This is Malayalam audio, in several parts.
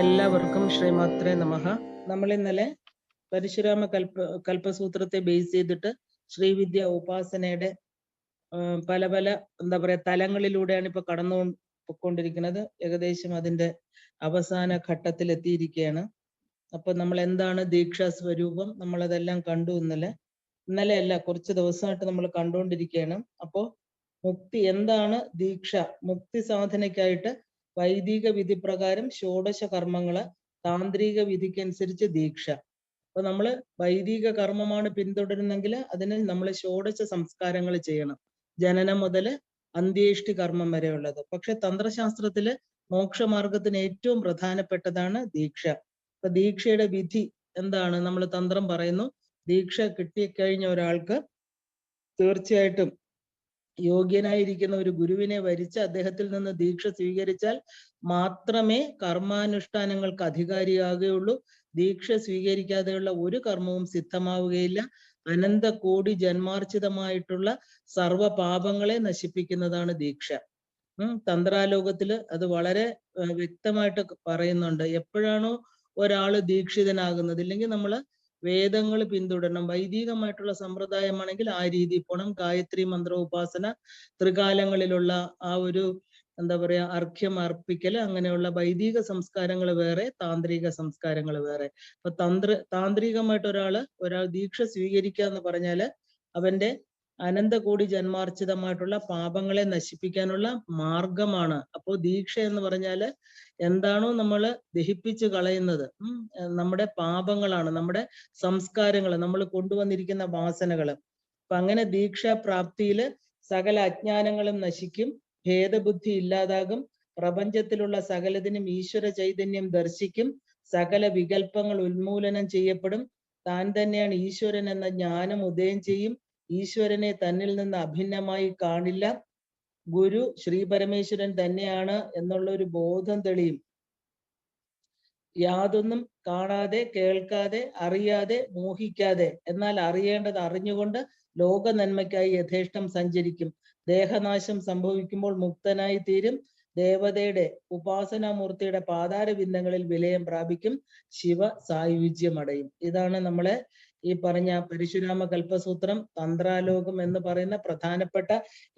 എല്ലാവർക്കും ശ്രീമാത്രേ നമഃ. നമ്മൾ ഇന്നലെ പരശുരാമ കൽപ്പസൂത്രത്തെ ബേസ് ചെയ്തിട്ട് ശ്രീവിദ്യ ഉപാസനയുടെ പല പല എന്താ പറയാ തലങ്ങളിലൂടെയാണ് ഇപ്പൊ കടന്നു പോയിക്കൊണ്ടിരിക്കുന്നത്. ഏകദേശം അതിന്റെ അവസാന ഘട്ടത്തിൽ എത്തിയിരിക്കുകയാണ്. അപ്പൊ നമ്മൾ എന്താണ് ദീക്ഷാ സ്വരൂപം, നമ്മളതെല്ലാം കണ്ടു ഇന്നലെ അല്ല, കുറച്ച് ദിവസമായിട്ട് നമ്മൾ കണ്ടുകൊണ്ടിരിക്കുകയാണ്. അപ്പോ മുക്തി എന്താണ് ദീക്ഷ? മുക്തി സാധനയ്ക്കായിട്ട് വൈദിക വിധി പ്രകാരം ഷോഡശ കർമ്മങ്ങള്, താന്ത്രിക വിധിക്കനുസരിച്ച് ദീക്ഷ. അപ്പൊ നമ്മള് വൈദിക കർമ്മമാണ് പിന്തുടരുന്നെങ്കിൽ അതിന് നമ്മൾ ഷോഡശ സംസ്കാരങ്ങൾ ചെയ്യണം, ജനനം മുതല് അന്ത്യേഷ്ടി കർമ്മം വരെ ഉള്ളത്. പക്ഷെ തന്ത്രശാസ്ത്രത്തില് മോക്ഷമാർഗത്തിന് ഏറ്റവും പ്രധാനപ്പെട്ടതാണ് ദീക്ഷ. അപ്പൊ ദീക്ഷയുടെ വിധി എന്താണ്? നമ്മൾ തന്ത്രം പറയുന്നു, ദീക്ഷ കിട്ടിക്കഴിഞ്ഞ ഒരാൾക്ക് തീർച്ചയായിട്ടും യോഗ്യനായിരിക്കുന്ന ഒരു ഗുരുവിനെ വരിച്ച് അദ്ദേഹത്തിൽ നിന്ന് ദീക്ഷ സ്വീകരിച്ചാൽ മാത്രമേ കർമാനുഷ്ഠാനങ്ങൾക്ക് അധികാരിയാകുകയുള്ളൂ. ദീക്ഷ സ്വീകരിക്കാതെയുള്ള ഒരു കർമ്മവും സിദ്ധമാവുകയില്ല. അനന്ത കോടി ജന്മാർജിതമായിട്ടുള്ള സർവ പാപങ്ങളെ നശിപ്പിക്കുന്നതാണ് ദീക്ഷ. തന്ത്രാലോകത്തില് അത് വളരെ വ്യക്തമായിട്ട് പറയുന്നുണ്ട്. എപ്പോഴാണോ ഒരാള് ദീക്ഷിതനാകുന്നത്, ഇല്ലെങ്കിൽ നമ്മള് വേദങ്ങൾ പിന്തുടരണം. വൈദികമായിട്ടുള്ള സമ്പ്രദായമാണെങ്കിൽ ആ രീതി പോണം. ഗായത്രി മന്ത്ര ഉപാസന, ത്രികാലങ്ങളിലുള്ള ആ ഒരു എന്താ പറയാ അർഘ്യം അർപ്പിക്കൽ, അങ്ങനെയുള്ള വൈദിക സംസ്കാരങ്ങൾ വേറെ, താന്ത്രിക സംസ്കാരങ്ങൾ വേറെ. അപ്പൊ താന്ത്രികമായിട്ട് ഒരാൾ ദീക്ഷ സ്വീകരിക്കുക എന്ന് പറഞ്ഞാല് അവന്റെ അനന്തകോടി ജന്മാർജിതമായിട്ടുള്ള പാപങ്ങളെ നശിപ്പിക്കാനുള്ള മാർഗമാണ്. അപ്പോൾ ദീക്ഷ എന്ന് പറഞ്ഞാല് എന്താണോ നമ്മൾ ദഹിപ്പിച്ച് കളയുന്നത്, നമ്മുടെ പാപങ്ങളാണ്, നമ്മുടെ സംസ്കാരങ്ങൾ, നമ്മൾ കൊണ്ടുവന്നിരിക്കുന്ന വാസനകള്. അപ്പൊ അങ്ങനെ ദീക്ഷാ പ്രാപ്തിയില് സകല അജ്ഞാനങ്ങളും നശിക്കും, ഭേദബുദ്ധി ഇല്ലാതാകും, പ്രപഞ്ചത്തിലുള്ള സകലതിനും ഈശ്വര ചൈതന്യം ദർശിക്കും, സകല വികല്പങ്ങൾ ഉന്മൂലനം ചെയ്യപ്പെടും, താൻ തന്നെയാണ് ഈശ്വരൻ എന്ന ജ്ഞാനം ഉദയം ചെയ്യും, ഈശ്വരനെ തന്നിൽ നിന്ന് അഭിന്നമായി കാണില്ല, ഗുരു ശ്രീ പരമേശ്വരൻ തന്നെയാണ് എന്നുള്ള ഒരു ബോധം തെളിയും. യാതൊന്നും കാണാതെ, കേൾക്കാതെ, അറിയാതെ, മോഹിക്കാതെ, എന്നാൽ അറിയേണ്ടത് അറിഞ്ഞുകൊണ്ട് ലോക നന്മയ്ക്കായി യഥേഷ്ടം സഞ്ചരിക്കും. ദേഹനാശം സംഭവിക്കുമ്പോൾ മുക്തനായി തീരും. ദേവതയുടെ ഉപാസനാമൂർത്തിയുടെ പാതാരബിന്ദങ്ങളിൽ വിലയം പ്രാപിക്കും, ശിവ സായുജ്യമടയും. ഇതാണ് നമ്മളെ ഈ പറഞ്ഞ പരശുരാമ കൽപ്പസൂത്രം, തന്ത്രാലോകം എന്ന് പറയുന്ന പ്രധാനപ്പെട്ട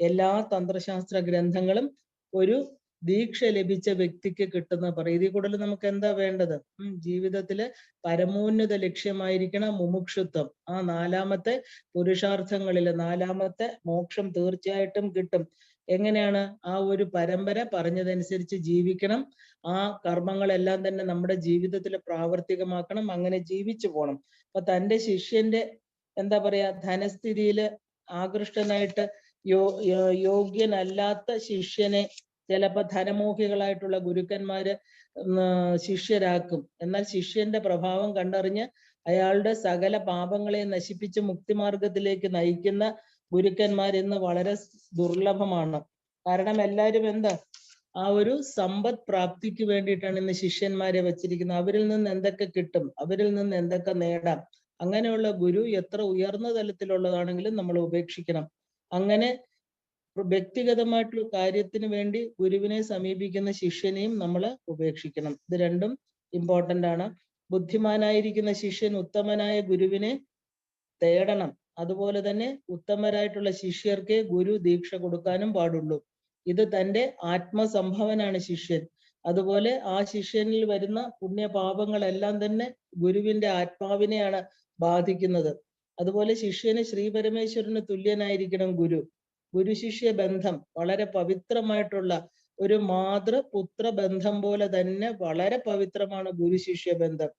എല്ലാ തന്ത്രശാസ്ത്ര ഗ്രന്ഥങ്ങളും ഒരു ദീക്ഷ ലഭിച്ച വ്യക്തിക്ക് കിട്ടുന്ന പറയും. ഇതിൽ കൂടുതൽ നമുക്ക് എന്താ വേണ്ടത്? ജീവിതത്തില് പരമോന്നത ലക്ഷ്യമായിരിക്കണം മുമുക്ഷുത്വം. ആ നാലാമത്തെ പുരുഷാർത്ഥങ്ങളില് നാലാമത്തെ മോക്ഷം തീർച്ചയായിട്ടും കിട്ടും. എങ്ങനെയാണ്? ആ ഒരു പരമ്പര പറഞ്ഞതനുസരിച്ച് ജീവിക്കണം, ആ കർമ്മങ്ങളെല്ലാം തന്നെ നമ്മുടെ ജീവിതത്തിൽ പ്രാവർത്തികമാക്കണം, അങ്ങനെ ജീവിച്ചു പോണം. അപ്പൊ തൻ്റെ ശിഷ്യന്റെ എന്താ പറയാ ധനസ്ഥിതിയില് ആകൃഷ്ടനായിട്ട് യോഗ്യനല്ലാത്ത ശിഷ്യനെ ചിലപ്പോ ധനമോഹികളായിട്ടുള്ള ഗുരുക്കന്മാര് ശിഷ്യരാക്കും. എന്നാൽ ശിഷ്യന്റെ പ്രഭാവം കണ്ടറിഞ്ഞ് അയാളുടെ സകല പാപങ്ങളെ നശിപ്പിച്ച് മുക്തിമാർഗത്തിലേക്ക് നയിക്കുന്ന ഗുരുക്കന്മാർ ഇന്ന് വളരെ ദുർലഭമാണ്. കാരണം എല്ലാവരും എന്താ ആ ഒരു സമ്പദ് പ്രാപ്തിക്ക് വേണ്ടിയിട്ടാണ് ഇന്ന് ശിഷ്യന്മാരെ വെച്ചിരിക്കുന്നത്. അവരിൽ നിന്ന് എന്തൊക്കെ കിട്ടും, അവരിൽ നിന്ന് എന്തൊക്കെ നേടാം. അങ്ങനെയുള്ള ഗുരു എത്ര ഉയർന്ന തലത്തിലുള്ളതാണെങ്കിലും നമ്മൾ ഉപേക്ഷിക്കണം. അങ്ങനെ വ്യക്തിഗതമായിട്ടുള്ള കാര്യത്തിന് വേണ്ടി ഗുരുവിനെ സമീപിക്കുന്ന ശിഷ്യനെയും നമ്മൾ ഉപേക്ഷിക്കണം. ഇത് രണ്ടും ഇമ്പോർട്ടന്റ് ആണ്. ബുദ്ധിമാനായിരിക്കുന്ന ശിഷ്യൻ ഉത്തമനായ ഗുരുവിനെ തേടണം. അതുപോലെ തന്നെ ഉത്തമരായിട്ടുള്ള ശിഷ്യർക്ക് ഗുരു ദീക്ഷ കൊടുക്കാനും പാടുള്ളൂ. ഇത് തൻ്റെ ആത്മസംഭവനാണ് ശിഷ്യൻ. അതുപോലെ ആ ശിഷ്യനിൽ വരുന്ന പുണ്യപാപങ്ങളെല്ലാം തന്നെ ഗുരുവിന്റെ ആത്മാവിനെയാണ് ബാധിക്കുന്നത്. അതുപോലെ ശിഷ്യന് ശ്രീ പരമേശ്വരന് തുല്യനായിരിക്കണം ഗുരു. ഗുരുശിഷ്യ ബന്ധം വളരെ പവിത്രമായിട്ടുള്ള ഒരു മാതൃപുത്ര ബന്ധം പോലെ തന്നെ വളരെ പവിത്രമാണ് ഗുരുശിഷ്യ ബന്ധം.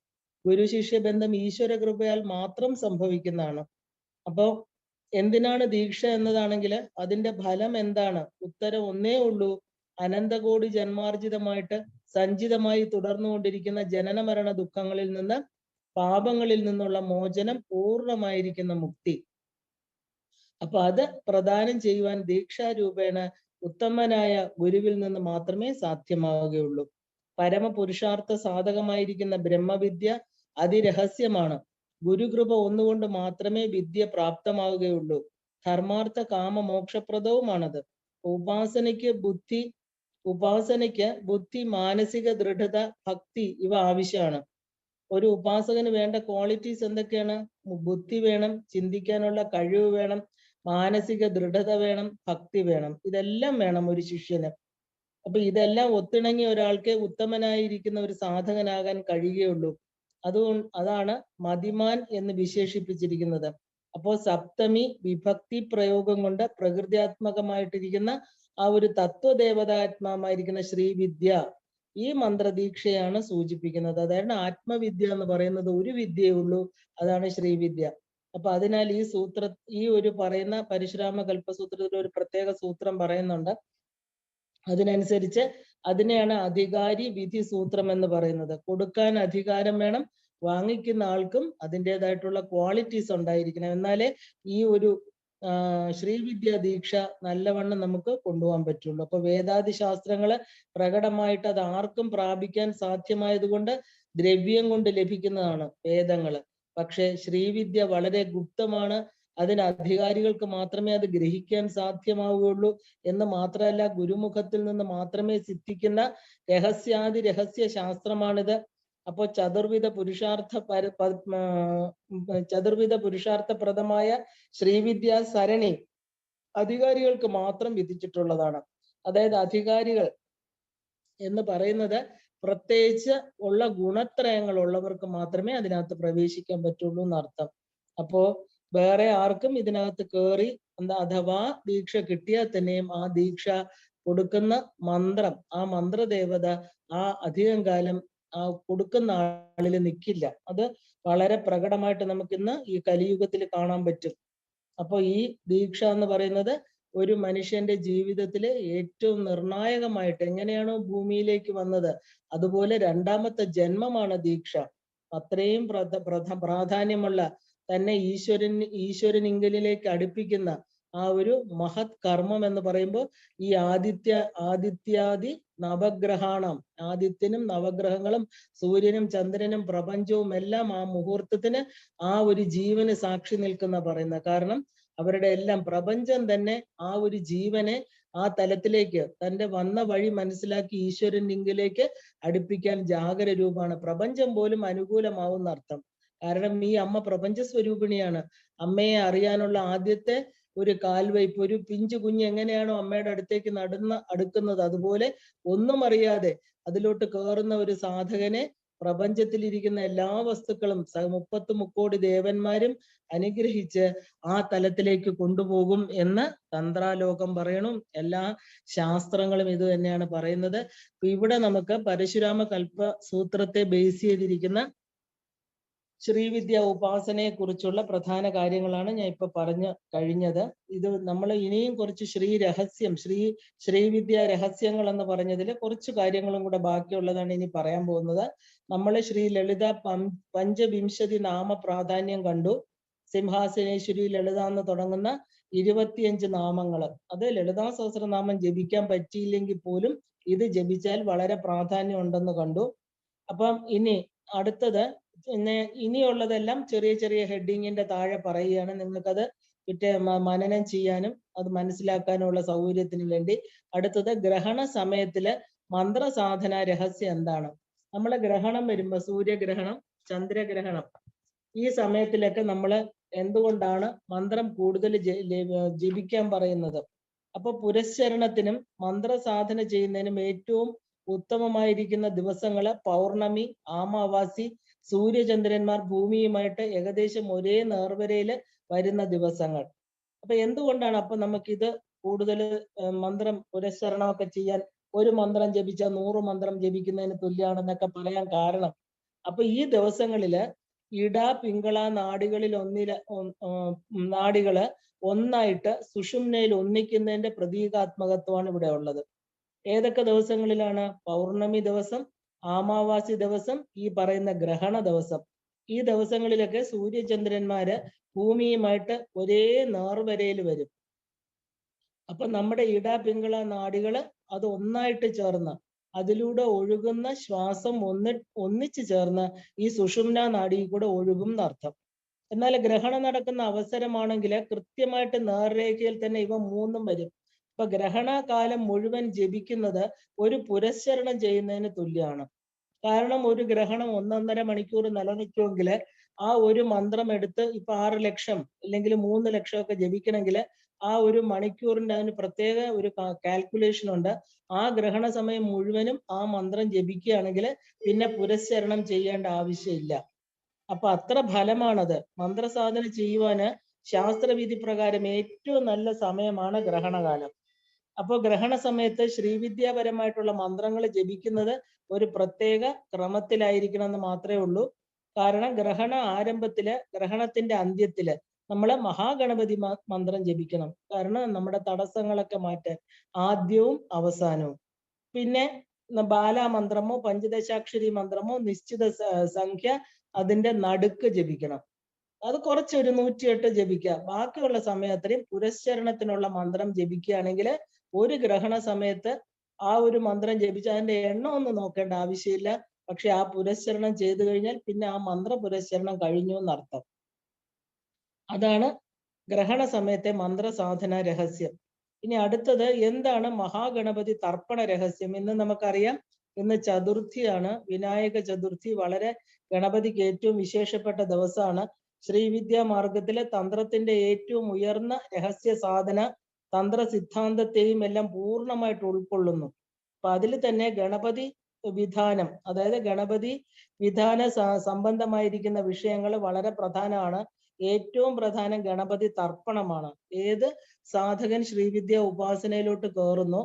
ഗുരുശിഷ്യ ബന്ധം ഈശ്വര കൃപയാൽ മാത്രം സംഭവിക്കുന്നതാണ്. അപ്പോ എന്തിനാണ് ദീക്ഷ എന്നതാണെങ്കിൽ അതിന്റെ ഫലം എന്താണ്? ഉത്തരം ഒന്നേ ഉള്ളൂ. അനന്തകോടി ജന്മാർജിതമായിട്ട് സഞ്ചിതമായി തുടർന്നുകൊണ്ടിരിക്കുന്ന ജനന മരണ ദുഃഖങ്ങളിൽ നിന്ന്, പാപങ്ങളിൽ നിന്നുള്ള മോചനം, പൂർണ്ണമായിരിക്കുന്ന മുക്തി. അപ്പൊ അത് പ്രദാനം ചെയ്യുവാൻ ദീക്ഷാരൂപേണ ഉത്തമനായ ഗുരുവിൽ നിന്ന് മാത്രമേ സാധ്യമാവുകയുള്ളൂ. പരമപുരുഷാർത്ഥ സാധകമായിരിക്കുന്ന ബ്രഹ്മവിദ്യ അതിരഹസ്യമാണ്. ഗുരുകൃപ ഒന്നുകൊണ്ട് മാത്രമേ വിദ്യ പ്രാപ്തമാവുകയുള്ളൂ. ധർമാർത്ഥ കാമ മോക്ഷപ്രദവുമാണത്. ഉപാസനയ്ക്ക് ബുദ്ധി ഉപാസനയ്ക്ക് ബുദ്ധി, മാനസിക ദൃഢത, ഭക്തി ഇവ ആവശ്യമാണ്. ഒരു ഉപാസകന് വേണ്ട ക്വാളിറ്റീസ് എന്തൊക്കെയാണ്? ബുദ്ധി വേണം, ചിന്തിക്കാനുള്ള കഴിവ് വേണം, മാനസിക ദൃഢത വേണം, ഭക്തി വേണം. ഇതെല്ലാം വേണം ഒരു ശിഷ്യന്. അപ്പൊ ഇതെല്ലാം ഒത്തിണങ്ങിയ ഒരാൾക്ക് ഉത്തമനായിരിക്കുന്ന ഒരു സാധകനാകാൻ കഴിയുകയുള്ളൂ. അതാണ് മതിമാൻ എന്ന് വിശേഷിപ്പിച്ചിരിക്കുന്നത്. അപ്പോ സപ്തമി വിഭക്തി പ്രയോഗം കൊണ്ട് പ്രകൃത്യാത്മകമായിട്ടിരിക്കുന്ന ആ ഒരു തത്വദേവതാത്മാവായിരിക്കുന്ന ശ്രീവിദ്യ, ഈ മന്ത്രദീക്ഷയാണ് സൂചിപ്പിക്കുന്നത്. അതായത് ആത്മവിദ്യ എന്ന് പറയുന്നത് ഒരു വിദ്യയേ ഉള്ളൂ, അതാണ് ശ്രീവിദ്യ. അപ്പൊ അതിനാൽ ഈ ഒരു പറയുന്ന പരശുരാമ കൽപ്പസൂത്രത്തിൽ ഒരു പ്രത്യേക സൂത്രം പറയുന്നുണ്ട്. അതിനനുസരിച്ച് അതിനെയാണ് അധികാരി വിധി സൂത്രം എന്ന് പറയുന്നത്. കൊടുക്കാൻ അധികാരം വേണം, വാങ്ങിക്കുന്ന ആൾക്കും അതിൻ്റെതായിട്ടുള്ള ക്വാളിറ്റീസ് ഉണ്ടായിരിക്കണം. എന്നാലേ ഈ ഒരു ശ്രീവിദ്യ ദീക്ഷ നല്ലവണ്ണം നമുക്ക് കൊണ്ടുപോകാൻ പറ്റുള്ളൂ. അപ്പൊ വേദാദി ശാസ്ത്രങ്ങള് പ്രകടമായിട്ട് അത് ആർക്കും പ്രാപിക്കാൻ സാധ്യമായതുകൊണ്ട് ദ്രവ്യം കൊണ്ട് ലഭിക്കുന്നതാണ് വേദങ്ങള്. പക്ഷെ ശ്രീവിദ്യ വളരെ ഗുപ്തമാണ്, അതിന് അധികാരികൾക്ക് മാത്രമേ അത് ഗ്രഹിക്കാൻ സാധ്യമാവുകയുള്ളൂ എന്ന് മാത്രമല്ല, ഗുരുമുഖത്തിൽ നിന്ന് മാത്രമേ സിദ്ധിക്കുന്ന രഹസ്യ ശാസ്ത്രമാണിത്. അപ്പോൾ ചതുർവിധ പുരുഷാർത്ഥപ്രദമായ ശ്രീവിദ്യ സരണി അധികാരികൾക്ക് മാത്രം വിധിച്ചിട്ടുള്ളതാണ്. അതായത് അധികാരികൾ എന്ന് പറയുന്നത് പ്രത്യേകിച്ച് ഉള്ള ഗുണത്രയങ്ങൾ ഉള്ളവർക്ക് മാത്രമേ അതിനകത്ത് പ്രവേശിക്കാൻ പറ്റുള്ളൂ എന്നർത്ഥം. അപ്പോ വേറെ ആർക്കും ഇതിനകത്ത് കയറി അഥവാ ദീക്ഷ കിട്ടിയാൽ തന്നെയും ആ ദീക്ഷ കൊടുക്കുന്ന മന്ത്രം, ആ മന്ത്രദേവത ആ അധികം കാലം ആ കൊടുക്കുന്ന ആളിൽ നിൽക്കില്ല. അത് വളരെ പ്രകടമായിട്ട് നമുക്കിന്ന് ഈ കലിയുഗത്തിൽ കാണാൻ പറ്റും. അപ്പൊ ഈ ദീക്ഷ എന്ന് പറയുന്നത് ഒരു മനുഷ്യന്റെ ജീവിതത്തിലെ ഏറ്റവും നിർണായകമായിട്ട്, എങ്ങനെയാണോ ഭൂമിയിലേക്ക് വന്നത് അതുപോലെ രണ്ടാമത്തെ ജന്മമാണ് ദീക്ഷ. അത്രയും പ്രാധാന്യമുള്ള തന്നെ ഈശ്വരനിങ്കലിലേക്ക് അടുപ്പിക്കുന്ന ആ ഒരു മഹത് കർമ്മം എന്ന് പറയുമ്പോൾ ഈ ആദിത്യാദി നവഗ്രഹാണം, ആദിത്യനും നവഗ്രഹങ്ങളും സൂര്യനും ചന്ദ്രനും പ്രപഞ്ചവും എല്ലാം ആ മുഹൂർത്തത്തിന് ആ ഒരു ജീവന് സാക്ഷി നിൽക്കുന്ന പറയുന്നത്. കാരണം അവരുടെ എല്ലാം പ്രപഞ്ചം തന്നെ ആ ഒരു ജീവനെ ആ തലത്തിലേക്ക് തന്റെ വന്ന വഴി മനസ്സിലാക്കി ഈശ്വരനിങ്കിലേക്ക് അടുപ്പിക്കാൻ ജാഗര രൂപമാണ്. പ്രപഞ്ചം പോലും അനുകൂലമാവുന്ന അർത്ഥം. കാരണം ഈ അമ്മ പ്രപഞ്ച സ്വരൂപിണിയാണ്. അമ്മയെ അറിയാനുള്ള ആദ്യത്തെ ഒരു കാൽവയ്പ്, ഒരു പിഞ്ചു കുഞ്ഞ് എങ്ങനെയാണോ അമ്മയുടെ അടുത്തേക്ക് അടുക്കുന്നത്, അതുപോലെ ഒന്നും അറിയാതെ അതിലോട്ട് കയറുന്ന ഒരു സാധകനെ പ്രപഞ്ചത്തിലിരിക്കുന്ന എല്ലാ വസ്തുക്കളും 33 ദേവന്മാരും അനുഗ്രഹിച്ച് ആ തലത്തിലേക്ക് കൊണ്ടുപോകും എന്ന് തന്ത്രാലോകം പറയണം. എല്ലാ ശാസ്ത്രങ്ങളും ഇത് തന്നെയാണ് പറയുന്നത്. ഇവിടെ നമുക്ക് പരശുരാമ കൽപ്പ സൂത്രത്തെ ബേസ് ചെയ്തിരിക്കുന്ന ശ്രീവിദ്യ ഉപാസനയെ കുറിച്ചുള്ള പ്രധാന കാര്യങ്ങളാണ് ഞാൻ ഇപ്പൊ പറഞ്ഞു കഴിഞ്ഞത്. ഇത് നമ്മൾ ഇനിയും കുറച്ച് ശ്രീവിദ്യ രഹസ്യങ്ങൾ എന്ന് പറഞ്ഞതിൽ കുറച്ച് കാര്യങ്ങളും കൂടെ ബാക്കിയുള്ളതാണ് ഇനി പറയാൻ പോകുന്നത്. നമ്മൾ ശ്രീ ലളിത പഞ്ചവിംശതി നാമ പ്രാധാന്യം കണ്ടു. സിംഹാസനേശ്വരി ലളിത എന്ന് തുടങ്ങുന്ന 25 നാമങ്ങൾ. അത് ലളിതാ സഹസ്രനാമം ജപിക്കാൻ പറ്റിയില്ലെങ്കിൽ പോലും ഇത് ജപിച്ചാൽ വളരെ പ്രാധാന്യം ഉണ്ടെന്ന് കണ്ടു. അപ്പം ഇനി അടുത്തത് ഇനിയുള്ളതെല്ലാം ചെറിയ ചെറിയ ഹെഡിങ്ങിന്റെ താഴെ പറയുകയാണ്. നിങ്ങൾക്കത് മനനം ചെയ്യാനും അത് മനസ്സിലാക്കാനുള്ള സൗകര്യത്തിന് വേണ്ടി. അടുത്തത് ഗ്രഹണ സമയത്തില് മന്ത്രസാധന രഹസ്യം എന്താണ്? നമ്മളെ ഗ്രഹണം വരുമ്പോ സൂര്യഗ്രഹണം, ചന്ദ്രഗ്രഹണം, ഈ സമയത്തിലൊക്കെ നമ്മൾ എന്തുകൊണ്ടാണ് മന്ത്രം കൂടുതൽ ജപിക്കാൻ പറയുന്നത്? അപ്പൊ പുരസ്ചരണത്തിനും മന്ത്രസാധന ചെയ്യുന്നതിനും ഏറ്റവും ഉത്തമമായിരിക്കുന്ന ദിവസങ്ങള് പൗർണമി, ആമാവാസി, സൂര്യചന്ദ്രന്മാർ ഭൂമിയുമായിട്ട് ഏകദേശം ഒരേ നേർവരയില് വരുന്ന ദിവസങ്ങൾ. അപ്പൊ എന്തുകൊണ്ടാണ് അപ്പൊ നമുക്കിത് കൂടുതൽ മന്ത്രം പുരസ്ചരണമൊക്കെ ചെയ്യാൻ ഒരു മന്ത്രം ജപിച്ചാൽ 100 മന്ത്രം ജപിക്കുന്നതിന് തുല്യമാണെന്നൊക്കെ പറയാൻ കാരണം? അപ്പൊ ഈ ദിവസങ്ങളില് പിങ്കള നാഡികള് ഒന്നായിട്ട് സുഷുമ്നയിൽ ഒന്നിക്കുന്നതിന്റെ പ്രതീകാത്മകത്വമാണ് ഇവിടെ ഉള്ളത്. ഏതൊക്കെ ദിവസങ്ങളിലാണ്? പൗർണമി ദിവസം, ആമാവാസി ദിവസം, ഈ പറയുന്ന ഗ്രഹണ ദിവസം. ഈ ദിവസങ്ങളിലൊക്കെ സൂര്യചന്ദ്രന്മാര് ഭൂമിയുമായിട്ട് ഒരേ നേർവരയിൽ വരും. അപ്പൊ നമ്മുടെ പിങ്കള നാഡികള് അത് ഒന്നായിട്ട് ചേർന്ന് അതിലൂടെ ഒഴുകുന്ന ശ്വാസം ഒന്നിച്ചു ചേർന്ന് ഈ സുഷുമ്ന നാഡിയിൽ കൂടെ ഒഴുകും എന്നർത്ഥം. എന്നാൽ ഗ്രഹണം നടക്കുന്ന അവസരമാണെങ്കിൽ കൃത്യമായിട്ട് നേർരേഖയിൽ തന്നെ ഇവ മൂന്നും വരും. ഇപ്പൊ ഗ്രഹണകാലം മുഴുവൻ ജപിക്കുന്നത് ഒരു പുരസ്ചരണം ചെയ്യുന്നതിന് തുല്യമാണ്. കാരണം ഒരു ഗ്രഹണം 1.5 മണിക്കൂർ നിലനിൽക്കുമെങ്കിൽ ആ ഒരു മന്ത്രം എടുത്ത് ഇപ്പൊ 6 ലക്ഷം അല്ലെങ്കിൽ 3 ലക്ഷം ഒക്കെ ജപിക്കണമെങ്കിൽ ആ ഒരു മണിക്കൂറിന്റെ അതിന് പ്രത്യേക ഒരു കാൽക്കുലേഷൻ ഉണ്ട്. ആ ഗ്രഹണ സമയം മുഴുവനും ആ മന്ത്രം ജപിക്കുകയാണെങ്കിൽ പിന്നെ പുരസ്ചരണം ചെയ്യേണ്ട ആവശ്യമില്ല. അപ്പൊ അത്ര ഫലമാണത്. മന്ത്രസാധന ചെയ്യുവാന് ശാസ്ത്രവിധി പ്രകാരം ഏറ്റവും നല്ല സമയമാണ് ഗ്രഹണകാലം. അപ്പോൾ ഗ്രഹണ സമയത്ത് ശ്രീവിദ്യാപരമായിട്ടുള്ള മന്ത്രങ്ങൾ ജപിക്കുന്നത് ഒരു പ്രത്യേക ക്രമത്തിലായിരിക്കണം എന്ന് മാത്രമേ ഉള്ളൂ. കാരണം ഗ്രഹണ ആരംഭത്തില്, ഗ്രഹണത്തിന്റെ അന്ത്യത്തില് നമ്മൾ മഹാഗണപതി മന്ത്രം ജപിക്കണം. കാരണം നമ്മുടെ തടസ്സങ്ങളൊക്കെ മാറ്റാൻ ആദ്യവും അവസാനവും. പിന്നെ ബാലാമന്ത്രമോ പഞ്ചദശാക്ഷരി മന്ത്രമോ നിശ്ചിത സംഖ്യ അതിന്റെ നടുക്ക് ജപിക്കണം. അത് കുറച്ചൊരു 108 ജപിക്കുക. ബാക്കിയുള്ള സമയം അത്രയും പുരസ്ചരണത്തിനുള്ള മന്ത്രം ജപിക്കുകയാണെങ്കിൽ ഒരു ഗ്രഹണ സമയത്ത് ആ ഒരു മന്ത്രം ജപിച്ച് അതിന്റെ എണ്ണം ഒന്നും നോക്കേണ്ട ആവശ്യമില്ല. പക്ഷെ ആ പുരസ്ചരണം ചെയ്തു കഴിഞ്ഞാൽ പിന്നെ ആ മന്ത്ര പുരസ്ചരണം കഴിഞ്ഞു എന്നർത്ഥം. അതാണ് ഗ്രഹണ സമയത്തെ മന്ത്രസാധന രഹസ്യം. ഇനി അടുത്തത് എന്താണ് മഹാഗണപതി തർപ്പണ രഹസ്യം? ഇന്ന് നമുക്കറിയാം, ഇന്ന് ചതുർത്ഥിയാണ്, വിനായക ചതുർത്ഥി. വളരെ ഗണപതിക്ക് ഏറ്റവും വിശേഷപ്പെട്ട ദിവസമാണ്. ശ്രീവിദ്യാ മാർഗത്തിലെ തന്ത്രത്തിന്റെ ഏറ്റവും ഉയർന്ന രഹസ്യ സാധന തന്ത്ര സിദ്ധാന്തത്തെയും എല്ലാം പൂർണ്ണമായിട്ട് ഉൾക്കൊള്ളുന്നു. അപ്പൊ അതിൽ തന്നെ ഗണപതി വിധാനം, അതായത് ഗണപതി വിധാന സംബന്ധമായിരിക്കുന്ന വിഷയങ്ങൾ വളരെ പ്രധാനമാണ്. ഏറ്റവും പ്രധാനം ഗണപതി തർപ്പണമാണ്. ഏത് സാധകൻ ശ്രീവിദ്യ ഉപാസനയിലോട്ട് കയറുന്നു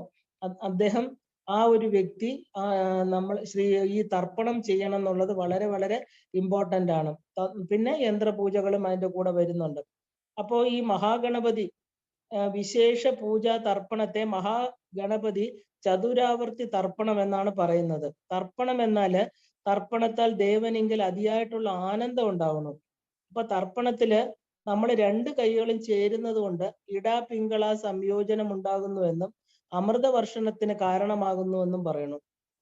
അദ്ദേഹം, ആ ഒരു വ്യക്തി നമ്മൾ ഈ തർപ്പണം ചെയ്യണം എന്നുള്ളത് വളരെ വളരെ ഇമ്പോർട്ടന്റ് ആണ്. പിന്നെ യന്ത്രപൂജകളും അതിന്റെ കൂടെ വരുന്നുണ്ട്. അപ്പോ ഈ മഹാഗണപതി വിശേഷ പൂജാ തർപ്പണത്തെ മഹാഗണപതി ചതുരാവർത്തി തർപ്പണം എന്നാണ് പറയുന്നത്. തർപ്പണം എന്നാല് തർപ്പണത്താൽ ദേവനെങ്കിൽ അതിയായിട്ടുള്ള ആനന്ദം ഉണ്ടാവണം. അപ്പൊ തർപ്പണത്തില് നമ്മൾ 2 കൈകളും ചേരുന്നത് കൊണ്ട് ഇടാ പിങ്കള സംയോജനം ഉണ്ടാകുന്നുവെന്നും അമൃതവർഷണത്തിന് കാരണമാകുന്നുവെന്നും പറയുന്നു.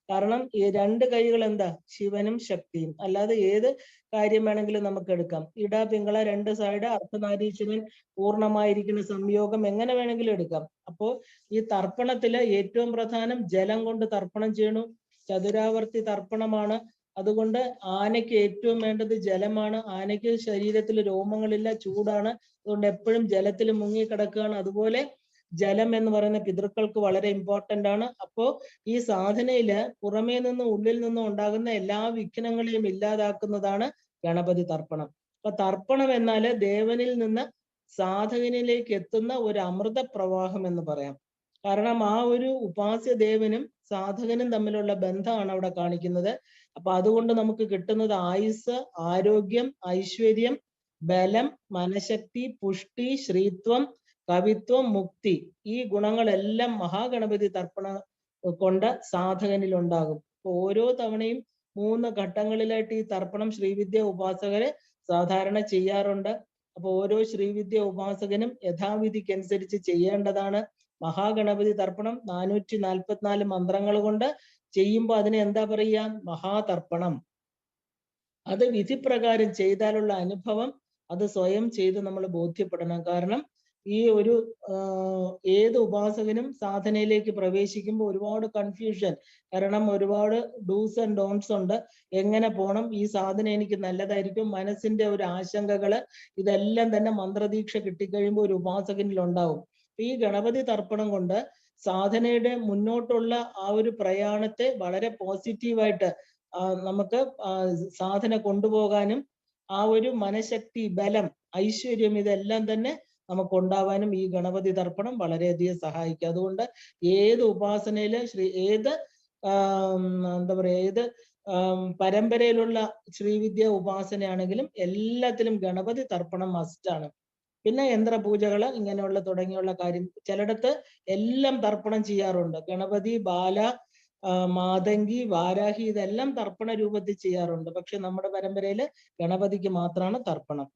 കാരണം ഈ 2 കൈകൾ എന്താ? ശിവനും ശക്തിയും. അല്ലാതെ ഏത് കാര്യം വേണമെങ്കിലും നമുക്ക് എടുക്കാം. ഇടാ പിങ്കള 2 സൈഡ് അർദ്ധനാരീശ്വരൻ പൂർണ്ണമായിരിക്കുന്ന സംയോഗം എങ്ങനെ വേണമെങ്കിലും എടുക്കാം. അപ്പോ ഈ തർപ്പണത്തില് ഏറ്റവും പ്രധാനം ജലം കൊണ്ട് തർപ്പണം ചെയ്യണു. ചതുരാവർത്തി തർപ്പണമാണ്. അതുകൊണ്ട് ആനയ്ക്ക് ഏറ്റവും വേണ്ടത് ജലമാണ്. ആനയ്ക്ക് ശരീരത്തിൽ രോമങ്ങളില്ല, ചൂടാണ്. അതുകൊണ്ട് എപ്പോഴും ജലത്തിൽ മുങ്ങി കിടക്കുകയാണ്. അതുപോലെ ജലം എന്ന് പറയുന്ന പിതൃക്കൾക്ക് വളരെ ഇമ്പോർട്ടന്റ് ആണ്. അപ്പോ ഈ സാധനയില് പുറമേ നിന്നും ഉള്ളിൽ നിന്നും ഉണ്ടാകുന്ന എല്ലാ വിഘ്നങ്ങളെയും ഇല്ലാതാക്കുന്നതാണ് ഗണപതി തർപ്പണം. അപ്പൊ തർപ്പണം എന്നാല് ദേവനിൽ നിന്ന് സാധകനിലേക്ക് എത്തുന്ന ഒരു അമൃത പ്രവാഹം എന്ന് പറയാം. കാരണം ആ ഒരു ഉപാസ്യ ദേവനും സാധകനും തമ്മിലുള്ള ബന്ധമാണ് അവിടെ കാണിക്കുന്നത്. അപ്പൊ അതുകൊണ്ട് നമുക്ക് കിട്ടുന്നത് ആയുസ്, ആരോഗ്യം, ഐശ്വര്യം, ബലം, മനഃശക്തി, പുഷ്ടി, ശ്രീത്വം, കവിത്വം, മുക്തി. ഈ ഗുണങ്ങളെല്ലാം മഹാഗണപതി തർപ്പണ കൊണ്ട് സാധകനിൽ ഉണ്ടാകും. അപ്പൊ ഓരോ തവണയും 3 ഘട്ടങ്ങളിലായിട്ട് ഈ തർപ്പണം ശ്രീവിദ്യ ഉപാസകര് സാധാരണ ചെയ്യാറുണ്ട്. അപ്പൊ ഓരോ ശ്രീവിദ്യ ഉപാസകനും യഥാവിധിക്കനുസരിച്ച് ചെയ്യേണ്ടതാണ്. മഹാഗണപതി തർപ്പണം 444 മന്ത്രങ്ങൾ കൊണ്ട് ചെയ്യുമ്പോൾ അതിനെ എന്താ പറയുക? മഹാതർപ്പണം. അത് വിധിപ്രകാരം ചെയ്താലുള്ള അനുഭവം അത് സ്വയം ചെയ്ത് നമ്മൾ ബോധ്യപ്പെടണം. കാരണം ഈ ഒരു ഏത് ഉപാസകനും സാധനയിലേക്ക് പ്രവേശിക്കുമ്പോൾ ഒരുപാട് കൺഫ്യൂഷൻ, കാരണം ഒരുപാട് ഡൂസ് ആൻഡ് ഡോൺസ് ഉണ്ട്. എങ്ങനെ പോണം, ഈ സാധന എനിക്ക് നല്ലതായിരിക്കും, മനസ്സിന്റെ ഒരു ആശങ്കകള്, ഇതെല്ലാം തന്നെ മന്ത്രദീക്ഷ കിട്ടിക്കഴിയുമ്പോൾ ഒരു ഉപാസകനിൽ ഉണ്ടാവും. ഈ ഗണപതി തർപ്പണം കൊണ്ട് സാധനയുടെ മുന്നോട്ടുള്ള ആ ഒരു പ്രയാണത്തെ വളരെ പോസിറ്റീവായിട്ട് നമുക്ക് സാധന കൊണ്ടുപോകാനും ആ ഒരു മനഃശക്തി, ബലം, ഐശ്വര്യം ഇതെല്ലാം തന്നെ നമുക്ക് ഉണ്ടാവാനും ഈ ഗണപതി തർപ്പണം വളരെയധികം സഹായിക്കും. അതുകൊണ്ട് ഏത് ഉപാസനയില് ഏത് എന്താ പറയാ, ഏത് പരമ്പരയിലുള്ള ശ്രീവിദ്യ ഉപാസനയാണെങ്കിലും എല്ലാത്തിലും ഗണപതി തർപ്പണം മസ്റ്റാണ്. പിന്നെ യന്ത്രപൂജകള് ഇങ്ങനെയുള്ള തുടങ്ങിയുള്ള കാര്യം ചിലയിടത്ത് എല്ലാം തർപ്പണം ചെയ്യാറുണ്ട്. ഗണപതി, ബാല, മാതങ്കി, വാരാഹി ഇതെല്ലാം തർപ്പണ രൂപത്തിൽ ചെയ്യാറുണ്ട്. പക്ഷെ നമ്മുടെ പരമ്പരയില് ഗണപതിക്ക് മാത്രമാണ് തർപ്പണം.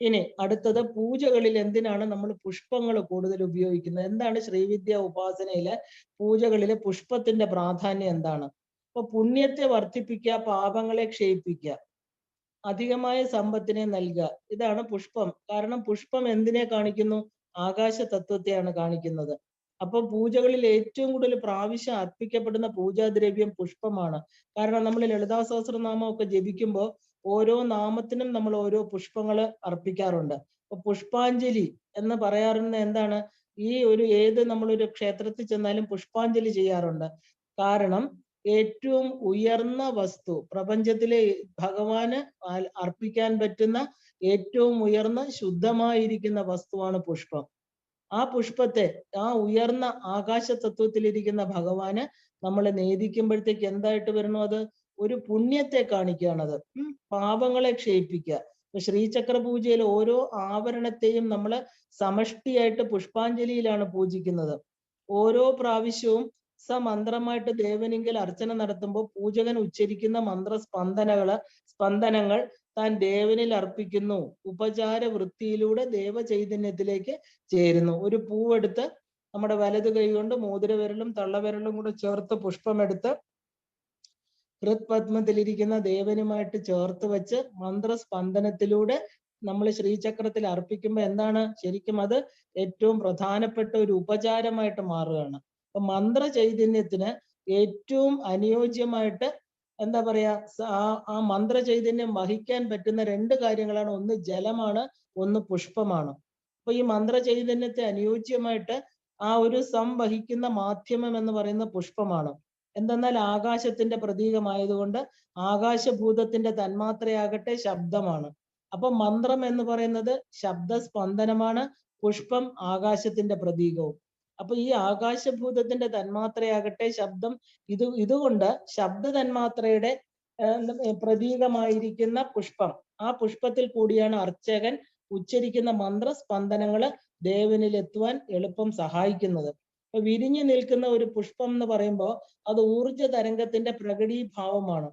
ഇനി അടുത്തത് പൂജകളിൽ എന്തിനാണ് നമ്മൾ പുഷ്പങ്ങൾ കൂടുതൽ ഉപയോഗിക്കുന്നത്? എന്താണ് ശ്രീവിദ്യ ഉപാസനയിലെ പൂജകളിലെ പുഷ്പത്തിന്റെ പ്രാധാന്യം എന്താണ്? അപ്പൊ പുണ്യത്തെ വർദ്ധിപ്പിക്കുക, പാപങ്ങളെ ക്ഷയിപ്പിക്കുക, അധികമായ സമ്പത്തിനെ നൽകുക, ഇതാണ് പുഷ്പം. കാരണം പുഷ്പം എന്തിനെ കാണിക്കുന്നു? ആകാശ തത്വത്തെയാണ് കാണിക്കുന്നത്. അപ്പൊ പൂജകളിൽ ഏറ്റവും കൂടുതൽ പ്രാവശ്യം അർപ്പിക്കപ്പെടുന്ന പൂജാദ്രവ്യം പുഷ്പമാണ്. കാരണം നമ്മൾ ലളിതാ സഹസ്രനാമം ഒക്കെ ജപിക്കുമ്പോൾ ഓരോ നാമത്തിനും നമ്മൾ ഓരോ പുഷ്പങ്ങൾ അർപ്പിക്കാറുണ്ട്. അപ്പൊ പുഷ്പാഞ്ജലി എന്ന് പറയാറുണ്ട് എന്താണ്? ഈ ഒരു നമ്മളൊരു ക്ഷേത്രത്തിൽ ചെന്നാലും പുഷ്പാഞ്ജലി ചെയ്യാറുണ്ട്. കാരണം ഏറ്റവും ഉയർന്ന വസ്തു പ്രപഞ്ചത്തിലെ ഭഗവാന് അർപ്പിക്കാൻ പറ്റുന്ന ഏറ്റവും ഉയർന്ന ശുദ്ധമായിരിക്കുന്ന വസ്തുവാണ് പുഷ്പം. ആ പുഷ്പത്തെ, ആ ഉയർന്ന ആകാശ തത്വത്തിലിരിക്കുന്ന ഭഗവാന് നമ്മൾ നേദിക്കുമ്പോഴത്തേക്ക് എന്തായിട്ട് വരണോ? അത് ഒരു പുണ്യത്തെ കാണിക്കുകയാണത്. പാപങ്ങളെ ക്ഷയിപ്പിക്കുക. ഇപ്പൊ ശ്രീചക്ര പൂജയിൽ ഓരോ ആവരണത്തെയും നമ്മൾ സമഷ്ടിയായിട്ട് പുഷ്പാഞ്ജലിയിലാണ് പൂജിക്കുന്നത്. ഓരോ പ്രാവശ്യവും സമന്ത്രമായിട്ട് ദേവനെങ്കിൽ അർച്ചന നടത്തുമ്പോൾ പൂജകൻ ഉച്ചരിക്കുന്ന സ്പന്ദനങ്ങൾ താൻ ദേവനിൽ അർപ്പിക്കുന്നു. ഉപചാര വൃത്തിയിലൂടെ ദേവചൈതന്യത്തിലേക്ക് ചേരുന്നു. ഒരു പൂവെടുത്ത് നമ്മുടെ വലത് കൈ കൊണ്ട് മോതിരവിരലും തള്ളവിരലും കൂടെ ചേർത്ത് പുഷ്പമെടുത്ത് ഹൃത്പത്മത്തിലിരിക്കുന്ന ദേവനുമായിട്ട് ചേർത്ത് വെച്ച് മന്ത്രസ്പന്ദനത്തിലൂടെ നമ്മൾ ശ്രീചക്രത്തിൽ അർപ്പിക്കുമ്പോൾ എന്താണ്? ശരിക്കും അത് ഏറ്റവും പ്രധാനപ്പെട്ട ഒരു ഉപചാരമായിട്ട് മാറുകയാണ്. അപ്പൊ മന്ത്ര ചൈതന്യത്തിന് ഏറ്റവും അനുയോജ്യമായിട്ട് എന്താ പറയാ, ആ മന്ത്ര ചൈതന്യം വഹിക്കാൻ പറ്റുന്ന രണ്ട് കാര്യങ്ങളാണ്. ഒന്ന് ജലമാണ്, ഒന്ന് പുഷ്പമാണ്. അപ്പൊ ഈ മന്ത്ര ചൈതന്യത്തെ അനുയോജ്യമായിട്ട് ആ ഒരു സംവഹിക്കുന്ന മാധ്യമം എന്ന് പറയുന്ന പുഷ്പമാണ്. എന്തെന്നാൽ ആകാശത്തിന്റെ പ്രതീകമായതുകൊണ്ട് ആകാശഭൂതത്തിന്റെ തന്മാത്രയാകട്ടെ ശബ്ദമാണ്. അപ്പൊ മന്ത്രം എന്ന് പറയുന്നത് ശബ്ദസ്പന്ദനമാണ്, പുഷ്പം ആകാശത്തിന്റെ പ്രതീകവും. അപ്പൊ ഈ ആകാശഭൂതത്തിന്റെ തന്മാത്രയാകട്ടെ ശബ്ദം. ഇതുകൊണ്ട് ശബ്ദ തന്മാത്രയുടെ പ്രതീകമായിരിക്കുന്ന പുഷ്പം, ആ പുഷ്പത്തിൽ കൂടിയാണ് അർച്ചകൻ ഉച്ചരിക്കുന്ന മന്ത്രസ്പന്ദനങ്ങള് ദേവനിൽ എത്തുവാൻ എളുപ്പം സഹായിക്കുന്നത്. അപ്പൊ വിരിഞ്ഞു നിൽക്കുന്ന ഒരു പുഷ്പം എന്ന് പറയുമ്പോൾ അത് ഊർജ തരംഗത്തിന്റെ പ്രകടീഭാവമാണ്.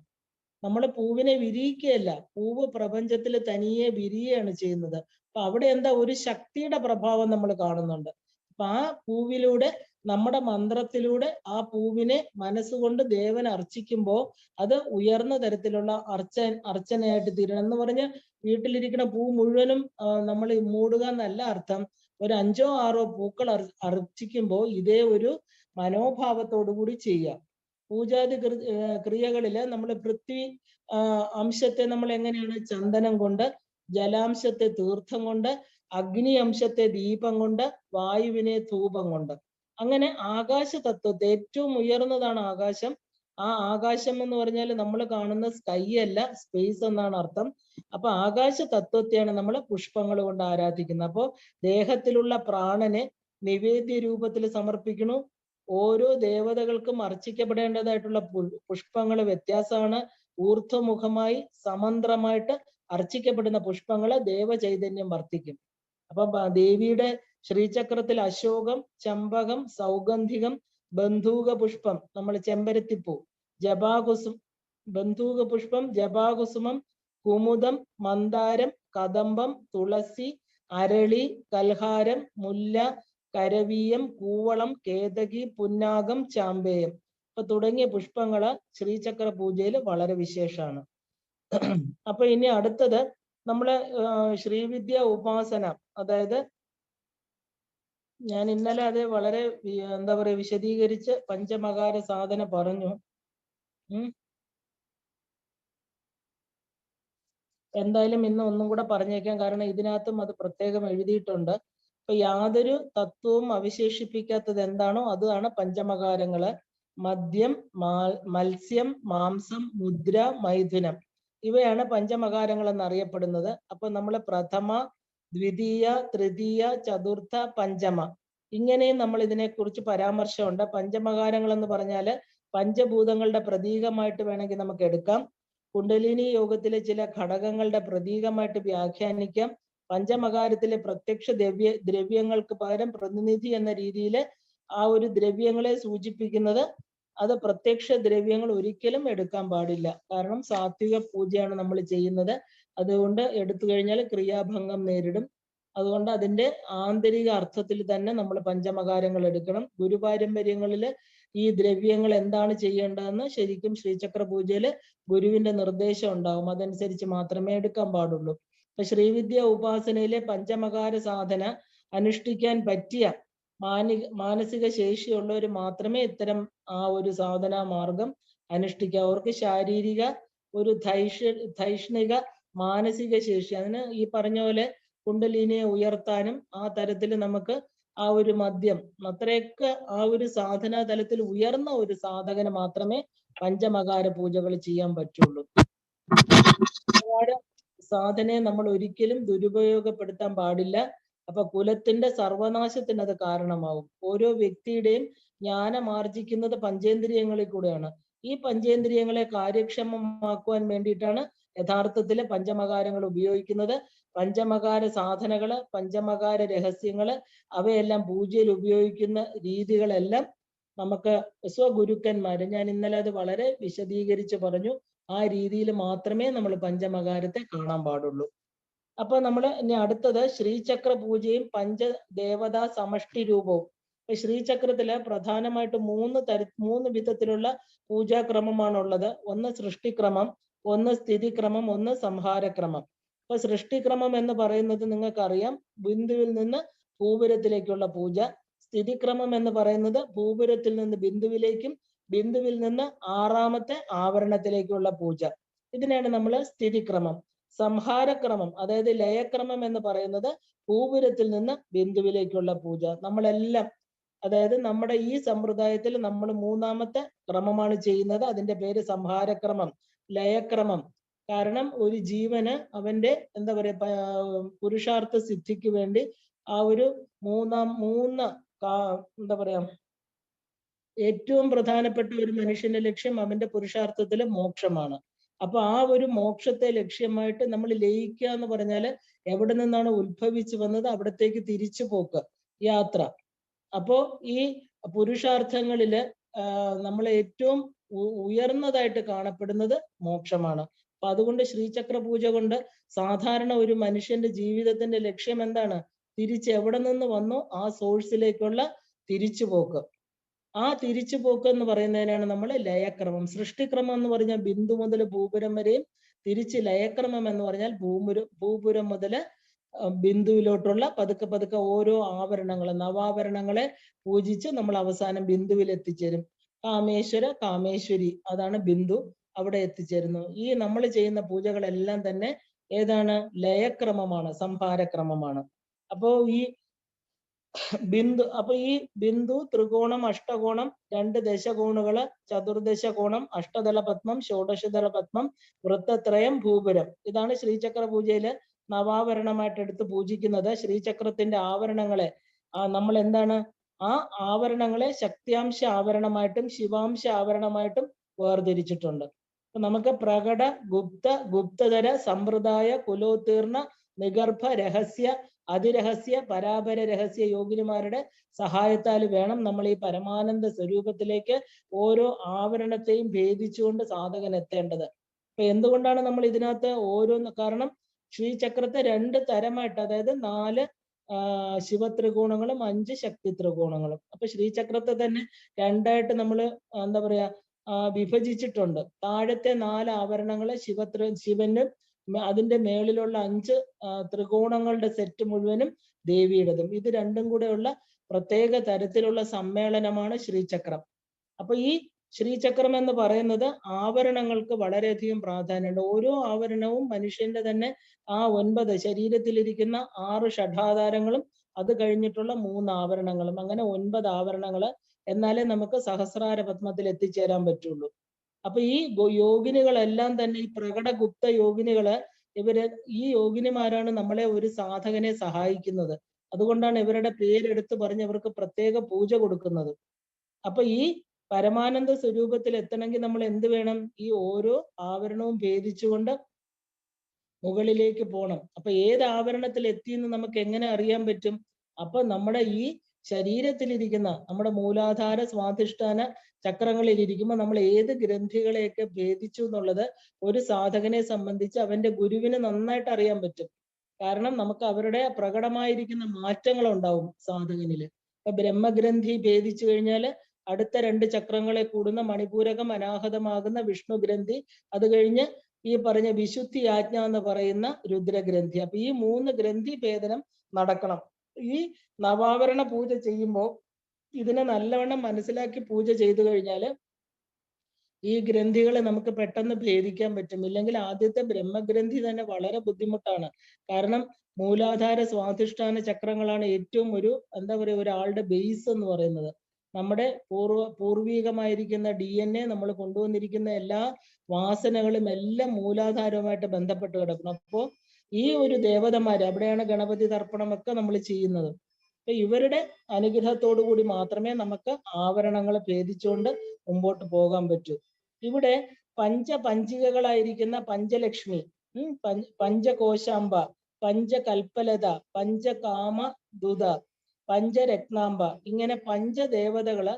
നമ്മൾ പൂവിനെ വിരിയിക്കുകയല്ല, പൂവ് പ്രപഞ്ചത്തിൽ തനിയെ വിരിയുകയാണ് ചെയ്യുന്നത്. അപ്പൊ അവിടെ എന്താ? ഒരു ശക്തിയുടെ പ്രഭാവം നമ്മൾ കാണുന്നുണ്ട്. അപ്പൊ ആ പൂവിലൂടെ, നമ്മുടെ മന്ത്രത്തിലൂടെ ആ പൂവിനെ മനസ്സുകൊണ്ട് ദേവൻ അർച്ചിക്കുമ്പോൾ അത് ഉയർന്ന തരത്തിലുള്ള അർച്ചനയായിട്ട് തീരണം. എന്ന് പറഞ്ഞ് വീട്ടിലിരിക്കുന്ന പൂ മുഴുവനും നമ്മൾ മൂടുക എന്നല്ല അർത്ഥം. ഒരു 5 or 6 പൂക്കൾ അർച്ചിക്കുമ്പോൾ ഇതേ ഒരു മനോഭാവത്തോടു കൂടി ചെയ്യുക. പൂജാതി ക്രിയകളില് നമ്മൾ പൃഥ്വി അംശത്തെ നമ്മൾ എങ്ങനെയാണ്? ചന്ദനം കൊണ്ട്, ജലാംശത്തെ തീർത്ഥം കൊണ്ട്, അഗ്നി അംശത്തെ ദീപം കൊണ്ട്, വായുവിനെ ധൂപം കൊണ്ട്. അങ്ങനെ ആകാശ തത്വത്തെ, ഏറ്റവും ഉയർന്നതാണ് ആകാശം. ആ ആകാശം എന്ന് പറഞ്ഞാൽ നമ്മൾ കാണുന്ന സ്കൈ അല്ല, സ്പേസ് എന്നാണ് അർത്ഥം. അപ്പൊ ആകാശ തത്വത്തെയാണ് നമ്മൾ പുഷ്പങ്ങൾ കൊണ്ട് ആരാധിക്കുന്നത്. അപ്പോ ദേഹത്തിലുള്ള പ്രാണനെ നിവേദ്യ രൂപത്തിൽ സമർപ്പിക്കണു. ഓരോ ദേവതകൾക്കും അർച്ചിക്കപ്പെടേണ്ടതായിട്ടുള്ള പുഷ്പങ്ങൾ വ്യത്യാസമാണ്. ഊർധ്വമുഖമായി സമന്ത്രമായിട്ട് അർച്ചിക്കപ്പെടുന്ന പുഷ്പങ്ങള് ദേവചൈതന്യം വർദ്ധിക്കും. അപ്പൊ ദേവിയുടെ ശ്രീചക്രത്തിൽ അശോകം, ചമ്പകം, സൗഗന്ധികം, ബന്ധൂക പുഷ്പം, നമ്മൾ ചെമ്പരത്തിപ്പൂ, ബന്ധൂക പുഷ്പം, ജപാകുസുമം, കുമുദം, മന്ദാരം, കദംബം, തുളസി, അരളി, കൽഹാരം, മുല്ല, കരവീയം, കൂവളം, കേതകി, പുന്നാകം, ചാമ്പേയം തുടങ്ങിയ പുഷ്പങ്ങള് ശ്രീചക്ര പൂജയിൽ വളരെ വിശേഷമാണ്. അപ്പൊ ഇനി അടുത്തത് നമ്മള് ശ്രീവിദ്യ ഉപാസന. അതായത് ഞാൻ ഇന്നലെ അത് വളരെ എന്താ പറയുക വിശദീകരിച്ച് പഞ്ചമകാര സാധന പറഞ്ഞു. എന്തായാലും ഇന്ന് ഒന്നും കൂടെ പറഞ്ഞേക്കാം, കാരണം ഇതിനകത്തും അത് പ്രത്യേകം എഴുതിയിട്ടുണ്ട്. അപ്പൊ യാതൊരു തത്വവും അവശേഷിപ്പിക്കാത്തത് എന്താണോ അതാണ് പഞ്ചമകാരങ്ങള്. മദ്യം, മത്സ്യം, മാംസം, മുദ്ര, മൈഥുനം, ഇവയാണ് പഞ്ചമകാരങ്ങൾ എന്നറിയപ്പെടുന്നത്. അപ്പൊ നമ്മൾ പ്രഥമ, ദ്വിതീയ, തൃതീയ, ചതുർത്ഥ, പഞ്ചമ, ഇങ്ങനെയും നമ്മൾ ഇതിനെക്കുറിച്ച് പരാമർശമുണ്ട്. പഞ്ചമകാരങ്ങൾ എന്ന് പറഞ്ഞാല് പഞ്ചഭൂതങ്ങളുടെ പ്രതീകമായിട്ട് വേണമെങ്കിൽ നമുക്ക് എടുക്കാം. കുണ്ടലിനി യോഗത്തിലെ ചില ഘടകങ്ങളുടെ പ്രതീകമായിട്ട് വ്യാഖ്യാനിക്കാം. പഞ്ചമകാരത്തിലെ പ്രത്യക്ഷ ദ്രവ്യങ്ങൾക്ക് പകരം പ്രതിനിധി എന്ന രീതിയിൽ ആ ഒരു ദ്രവ്യങ്ങളെ സൂചിപ്പിക്കുന്നത്, അത് പ്രത്യക്ഷ ദ്രവ്യങ്ങൾ ഒരിക്കലും എടുക്കാൻ പാടില്ല. കാരണം സാത്വിക പൂജയാണ് നമ്മൾ ചെയ്യുന്നത്. അതുകൊണ്ട് എടുത്തു കഴിഞ്ഞാൽ ക്രിയാഭംഗം നേരിടും. അതുകൊണ്ട് അതിന്റെ ആന്തരിക അർത്ഥത്തിൽ തന്നെ നമ്മൾ പഞ്ചമകാരങ്ങൾ എടുക്കണം. ഗുരുപാരമ്പര്യങ്ങളിൽ ഈ ദ്രവ്യങ്ങൾ എന്താണ് ചെയ്യേണ്ടതെന്ന് ശരിക്കും ശ്രീചക്ര പൂജയില് ഗുരുവിന്റെ നിർദ്ദേശം ഉണ്ടാവും. അതനുസരിച്ച് മാത്രമേ എടുക്കാൻ പാടുള്ളൂ. അപ്പൊ ശ്രീവിദ്യ ഉപാസനയിലെ പഞ്ചമകാര സാധന അനുഷ്ഠിക്കാൻ പറ്റിയ മാനസിക ശേഷിയുള്ളവർ മാത്രമേ ഇത്തരം ആ ഒരു സാധനാ മാർഗം അനുഷ്ഠിക്കാവൂ. അവർക്ക് ശാരീരിക ഒരു ധൈഷ്ണിക മാനസിക ശേഷി, അതിന് ഈ പറഞ്ഞ പോലെ കുണ്ടലിനിയെ ഉയർത്താനും ആ തരത്തിൽ നമുക്ക് ആ ഒരു മദ്യം അത്രയൊക്കെ ആ ഒരു സാധനാ തലത്തിൽ ഉയർന്ന ഒരു സാധകന് മാത്രമേ പഞ്ചമകാര പൂജകൾ ചെയ്യാൻ പറ്റുള്ളൂ. ഒരുപാട് സാധനയെ നമ്മൾ ഒരിക്കലും ദുരുപയോഗപ്പെടുത്താൻ പാടില്ല. അപ്പൊ കുലത്തിന്റെ സർവനാശത്തിന് അത് കാരണമാവും. ഓരോ വ്യക്തിയുടെയും ജ്ഞാനം ആർജിക്കുന്നത് പഞ്ചേന്ദ്രിയങ്ങളിൽ കൂടെയാണ്. ഈ പഞ്ചേന്ദ്രിയങ്ങളെ കാര്യക്ഷമമാക്കുവാൻ വേണ്ടിയിട്ടാണ് യഥാർത്ഥത്തിൽ പഞ്ചമകാരങ്ങൾ ഉപയോഗിക്കുന്നത്. പഞ്ചമകാര സാധനകള്, പഞ്ചമകാര രഹസ്യങ്ങള്, അവയെല്ലാം പൂജയിൽ ഉപയോഗിക്കുന്ന രീതികളെല്ലാം നമുക്ക് സ്വഗുരുക്കന്മാര്, ഞാൻ ഇന്നലെ അത് വളരെ വിശദീകരിച്ച് പറഞ്ഞു, ആ രീതിയിൽ മാത്രമേ നമ്മൾ പഞ്ചമകാരത്തെ കാണാൻ പാടുള്ളൂ. അപ്പൊ നമ്മൾ ഇനി അടുത്തത് ശ്രീചക്ര പൂജയും പഞ്ചദേവതാ സമഷ്ടി രൂപവും. ശ്രീചക്രത്തില് പ്രധാനമായിട്ട് മൂന്ന് വിധത്തിലുള്ള പൂജാക്രമമാണുള്ളത്. ഒന്ന് സൃഷ്ടിക്രമം, ഒന്ന് സ്ഥിതിക്രമം, ഒന്ന് സംഹാരക്രമം. അപ്പൊ സൃഷ്ടിക്രമം എന്ന് പറയുന്നത് നിങ്ങൾക്കറിയാം, ബിന്ദുവിൽ നിന്ന് ഭൂപുരത്തിലേക്കുള്ള പൂജ. സ്ഥിതിക്രമം എന്ന് പറയുന്നത് ഭൂപുരത്തിൽ നിന്ന് ബിന്ദുവിലേക്കും ബിന്ദുവിൽ നിന്ന് 6ാമത്തെ ആവരണത്തിലേക്കുള്ള പൂജ. ഇതിനാണ് നമ്മൾ സ്ഥിതിക്രമം. സംഹാരക്രമം അതായത് ലയക്രമം എന്ന് പറയുന്നത് ഭൂപുരത്തിൽ നിന്ന് ബിന്ദുവിലേക്കുള്ള പൂജ. നമ്മളെല്ലാം, അതായത് നമ്മുടെ ഈ സമ്പ്രദായത്തിൽ നമ്മൾ 3ാമത്തെ ക്രമമാണ് ചെയ്യുന്നത്. അതിന്റെ പേര് സംഹാരക്രമം, ലയക്രമം. കാരണം ഒരു ജീവന് അവന്റെ എന്താ പറയാ പുരുഷാർത്ഥ സിദ്ധിക്ക് വേണ്ടി ആ ഒരു എന്താ പറയാ ഏറ്റവും പ്രധാനപ്പെട്ട ഒരു മനുഷ്യന്റെ ലക്ഷ്യം അവന്റെ പുരുഷാർത്ഥത്തിലെ മോക്ഷമാണ്. അപ്പൊ ആ ഒരു മോക്ഷത്തെ ലക്ഷ്യമായിട്ട് നമ്മൾ ലയിക്കുക എന്ന് പറഞ്ഞാല് എവിടെ നിന്നാണ് ഉത്ഭവിച്ചു വന്നത് അവിടത്തേക്ക് തിരിച്ചു പോക്ക്, യാത്ര. അപ്പോ ഈ പുരുഷാർത്ഥങ്ങളില് നമ്മൾ ഏറ്റവും ഉയർന്നതായിട്ട് കാണപ്പെടുന്നത് മോക്ഷമാണ്. അപ്പൊ അതുകൊണ്ട് ശ്രീചക്ര പൂജ കൊണ്ട് സാധാരണ ഒരു മനുഷ്യന്റെ ജീവിതത്തിന്റെ ലക്ഷ്യം എന്താണ്? തിരിച്ച് എവിടെ നിന്ന് വന്നോ ആ സോഴ്സിലേക്കുള്ള തിരിച്ചുപോക്ക്. ആ തിരിച്ചുപോക്ക് എന്ന് പറയുന്നതിനാണ് നമ്മൾ ലയക്രമം. സൃഷ്ടിക്രമം എന്ന് പറഞ്ഞാൽ ബിന്ദു മുതൽ ഭൂപുരം വരെയും, തിരിച്ച് ലയക്രമം എന്ന് പറഞ്ഞാൽ ഭൂപുരം മുതൽ ബിന്ദുവിലോട്ടുള്ള പതുക്കെ പതുക്കെ ഓരോ ആവരണങ്ങളെ, നവാവരണങ്ങളെ പൂജിച്ച് നമ്മൾ അവസാനം ബിന്ദുവിൽ എത്തിച്ചേരും. കാമേശ്വര കാമേശ്വരി, അതാണ് ബിന്ദു, അവിടെ എത്തിച്ചേരുന്നു. ഈ നമ്മൾ ചെയ്യുന്ന പൂജകളെല്ലാം തന്നെ ഏതാണ്? ലയക്രമമാണ്, സംഹാരക്രമമാണ്. അപ്പോ ഈ ബിന്ദു, ത്രികോണം, അഷ്ടകോണം, 2 ദശകോണുകള്, ചതുർദശ കോണം, അഷ്ടദള പത്മം, ഷോഡശദള പത്മം, വൃത്തത്രയം, ഭൂപുരം. ഇതാണ് ശ്രീചക്ര പൂജയില് നവാവരണമായിട്ട് എടുത്ത് പൂജിക്കുന്നത്. ശ്രീചക്രത്തിന്റെ ആവരണങ്ങളെ നമ്മൾ എന്താണ്, ആ ആവരണങ്ങളെ ശക്തിയാംശ ആവരണമായിട്ടും ശിവാംശ ആവരണമായിട്ടും വേർതിരിച്ചിട്ടുണ്ട്. അപ്പൊ നമുക്ക് പ്രകട, ഗുപ്തതര, സമ്പ്രദായ, കുലോത്തീർണ, നിഗർഭ, രഹസ്യ, അതിരഹസ്യ, പരാപര രഹസ്യ യോഗിനിമാരുടെ സഹായത്താൽ വേണം നമ്മൾ ഈ പരമാനന്ദ സ്വരൂപത്തിലേക്ക് ഓരോ ആവരണത്തെയും ഭേദിച്ചുകൊണ്ട് സാധകൻ എത്തേണ്ടത്. അപ്പൊ എന്തുകൊണ്ടാണ് നമ്മൾ ഇതിനകത്ത് ഓരോന്ന്, കാരണം ശ്രീചക്രത്തെ 2 തരമായിട്ട്, അതായത് 4 ശിവത്രികോണങ്ങളും 5 ശക്തി ത്രികോണങ്ങളും. അപ്പൊ ശ്രീചക്രത്തെ തന്നെ 2ആയിട്ട് നമ്മൾ എന്താ പറയാ വിഭജിച്ചിട്ടുണ്ട്. താഴത്തെ 4 ആവരണങ്ങളെ ശിവനും അതിന്റെ മേളിലുള്ള 5 ത്രികോണങ്ങളുടെ സെറ്റ് മുഴുവനും ദേവിയുടേതും. ഇത് രണ്ടും കൂടെയുള്ള പ്രത്യേക തരത്തിലുള്ള സമ്മേളനമാണ് ശ്രീചക്രം. അപ്പൊ ഈ ശ്രീചക്രം എന്ന് പറയുന്നത് ആവരണങ്ങൾക്ക് വളരെയധികം പ്രാധാന്യമുണ്ട്. ഓരോ ആവരണവും മനുഷ്യന്റെ തന്നെ ആ 9 ശരീരത്തിലിരിക്കുന്ന 6 ഷഡാധാരങ്ങളും അത് കഴിഞ്ഞിട്ടുള്ള 3 ആവരണങ്ങളും, അങ്ങനെ 9 ആവരണങ്ങള്. എന്നാലേ നമുക്ക് സഹസ്രാര പത്മത്തിൽ എത്തിച്ചേരാൻ പറ്റുള്ളൂ. അപ്പൊ ഈ യോഗിനികളെല്ലാം തന്നെ, ഈ പ്രകട ഗുപ്ത യോഗിനികള്, ഈ യോഗിനിമാരാണ് നമ്മളെ ഒരു സാധകനെ സഹായിക്കുന്നത്. അതുകൊണ്ടാണ് ഇവരുടെ പേരെടുത്ത് പറഞ്ഞ് ഇവർക്ക് പ്രത്യേക പൂജ കൊടുക്കുന്നത്. അപ്പൊ ഈ പരമാനന്ദ സ്വരൂപത്തിൽ എത്തണമെങ്കിൽ നമ്മൾ എന്ത് വേണം? ഈ ഓരോ ആവരണവും ഭേദിച്ചുകൊണ്ട് മുകളിലേക്ക് പോകണം. അപ്പൊ ഏത് ആവരണത്തിൽ എത്തിയെന്ന് നമുക്ക് എങ്ങനെ അറിയാൻ പറ്റും? അപ്പൊ നമ്മുടെ ഈ ശരീരത്തിലിരിക്കുന്ന നമ്മുടെ മൂലാധാര സ്വാധിഷ്ഠാന ചക്രങ്ങളിൽ ഇരിക്കുമ്പോൾ നമ്മൾ ഏത് ഗ്രന്ഥികളെയൊക്കെ ഭേദിച്ചു എന്നുള്ളത് ഒരു സാധകനെ സംബന്ധിച്ച് അവന്റെ ഗുരുവിന് നന്നായിട്ട് അറിയാൻ പറ്റും. കാരണം നമുക്ക് അവരുടെ പ്രകടമായിരിക്കുന്ന മാറ്റങ്ങൾ ഉണ്ടാവും സാധകനില്. ഇപ്പൊ ബ്രഹ്മഗ്രന്ഥി ഭേദിച്ചു കഴിഞ്ഞാൽ അടുത്ത 2 ചക്രങ്ങളെ കൂടുന്ന മണിപൂരകം അനാഹതമാകുന്ന വിഷ്ണു ഗ്രന്ഥി, അത് കഴിഞ്ഞ് ഈ പറഞ്ഞ വിശുദ്ധി ആജ്ഞ എന്ന് പറയുന്ന രുദ്രഗ്രന്ഥി. അപ്പൊ ഈ 3 ഗ്രന്ഥി ഭേദനം നടക്കണം. ഈ നവാവരണ പൂജ ചെയ്യുമ്പോൾ ഇതിനെ നല്ലവണ്ണം മനസ്സിലാക്കി പൂജ ചെയ്തു കഴിഞ്ഞാൽ ഈ ഗ്രന്ഥികളെ നമുക്ക് പെട്ടെന്ന് ഭേദിക്കാൻ പറ്റും. ഇല്ലെങ്കിൽ ആദ്യത്തെ ബ്രഹ്മഗ്രന്ഥി തന്നെ വളരെ ബുദ്ധിമുട്ടാണ്. കാരണം മൂലാധാര സ്വാധിഷ്ഠാന ചക്രങ്ങളാണ് ഏറ്റവും ഒരു എന്താ പറയുക ഒരാളുടെ ബേസ് എന്ന് പറയുന്നത്. നമ്മുടെ പൂർവീകമായിരിക്കുന്ന DNA നമ്മൾ കൊണ്ടുവന്നിരിക്കുന്ന എല്ലാ വാസനകളും എല്ലാം മൂലാധാരവുമായിട്ട് ബന്ധപ്പെട്ട് കിടക്കണം. അപ്പോൾ ഈ ഒരു ദേവതമാര് അവിടെയാണ് ഗണപതി തർപ്പണം ഒക്കെ നമ്മൾ ചെയ്യുന്നത്. അപ്പൊ ഇവരുടെ അനുഗ്രഹത്തോടു കൂടി മാത്രമേ നമുക്ക് ആവരണങ്ങൾ ഭേദിച്ചുകൊണ്ട് മുമ്പോട്ട് പോകാൻ പറ്റൂ. ഇവിടെ പഞ്ചപഞ്ചികകളായിരിക്കുന്ന പഞ്ചലക്ഷ്മി, പഞ്ചകോശാംബ, പഞ്ചകൽപ്പലത, പഞ്ചകാമദുത, പഞ്ചരത്നാംബ, ഇങ്ങനെ പഞ്ചദേവതകള്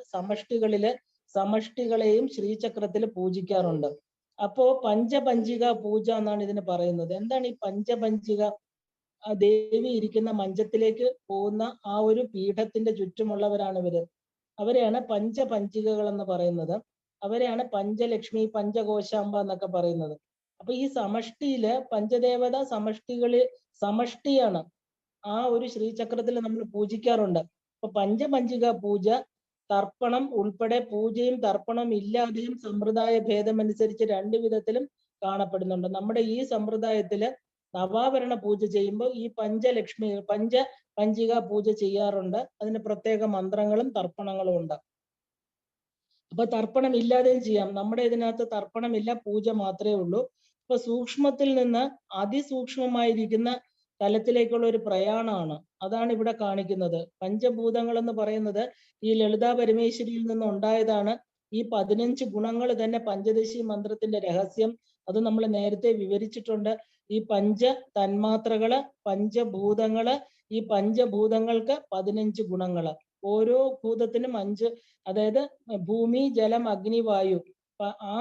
സമഷ്ടികളെയും ശ്രീചക്രത്തിൽ പൂജിക്കാറുണ്ട്. അപ്പോ പഞ്ചപഞ്ചിക പൂജ എന്നാണ് ഇതിന് പറയുന്നത്. എന്താണ് ഈ പഞ്ചപഞ്ചിക? ആ ദേവി ഇരിക്കുന്ന മഞ്ചത്തിലേക്ക് പോകുന്ന ആ ഒരു പീഠത്തിന്റെ ചുറ്റുമുള്ളവരാണ് ഇവര്. അവരെയാണ് പഞ്ചപഞ്ചികകൾ എന്ന് പറയുന്നത്. അവരെയാണ് പഞ്ചലക്ഷ്മി, പഞ്ചകോശാംബ എന്നൊക്കെ പറയുന്നത്. അപ്പൊ ഈ സമഷ്ടിയില് പഞ്ചദേവത സമഷ്ടിയാണ്. ആ ഒരു ശ്രീചക്രത്തിൽ നമ്മൾ പൂജിക്കാറുണ്ട്. അപ്പൊ പഞ്ചപഞ്ചിക പൂജ തർപ്പണം ഉൾപ്പെടെ പൂജയും തർപ്പണം ഇല്ലാതെയും സമ്പ്രദായ ഭേദമനുസരിച്ച് രണ്ടു വിധത്തിലും കാണപ്പെടുന്നുണ്ട്. നമ്മുടെ ഈ സമ്പ്രദായത്തില് നവാവരണ പൂജ ചെയ്യുമ്പോൾ ഈ പഞ്ചപഞ്ചിക പൂജ ചെയ്യാറുണ്ട്. അതിന് പ്രത്യേക മന്ത്രങ്ങളും തർപ്പണങ്ങളും ഉണ്ട്. അപ്പൊ തർപ്പണം ഇല്ലാതെയും ചെയ്യാം. നമ്മുടെ ഇതിനകത്ത് തർപ്പണമില്ല, പൂജ മാത്രമേ ഉള്ളൂ. അപ്പൊ സൂക്ഷ്മത്തിൽ നിന്ന് അതിസൂക്ഷ്മമായിരിക്കുന്ന തലത്തിലേക്കുള്ള ഒരു പ്രയാണമാണ്. അതാണ് ഇവിടെ കാണിക്കുന്നത്. പഞ്ചഭൂതങ്ങൾ എന്ന് പറയുന്നത് ഈ ലളിതാ പരമേശ്വരിയിൽ നിന്ന് ഉണ്ടായതാണ്. ഈ 15 ഗുണങ്ങൾ തന്നെ പഞ്ചദശി മന്ത്രത്തിന്റെ രഹസ്യം. അത് നമ്മൾ നേരത്തെ വിവരിച്ചിട്ടുണ്ട്. ഈ പഞ്ച തന്മാത്രകള്, പഞ്ചഭൂതങ്ങള്, ഈ പഞ്ചഭൂതങ്ങൾക്ക് 15 ഗുണങ്ങള്. ഓരോ ഭൂതത്തിനും 5, അതായത് ഭൂമി, ജലം, അഗ്നി, വായു, ആ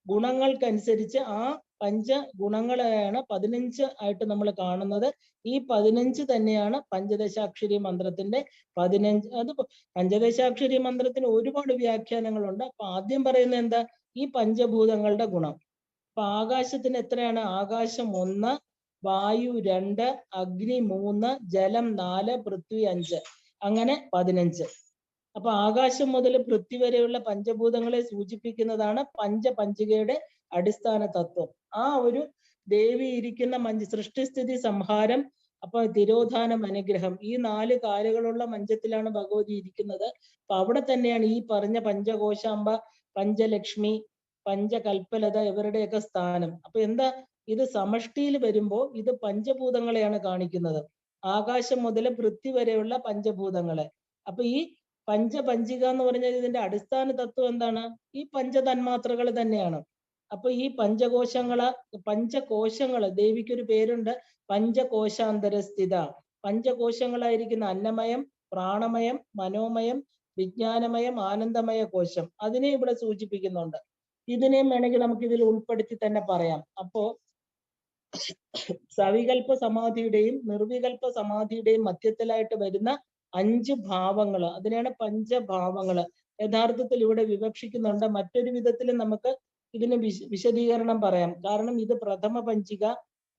ഗുണങ്ങൾക്കനുസരിച്ച് ആ പഞ്ചഗുണങ്ങളെയാണ് 15 ആയിട്ട് നമ്മൾ കാണുന്നത്. ഈ 15 തന്നെയാണ് പഞ്ചദശാക്ഷരി മന്ത്രത്തിന്റെ 15. അത് പഞ്ചദശാക്ഷരി മന്ത്രത്തിന് ഒരുപാട് വ്യാഖ്യാനങ്ങളുണ്ട്. അപ്പൊ ആദ്യം പറയുന്നത് എന്താ? ഈ പഞ്ചഭൂതങ്ങളുടെ ഗുണം. അപ്പൊ ആകാശത്തിന് എത്രയാണ്? ആകാശം 1, വായു 2, അഗ്നി 3, ജലം 4, പൃഥ്വി 5, അങ്ങനെ 15. അപ്പൊ ആകാശം മുതൽ പൃഥ്വി വരെയുള്ള പഞ്ചഭൂതങ്ങളെ സൂചിപ്പിക്കുന്നതാണ് പഞ്ചപഞ്ചികയുടെ അടിസ്ഥാന തത്വം. ആ ഒരു ദേവി ഇരിക്കുന്ന സൃഷ്ടിസ്ഥിതി സംഹാരം, അപ്പൊ തിരോധാനം, അനുഗ്രഹം, ഈ 4 കാലുകളുള്ള മഞ്ചത്തിലാണ് ഭഗവതി ഇരിക്കുന്നത്. അപ്പൊ അവിടെ തന്നെയാണ് ഈ പറഞ്ഞ പഞ്ചകോശാംബ, പഞ്ചലക്ഷ്മി, പഞ്ചകൽപ്പലത ഇവരുടെയൊക്കെ സ്ഥാനം. അപ്പൊ എന്താ ഇത്? സമഷ്ടിയിൽ വരുമ്പോ ഇത് പഞ്ചഭൂതങ്ങളെയാണ് കാണിക്കുന്നത്. ആകാശം മുതൽ പൃഥ്വി വരെയുള്ള പഞ്ചഭൂതങ്ങളെ. അപ്പൊ ഈ പഞ്ചപഞ്ചിക എന്ന് പറഞ്ഞാൽ ഇതിന്റെ അടിസ്ഥാന തത്വം എന്താണ്? ഈ പഞ്ചതന്മാത്രകൾ തന്നെയാണ്. അപ്പൊ ഈ പഞ്ചകോശങ്ങള് ദേവിക്കൊരു പേരുണ്ട്, പഞ്ചകോശാന്തരസ്ഥിത. പഞ്ചകോശങ്ങളായിരിക്കുന്ന അന്നമയം, പ്രാണമയം, മനോമയം, വിജ്ഞാനമയം, ആനന്ദമയ കോശം, അതിനെ ഇവിടെ സൂചിപ്പിക്കുന്നുണ്ട്. ഇതിനെയും വേണമെങ്കിൽ നമുക്ക് ഇതിൽ ഉൾപ്പെടുത്തി തന്നെ പറയാം. അപ്പോ സവികൽപ്പ സമാധിയുടെയും നിർവികൽപ്പ സമാധിയുടെയും മധ്യത്തിലായിട്ട് വരുന്ന 5 ഭാവങ്ങള്, അതിനെയാണ് പഞ്ചഭാവങ്ങള്. യഥാർത്ഥത്തിൽ ഇവിടെ വിവക്ഷിക്കുന്നുണ്ട്. മറ്റൊരു വിധത്തിൽ നമുക്ക് ഇതിന് വിശദീകരണം പറയാം. കാരണം ഇത് പ്രഥമ പഞ്ചിക,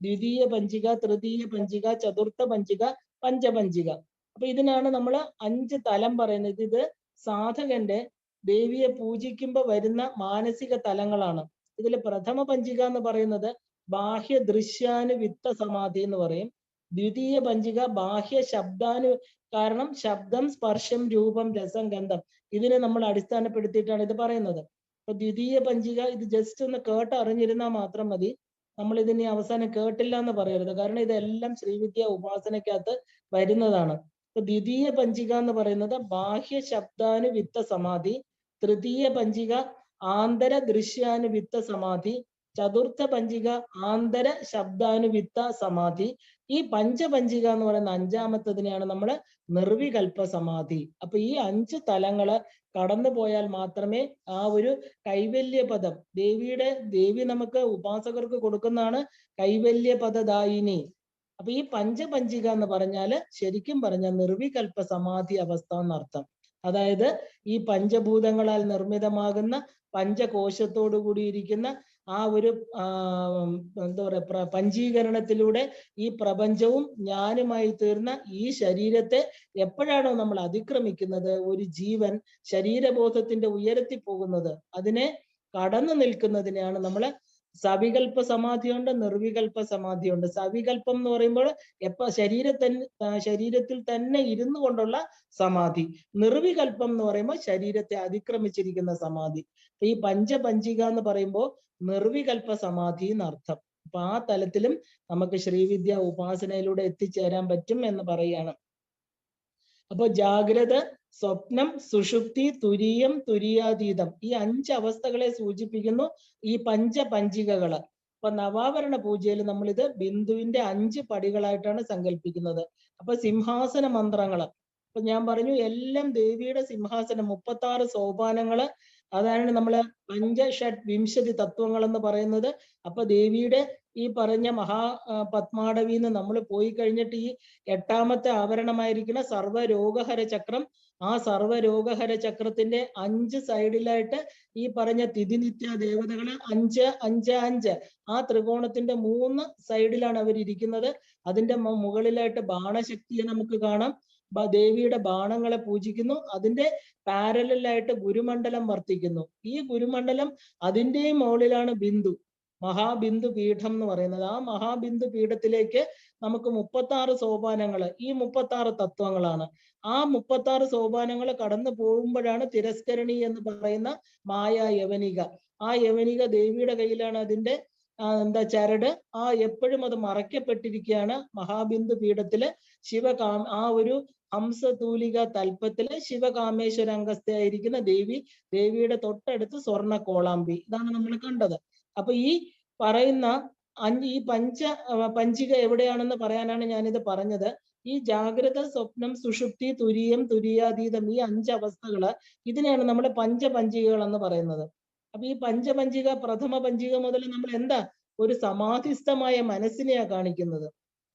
ദ്വിതീയ പഞ്ചിക, തൃതീയ പഞ്ചിക, ചതുർത്ഥ പഞ്ചിക, പഞ്ചപഞ്ചിക. അപ്പൊ ഇതിനാണ് നമ്മൾ 5 തലം പറയുന്നത്. ഇത് സാധകന്റെ ദേവിയെ പൂജിക്കുമ്പോൾ വരുന്ന മാനസിക തലങ്ങളാണ്. ഇതിൽ പ്രഥമ പഞ്ചിക എന്ന് പറയുന്നത് ബാഹ്യ ദൃശ്യാനുവിത്ത സമാധി എന്ന് പറയും. ദ്വിതീയ പഞ്ചിക ബാഹ്യ കാരണം ശബ്ദം, സ്പർശം, രൂപം, രസം, ഗന്ധം, ഇതിനെ നമ്മൾ അടിസ്ഥാനപ്പെടുത്തിയിട്ടാണ് ഇത് പറയുന്നത്. അപ്പൊ ദ്വിതീയ പഞ്ചിക ഇത് ജസ്റ്റ് ഒന്ന് അറിഞ്ഞിരുന്നാൽ മാത്രം മതി. നമ്മൾ ഇതിനെ അവസാനം കേട്ടില്ല എന്ന് പറയരുത്. കാരണം ഇതെല്ലാം ശ്രീവിദ്യ ഉപാസനയ്ക്കകത്ത് വരുന്നതാണ്. അപ്പൊ ദ്വിതീയ പഞ്ചിക എന്ന് പറയുന്നത് ബാഹ്യ ശബ്ദാനുവിത്ത സമാധി, തൃതീയ പഞ്ചിക ആന്തര ദൃശ്യാനുവിത്ത സമാധി, ചതുർത്ഥ പഞ്ചിക ആന്തര ശബ്ദാനുവിത്ത സമാധി. ഈ പഞ്ചപഞ്ചിക എന്ന് പറയുന്ന 5ാമത്തതിനെയാണ് നമ്മൾ നിർവികൽപ്പ സമാധി. അപ്പൊ ഈ 5 തലങ്ങള് കടന്നു പോയാൽ മാത്രമേ ആ ഒരു കൈവല്യപദം, ദേവി നമുക്ക് ഉപാസകർക്ക് കൊടുക്കുന്നതാണ് കൈവല്യപദദായിനി. അപ്പൊ ഈ പഞ്ചപഞ്ചിക എന്ന് പറഞ്ഞാല് ശരിക്കും പറഞ്ഞ നിർവികൽപ്പ സമാധി അവസ്ഥ എന്നർത്ഥം. അതായത് ഈ പഞ്ചഭൂതങ്ങളാൽ നിർമ്മിതമാകുന്ന പഞ്ചകോശത്തോടു കൂടിയിരിക്കുന്ന ആ ഒരു എന്താ പറയാ പഞ്ചീകരണത്തിലൂടെ ഈ പ്രപഞ്ചവും ഞാനുമായി തീർന്ന ഈ ശരീരത്തെ എപ്പോഴാണോ നമ്മൾ അതിക്രമിക്കുന്നത്, ഒരു ജീവൻ ശരീരബോധത്തിന്റെ ഉയരത്തിൽ പോകുന്നത്, അതിനെ കടന്നു നിൽക്കുന്നതിനെയാണ് നമ്മള് സവികൽപ്പ സമാധിയുണ്ട്, നിർവികൽപ്പ സമാധിയുണ്ട്. സവികൽപ്പം എന്ന് പറയുമ്പോൾ ശരീരത്തിൽ തന്നെ ഇരുന്നു കൊണ്ടുള്ള സമാധി. നിർവികൽപ്പം എന്ന് പറയുമ്പോൾ ശരീരത്തെ അതിക്രമിച്ചിരിക്കുന്ന സമാധി. ഈ പഞ്ചപഞ്ചിക എന്ന് പറയുമ്പോൾ നിർവികൽപ്പ സമാധി എന്നർത്ഥം. അപ്പൊ ആ തലത്തിലും നമുക്ക് ശ്രീവിദ്യ ഉപാസനയിലൂടെ എത്തിച്ചേരാൻ പറ്റും എന്ന് പറയുകയാണ്. അപ്പൊ ജാഗ്രത, സ്വപ്നം, സുഷുപ്തി, തുരീയം, തുരീയാതീതം, ഈ 5 അവസ്ഥകളെ സൂചിപ്പിക്കുന്നു ഈ പഞ്ചപഞ്ചികകള്. അപ്പൊ നവാവരണ പൂജയിൽ നമ്മളിത് ബിന്ദുവിന്റെ 5 പടികളായിട്ടാണ് സങ്കല്പിക്കുന്നത്. അപ്പൊ സിംഹാസന മന്ത്രങ്ങള്, അപ്പൊ ഞാൻ പറഞ്ഞു എല്ലാം ദേവിയുടെ സിംഹാസനം, 36 സോപാനങ്ങള്, അതാണ് നമ്മള് പഞ്ചഷഡ് വിംശതി തത്വങ്ങൾ എന്ന് പറയുന്നത്. അപ്പൊ ദേവിയുടെ ഈ പറഞ്ഞ പത്മാടവിന്ന് നമ്മൾ പോയി കഴിഞ്ഞിട്ട് ഈ 8ാമത്തെ ആവരണമായിരിക്കുന്ന സർവ്വരോഗഹര ചക്രം, ആ സർവ്വരോഗഹര ചക്രത്തിന്റെ 5 സൈഡിലായിട്ട് ഈ പറഞ്ഞ തിഥിനിത്യ ദേവതകള് 5 5 5, ആ ത്രികോണത്തിന്റെ 3 സൈഡിലാണ് അവരിയ്ക്കുന്നത്. അതിന്റെ മുകളിലായിട്ട് ബാണശക്തിയെ നമുക്ക് കാണാം. ദേവിയുടെ ബാണങ്ങളെ പൂജിക്കുന്നു. അതിന്റെ പാരലായിട്ട് ഗുരുമണ്ഡലം വർത്തിക്കുന്നു. ഈ ഗുരുമണ്ഡലം അതിന്റെയും മുകളിലാണ് ബിന്ദു, മഹാബിന്ദു പീഠം എന്ന് പറയുന്നത്. ആ മഹാബിന്ദു പീഠത്തിലേക്ക് നമുക്ക് 36 സോപാനങ്ങള്, ഈ 36 തത്വങ്ങളാണ്. ആ 36 സോപാനങ്ങൾ കടന്നു പോകുമ്പോഴാണ് തിരസ്കരണി എന്ന് പറയുന്ന മായ യവനിക. ആ യവനിക ദേവിയുടെ കയ്യിലാണ് അതിന്റെ ചരട്. എപ്പോഴും അത് മറയ്ക്കപ്പെട്ടിരിക്കുകയാണ് മഹാബിന്ദു പീഠത്തില്. ആ ഒരു ഹംസതൂലിക തൽപ്പത്തില് ശിവകാമേശ്വര അംഗസ്ഥയായിരിക്കുന്ന ദേവിയുടെ തൊട്ടടുത്ത് സ്വർണ്ണ കോളാമ്പി, ഇതാണ് നമ്മൾ കണ്ടത്. അപ്പൊ ഈ പറയുന്ന ഈ പഞ്ചിക എവിടെയാണെന്ന് പറയാനാണ് ഞാനിത് പറഞ്ഞത്. ഈ ജാഗ്രത, സ്വപ്നം, സുഷുപ്തി, തുരീയം, തുരീയാതീതം, ഈ 5 അവസ്ഥകള്, ഇതിനെയാണ് നമ്മൾ പഞ്ചപഞ്ചികകൾ എന്ന് പറയുന്നത്. അപ്പൊ ഈ പഞ്ചപഞ്ചിക, പ്രഥമ പഞ്ചിക മുതൽ നമ്മൾ എന്താ ഒരു സമാധിസ്ഥമായ മനസ്സിനെയാ കാണിക്കുന്നത്.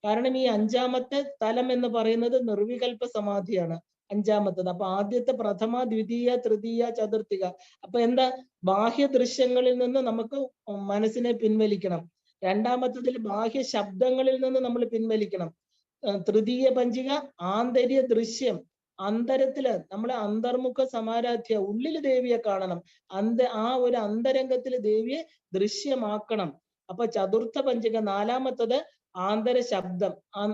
കാരണം ഈ 5ാമത്തെ തലം എന്ന് പറയുന്നത് നിർവികൽപ്പ സമാധിയാണ്, 5ാമത്തത്. അപ്പൊ ആദ്യത്തെ പ്രഥമ, ദ്വിതീയ, തൃതീയ, ചതുർത്ഥിക. അപ്പൊ എന്താ, ബാഹ്യ ദൃശ്യങ്ങളിൽ നിന്ന് നമുക്ക് മനസ്സിനെ പിൻവലിക്കണം. 2ാമത്തതിൽ ബാഹ്യ ശബ്ദങ്ങളിൽ നിന്ന് നമ്മൾ പിൻവലിക്കണം. തൃതീയ പഞ്ചിക ആന്തര്യ ദൃശ്യം, അന്തരത്തില് നമ്മളെ അന്തർമുഖ സമാരാധ്യ, ഉള്ളില് ദേവിയെ കാണണം. ആ ഒരു അന്തരംഗത്തില് ദേവിയെ ദൃശ്യമാക്കണം. അപ്പൊ ചതുർത്ഥ പഞ്ചിക 4ാമത്തത് ആന്തരശബ്ദം.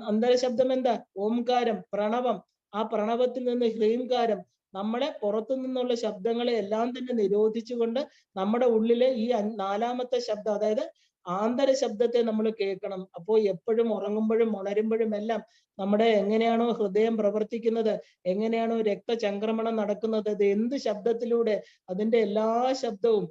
അന്തരശബ്ദം എന്താ, ഓംകാരം, പ്രണവം. ആ പ്രണവത്തിൽ നിന്ന് ഹ്രീംകാരം, നമ്മളെ പുറത്തു നിന്നുള്ള ശബ്ദങ്ങളെ എല്ലാം തന്നെ നിരോധിച്ചുകൊണ്ട് നമ്മുടെ ഉള്ളിലെ ഈ 4ാമത്തെ ശബ്ദം, അതായത് ആന്തര ശബ്ദത്തെ നമ്മൾ കേൾക്കണം. അപ്പോൾ എപ്പോഴും ഉറങ്ങുമ്പോഴും ഉണരുമ്പോഴും എല്ലാം നമ്മുടെ എങ്ങനെയാണോ ഹൃദയം പ്രവർത്തിക്കുന്നത്, എങ്ങനെയാണോ രക്തചംക്രമണം നടക്കുന്നത്, അത് എന്ത് ശബ്ദത്തിലൂടെ, അതിന്റെ എല്ലാ ശബ്ദവും,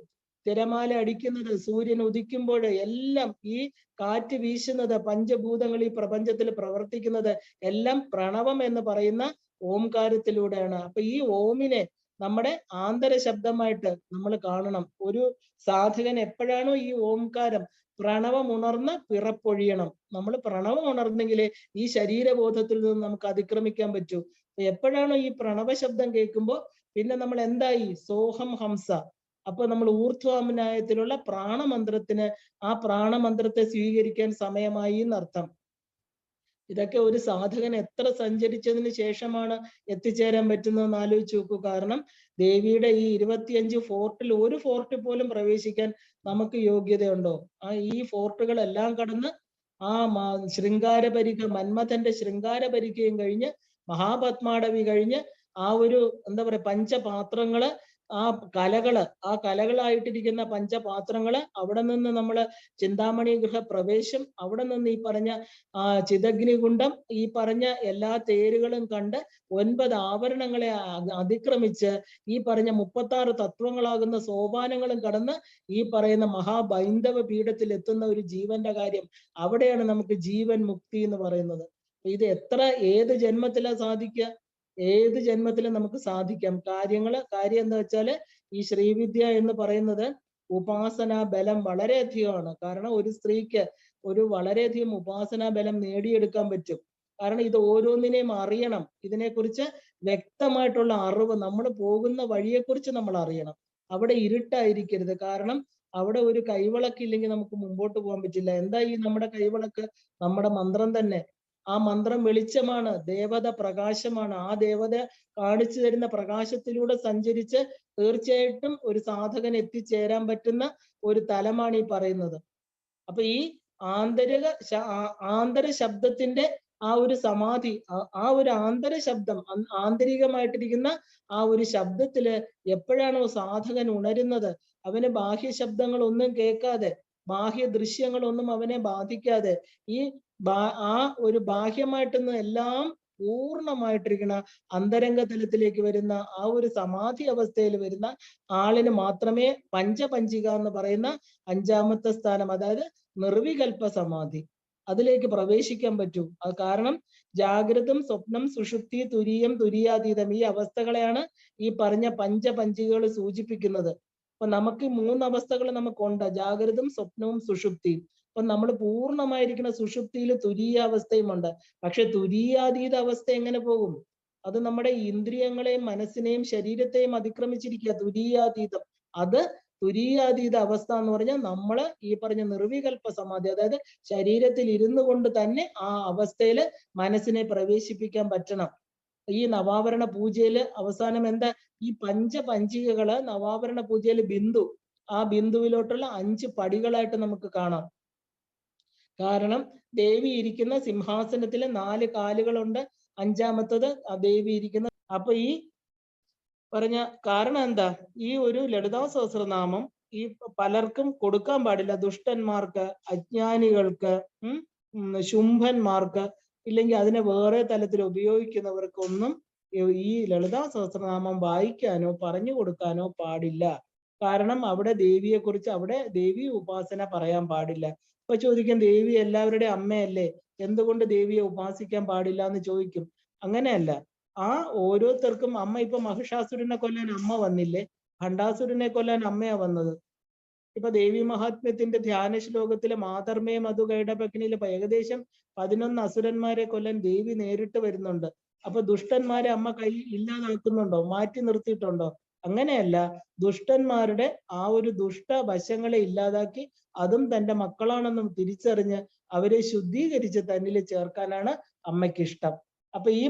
തിരമാല അടിക്കുന്നത്, സൂര്യൻ ഉദിക്കുമ്പോൾ എല്ലാം, ഈ കാറ്റ് വീശുന്നത്, പഞ്ചഭൂതങ്ങൾ ഈ പ്രപഞ്ചത്തിൽ പ്രവർത്തിക്കുന്നത് എല്ലാം പ്രണവം എന്ന് പറയുന്ന ഓംകാരത്തിലൂടെയാണ്. അപ്പൊ ഈ ഓമിനെ നമ്മുടെ ആന്തര ശബ്ദമായിട്ട് നമ്മൾ കാണണം. ഒരു സാധകൻ എപ്പോഴാണോ ഈ ഓംകാരം പ്രണവം ഉണർന്ന് പിറപ്പൊഴിയണം. നമ്മൾ പ്രണവം ഉണർന്നെങ്കിലേ ഈ ശരീരബോധത്തിൽ നിന്ന് നമുക്ക് അതിക്രമിക്കാൻ പറ്റൂ. എപ്പോഴാണോ ഈ പ്രണവ ശബ്ദം കേൾക്കുമ്പോൾ പിന്നെ നമ്മൾ എന്തായി, സോഹം ഹംസ. അപ്പൊ നമ്മൾ ഊർധ്വാമനായത്തിലുള്ള പ്രാണമന്ത്രത്തിന്, ആ പ്രാണമന്ത്രത്തെ സ്വീകരിക്കാൻ സമയമായി എന്നർത്ഥം. ഇതൊക്കെ ഒരു സാധകൻ എത്ര സഞ്ചരിച്ചതിന് ശേഷമാണ് എത്തിച്ചേരാൻ പറ്റുന്നതെന്ന് ആലോചിച്ച് നോക്കൂ. കാരണം ദേവിയുടെ ഈ 25 ഫോർട്ടിൽ ഒരു ഫോർട്ടിൽ പോലും പ്രവേശിക്കാൻ നമുക്ക് യോഗ്യതയുണ്ടോ? ഈ ഫോർട്ടുകളെല്ലാം കടന്ന് ആ ശൃംഗാരപരിക, മന്മഥന്റെ ശൃംഗാരപരികയും കഴിഞ്ഞ്, മഹാപത്മാടവി കഴിഞ്ഞ്, ആ ഒരു എന്താ പറയാ പഞ്ചപാത്രങ്ങള്, ആ കലകളായിട്ടിരിക്കുന്ന പഞ്ചപാത്രങ്ങള്, അവിടെ നിന്ന് നമ്മള് ചിന്താമണി ഗൃഹ പ്രവേശം, അവിടെ നിന്ന് ഈ പറഞ്ഞ ചിതഗ്നികുണ്ഡം, ഈ പറഞ്ഞ എല്ലാ തേരുകളും കണ്ട് 9 ആവരണങ്ങളെ അതിക്രമിച്ച് ഈ പറഞ്ഞ 36 തത്വങ്ങളാകുന്ന സോപാനങ്ങളും കടന്ന് ഈ പറയുന്ന മഹാബൈന്ദവ പീഠത്തിൽ എത്തുന്ന ഒരു ജീവന്റെ കാര്യം, അവിടെയാണ് നമുക്ക് ജീവൻ മുക്തി എന്ന് പറയുന്നത്. ഇത് ഏത് ജന്മത്തിലാ സാധിക്കുക? ഏത് ജന്മത്തിലും നമുക്ക് സാധിക്കാം. കാര്യം എന്താ വെച്ചാല് ഈ ശ്രീവിദ്യ എന്ന് പറയുന്നത് ഉപാസനാ ബലം വളരെയധികമാണ്. കാരണം ഒരു സ്ത്രീക്ക് ഒരു വളരെയധികം ഉപാസനാ ബലം നേടിയെടുക്കാൻ പറ്റും. കാരണം ഇത് ഓരോന്നിനെയും അറിയണം. ഇതിനെക്കുറിച്ച് വ്യക്തമായിട്ടുള്ള അറിവ്, നമ്മൾ പോകുന്ന വഴിയെക്കുറിച്ച് നമ്മൾ അറിയണം. അവിടെ ഇരുട്ടായിരിക്കരുത്. കാരണം അവിടെ ഒരു കൈവിളക്ക് ഇല്ലെങ്കിൽ നമുക്ക് മുമ്പോട്ട് പോകാൻ പറ്റില്ല. എന്താ ഈ നമ്മുടെ കൈവിളക്ക്? നമ്മുടെ മന്ത്രം തന്നെ. ആ മന്ത്രം വെളിച്ചമാണ്, ദേവത പ്രകാശമാണ്. ആ ദേവത കാണിച്ചു തരുന്ന പ്രകാശത്തിലൂടെ സഞ്ചരിച്ച് തീർച്ചയായിട്ടും ഒരു സാധകന് എത്തിച്ചേരാൻ പറ്റുന്ന ഒരു തലമാണ് ഈ പറയുന്നത്. അപ്പൊ ഈ ആന്തര ശബ്ദത്തിന്റെ ആ ഒരു സമാധി, ആ ഒരു ആന്തര ശബ്ദം, ആന്തരികമായിട്ടിരിക്കുന്ന ആ ഒരു ശബ്ദത്തില് എപ്പോഴാണോ സാധകൻ ഉണരുന്നത്, അവന് ബാഹ്യ ശബ്ദങ്ങളൊന്നും കേൾക്കാതെ, ബാഹ്യ ദൃശ്യങ്ങളൊന്നും അവനെ ബാധിക്കാതെ, ഈ ആ ഒരു ബാഹ്യമായിട്ടൊന്നും എല്ലാം പൂർണ്ണമായിട്ടിരിക്കുന്ന അന്തരംഗ തലത്തിലേക്ക് വരുന്ന ആ ഒരു സമാധി അവസ്ഥയിൽ വരുന്ന ആളിന് മാത്രമേ പഞ്ചപഞ്ചിക എന്ന് പറയുന്ന 5ാമത്തെ സ്ഥാനം, അതായത് നിർവികൽപ്പ സമാധി, അതിലേക്ക് പ്രവേശിക്കാൻ പറ്റൂ. അത് കാരണം ജാഗ്രതം, സ്വപ്നം, സുഷുപ്തി, തുരീയം, തുരീയാതീതം ഈ അവസ്ഥകളെയാണ് ഈ പറഞ്ഞ പഞ്ചപഞ്ചികകൾ സൂചിപ്പിക്കുന്നത്. അപ്പൊ നമുക്ക് 3 അവസ്ഥകൾ നമുക്കുണ്ട്: ജാഗ്രതം, സ്വപ്നവും സുഷുപ്തിയും. അപ്പൊ നമ്മൾ പൂർണ്ണമായിരിക്കുന്ന സുഷുപ്തിയിൽ തുരീയ അവസ്ഥയും ഉണ്ട്. പക്ഷെ തുരീയാതീത അവസ്ഥ എങ്ങനെ പോകും? അത് നമ്മുടെ ഇന്ദ്രിയങ്ങളെയും മനസ്സിനെയും ശരീരത്തെയും അതിക്രമിച്ചിരിക്കുക തുരീയാതീതം. അത് തുരീയാതീത അവസ്ഥ എന്ന് പറഞ്ഞാൽ നമ്മള് ഈ പറഞ്ഞ നിർവികൽപ്പ സമാധി, അതായത് ശരീരത്തിൽ ഇരുന്നു കൊണ്ട് തന്നെ ആ അവസ്ഥയിൽ മനസ്സിനെ പ്രവേശിപ്പിക്കാൻ പറ്റണം. ഈ നവാവരണ പൂജയില് അവസാനം എന്താ? ഈ പഞ്ചപഞ്ചികകള് നവാവരണ പൂജയില് ബിന്ദു, ആ ബിന്ദുവിലോട്ടുള്ള 5 പടികളായിട്ട് നമുക്ക് കാണാം. കാരണം ദേവി ഇരിക്കുന്ന സിംഹാസനത്തില് 4 കാലുകളുണ്ട്, 5ാമത്തത് ആ ദേവി ഇരിക്കുന്ന. അപ്പൊ ഈ പറഞ്ഞ കാരണം എന്താ? ഈ ഒരു ലളിതാ സഹസ്രനാമം ഈ പലർക്കും കൊടുക്കാൻ പാടില്ല. ദുഷ്ടന്മാർക്ക്, അജ്ഞാനികൾക്ക്, ശുംഭന്മാർക്ക്, ഇല്ലെങ്കിൽ അതിനെ വേറെ തലത്തിൽ ഉപയോഗിക്കുന്നവർക്കൊന്നും ഈ ലളിതാ സഹസ്രനാമം വായിക്കാനോ പറഞ്ഞു കൊടുക്കാനോ പാടില്ല. കാരണം അവിടെ ദേവിയെ കുറിച്ച്, അവിടെ ദേവി ഉപാസന പറയാൻ പാടില്ല. ഇപ്പൊ ചോദിക്കും, ദേവി എല്ലാവരുടെയും അമ്മയല്ലേ, എന്തുകൊണ്ട് ദേവിയെ ഉപാസിക്കാൻ പാടില്ല എന്ന് ചോദിക്കും. അങ്ങനെയല്ല. ആ ഓരോരുത്തർക്കും അമ്മ, ഇപ്പൊ മഹിഷാസുരനെ കൊല്ലാൻ അമ്മ വന്നില്ലേ, ഭണ്ഡാസുരനെ കൊല്ലാൻ അമ്മയാ വന്നത്. ഇപ്പൊ ദേവി മഹാത്മ്യത്തിന്റെ ധ്യാന ശ്ലോകത്തിലെ മാതർമേ മധുകൈടഭഗ്നിയില് ഏകദേശം 11 അസുരന്മാരെ കൊല്ലാൻ ദേവി നേരിട്ട് വരുന്നുണ്ട്. അപ്പൊ ദുഷ്ടന്മാരെ അമ്മ കൈ ഇല്ലാതാക്കുന്നുണ്ടോ, മാറ്റി നിർത്തിയിട്ടുണ്ടോ? അങ്ങനെയല്ല. ദുഷ്ടന്മാരുടെ ആ ഒരു ദുഷ്ട വശങ്ങളെ ഇല്ലാതാക്കി അതും തന്റെ മക്കളാണെന്നും തിരിച്ചറിഞ്ഞ് അവരെ ശുദ്ധീകരിച്ച് തന്നിൽ ചേർക്കാനാണ് അമ്മയ്ക്ക് ഇഷ്ടം. അപ്പൊ ഈ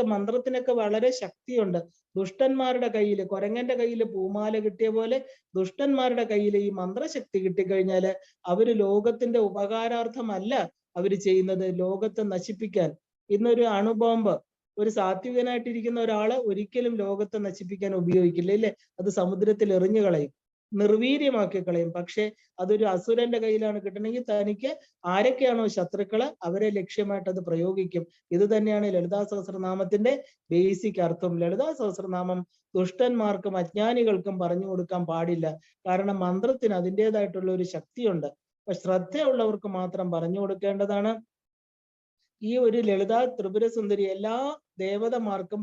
മന്ത്രത്തിനൊക്കെ വളരെ ശക്തിയുണ്ട്. ദുഷ്ടന്മാരുടെ കയ്യിൽ, കുരങ്ങന്റെ കയ്യിൽ പൂമാല കിട്ടിയ പോലെ ദുഷ്ടന്മാരുടെ കയ്യിൽ ഈ മന്ത്രശക്തി കിട്ടിക്കഴിഞ്ഞാല് അവര് ലോകത്തിന്റെ ഉപകാരാർത്ഥമല്ല അവര് ചെയ്യുന്നത്, ലോകത്തെ നശിപ്പിക്കാൻ. ഇന്നൊരു അണുബോംബ് ഒരു സാത്വികനായിട്ടിരിക്കുന്ന ഒരാള് ഒരിക്കലും ലോകത്തെ നശിപ്പിക്കാൻ ഉപയോഗിക്കില്ല, ഇല്ലേ? അത് സമുദ്രത്തിൽ എറിഞ്ഞു കളയും, നിർവീര്യമാക്കി കളയും. പക്ഷെ അതൊരു അസുരന്റെ കയ്യിലാണ് കിട്ടണമെങ്കിൽ തനിക്ക് ആരൊക്കെയാണോ ശത്രുക്കള് അവരെ ലക്ഷ്യമായിട്ട് അത് പ്രയോഗിക്കും. ഇത് തന്നെയാണ് ലളിതാ സഹസ്രനാമത്തിന്റെ ബേസിക് അർത്ഥം. ലളിതാ സഹസ്രനാമം ദുഷ്ടന്മാർക്കും അജ്ഞാനികൾക്കും പറഞ്ഞു കൊടുക്കാൻ പാടില്ല. കാരണം മന്ത്രത്തിന് അതിൻ്റെതായിട്ടുള്ള ഒരു ശക്തിയുണ്ട്. അപ്പൊ ശ്രദ്ധയുള്ളവർക്ക് മാത്രം പറഞ്ഞു കൊടുക്കേണ്ടതാണ്. ഈ ഒരു ലളിതാ ത്രിപുരസുന്ദരി എല്ലാ ദേവതമാർക്കും